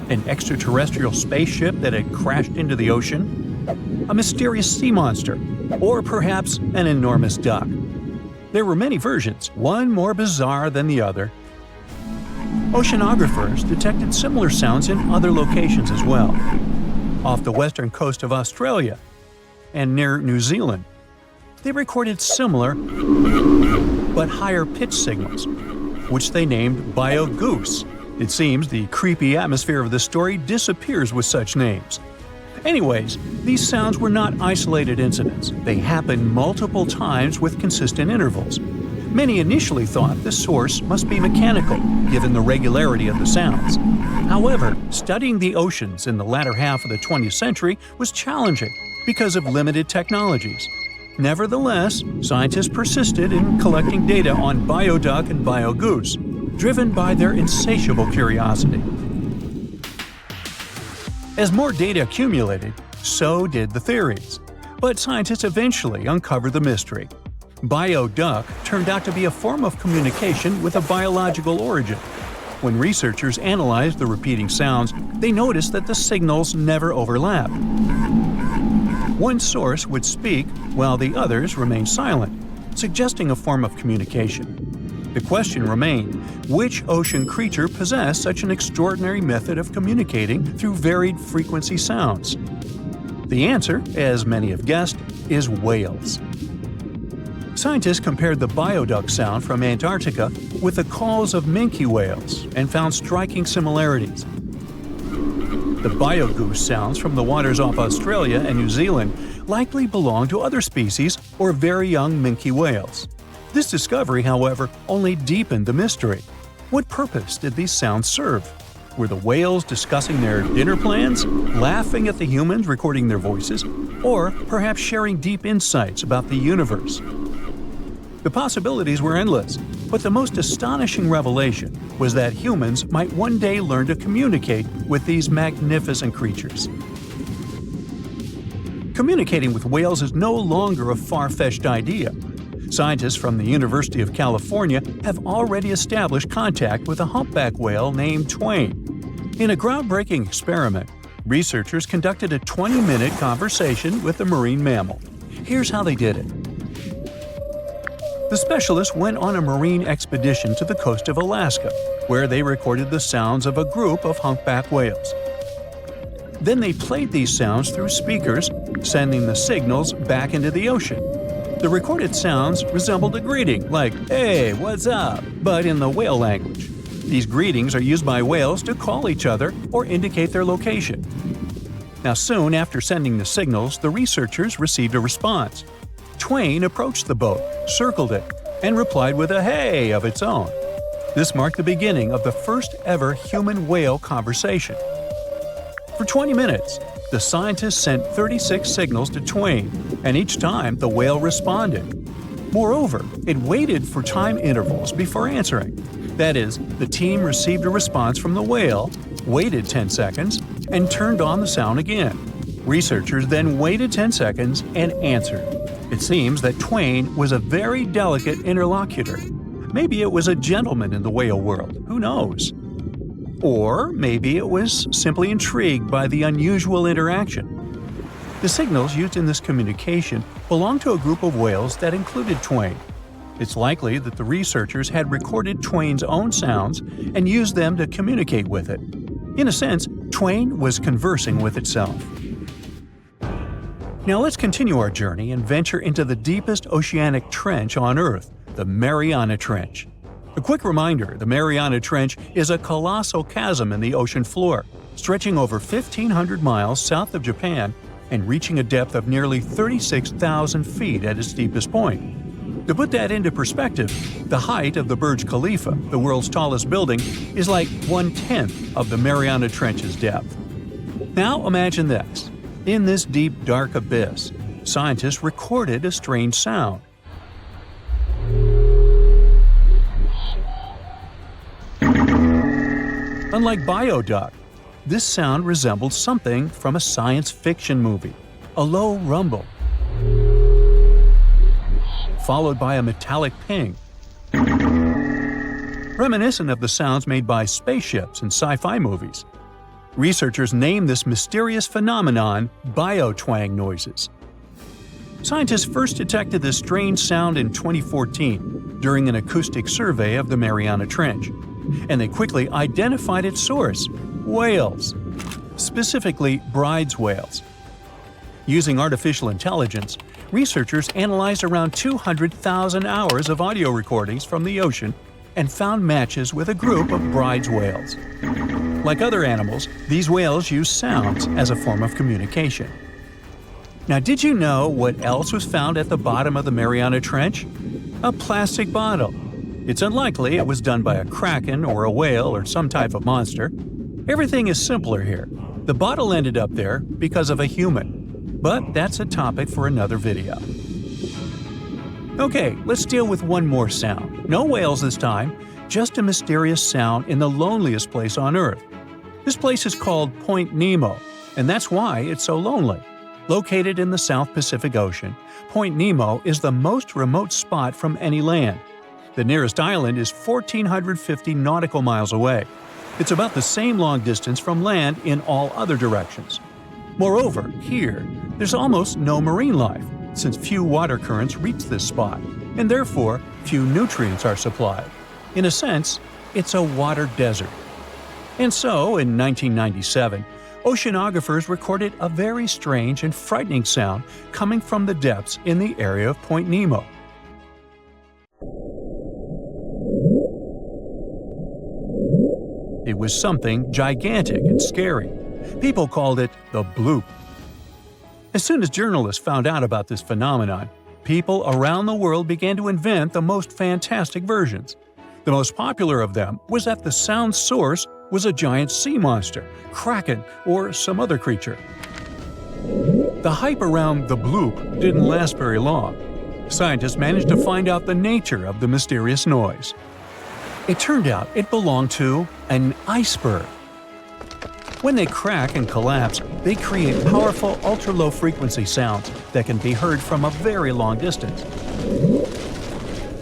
An extraterrestrial spaceship that had crashed into the ocean? A mysterious sea monster? Or perhaps an enormous duck? There were many versions, one more bizarre than the other. Oceanographers detected similar sounds in other locations as well. Off the western coast of Australia and near New Zealand, they recorded similar but higher pitch signals, which they named biogoose. It seems the creepy atmosphere of the story disappears with such names. Anyways, these sounds were not isolated incidents. They happened multiple times with consistent intervals. Many initially thought the source must be mechanical, given the regularity of the sounds. However, studying the oceans in the latter half of the 20th century was challenging because of limited technologies. Nevertheless, scientists persisted in collecting data on bioduck and biogoose, driven by their insatiable curiosity. As more data accumulated, so did the theories. But scientists eventually uncovered the mystery. Bioduck turned out to be a form of communication with a biological origin. When researchers analyzed the repeating sounds, they noticed that the signals never overlapped. One source would speak while the others remained silent, suggesting a form of communication. The question remained, which ocean creature possessed such an extraordinary method of communicating through varied frequency sounds? The answer, as many have guessed, is whales. Scientists compared the bioduck sound from Antarctica with the calls of minke whales and found striking similarities. The biogoose sounds from the waters off Australia and New Zealand likely belong to other species or very young minke whales. This discovery, however, only deepened the mystery. What purpose did these sounds serve? Were the whales discussing their dinner plans, laughing at the humans recording their voices, or perhaps sharing deep insights about the universe? The possibilities were endless, but the most astonishing revelation was that humans might one day learn to communicate with these magnificent creatures. Communicating with whales is no longer a far-fetched idea. Scientists from the University of California have already established contact with a humpback whale named Twain. In a groundbreaking experiment, researchers conducted a 20-minute conversation with the marine mammal. Here's how they did it. The specialists went on a marine expedition to the coast of Alaska, where they recorded the sounds of a group of humpback whales. Then they played these sounds through speakers, sending the signals back into the ocean. The recorded sounds resembled a greeting, like, "Hey, what's up?" but in the whale language. These greetings are used by whales to call each other or indicate their location. Now, soon after sending the signals, the researchers received a response. Twain approached the boat, circled it, and replied with a "hey" of its own. This marked the beginning of the first ever human-whale conversation. For 20 minutes, the scientists sent 36 signals to Twain, and each time the whale responded. Moreover, it waited for time intervals before answering. That is, the team received a response from the whale, waited 10 seconds, and turned on the sound again. Researchers then waited 10 seconds and answered. It seems that Twain was a very delicate interlocutor. Maybe it was a gentleman in the whale world, who knows? Or maybe it was simply intrigued by the unusual interaction. The signals used in this communication belonged to a group of whales that included Twain. It's likely that the researchers had recorded Twain's own sounds and used them to communicate with it. In a sense, Twain was conversing with itself. Now let's continue our journey and venture into the deepest oceanic trench on Earth, the Mariana Trench. A quick reminder, the Mariana Trench is a colossal chasm in the ocean floor, stretching over 1,500 miles south of Japan and reaching a depth of nearly 36,000 feet at its deepest point. To put that into perspective, the height of the Burj Khalifa, the world's tallest building, is like 1/10 of the Mariana Trench's depth. Now imagine this. In this deep, dark abyss, scientists recorded a strange sound. Unlike bioduck, this sound resembled something from a science fiction movie, a low rumble, followed by a metallic ping, reminiscent of the sounds made by spaceships in sci-fi movies. Researchers named this mysterious phenomenon biotwang noises. Scientists first detected this strange sound in 2014 during an acoustic survey of the Mariana Trench, and they quickly identified its source: whales, specifically Bride's whales. Using artificial intelligence, researchers analyzed around 200,000 hours of audio recordings from the ocean and found matches with a group of Bride's whales. Like other animals, these whales use sounds as a form of communication. Now, did you know what else was found at the bottom of the Mariana Trench? A plastic bottle. It's unlikely it was done by a kraken or a whale or some type of monster. Everything is simpler here. The bottle ended up there because of a human. But that's a topic for another video. Okay, let's deal with one more sound. No whales this time, just a mysterious sound in the loneliest place on Earth. This place is called Point Nemo, and that's why it's so lonely. Located in the South Pacific Ocean, Point Nemo is the most remote spot from any land. The nearest island is 1,450 nautical miles away. It's about the same long distance from land in all other directions. Moreover, here, there's almost no marine life, since few water currents reach this spot, and therefore few nutrients are supplied. In a sense, it's a water desert. And so, in 1997, oceanographers recorded a very strange and frightening sound coming from the depths in the area of Point Nemo. It was something gigantic and scary. People called it the bloop. As soon as journalists found out about this phenomenon, people around the world began to invent the most fantastic versions. The most popular of them was that the sound source was a giant sea monster, kraken, or some other creature. The hype around the bloop didn't last very long. Scientists managed to find out the nature of the mysterious noise. It turned out it belonged to an iceberg. When they crack and collapse, they create powerful ultra-low frequency sounds that can be heard from a very long distance.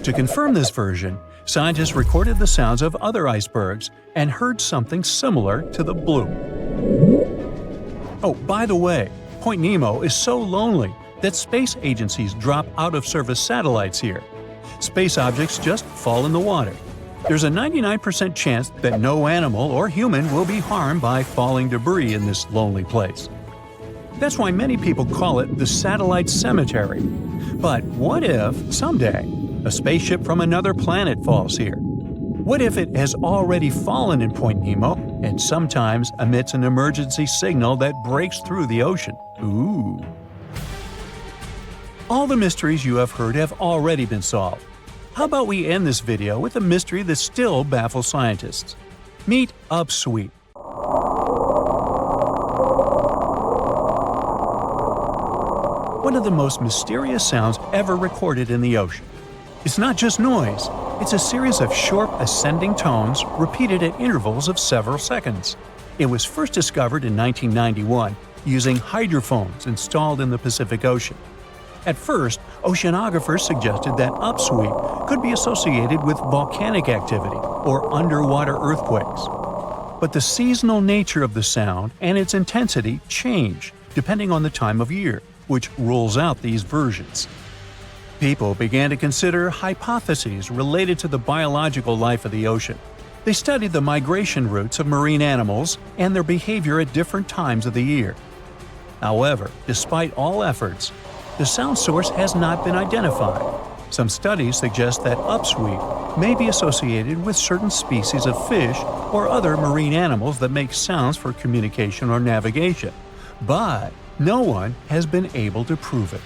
To confirm this version, scientists recorded the sounds of other icebergs and heard something similar to the bloop. Oh, by the way, Point Nemo is so lonely that space agencies drop out-of-service satellites here. Space objects just fall in the water. There's a 99% chance that no animal or human will be harmed by falling debris in this lonely place. That's why many people call it the satellite cemetery. But what if, someday, a spaceship from another planet falls here? What if it has already fallen in Point Nemo and sometimes emits an emergency signal that breaks through the ocean? Ooh. All the mysteries you have heard have already been solved. How about we end this video with a mystery that still baffles scientists? Meet upswep. One of the most mysterious sounds ever recorded in the ocean. It's not just noise, it's a series of short ascending tones repeated at intervals of several seconds. It was first discovered in 1991 using hydrophones installed in the Pacific Ocean. At first, oceanographers suggested that upswep could be associated with volcanic activity or underwater earthquakes. But the seasonal nature of the sound and its intensity change depending on the time of year, which rules out these versions. People began to consider hypotheses related to the biological life of the ocean. They studied the migration routes of marine animals and their behavior at different times of the year. However, despite all efforts, the sound source has not been identified. Some studies suggest that upswep may be associated with certain species of fish or other marine animals that make sounds for communication or navigation, but no one has been able to prove it.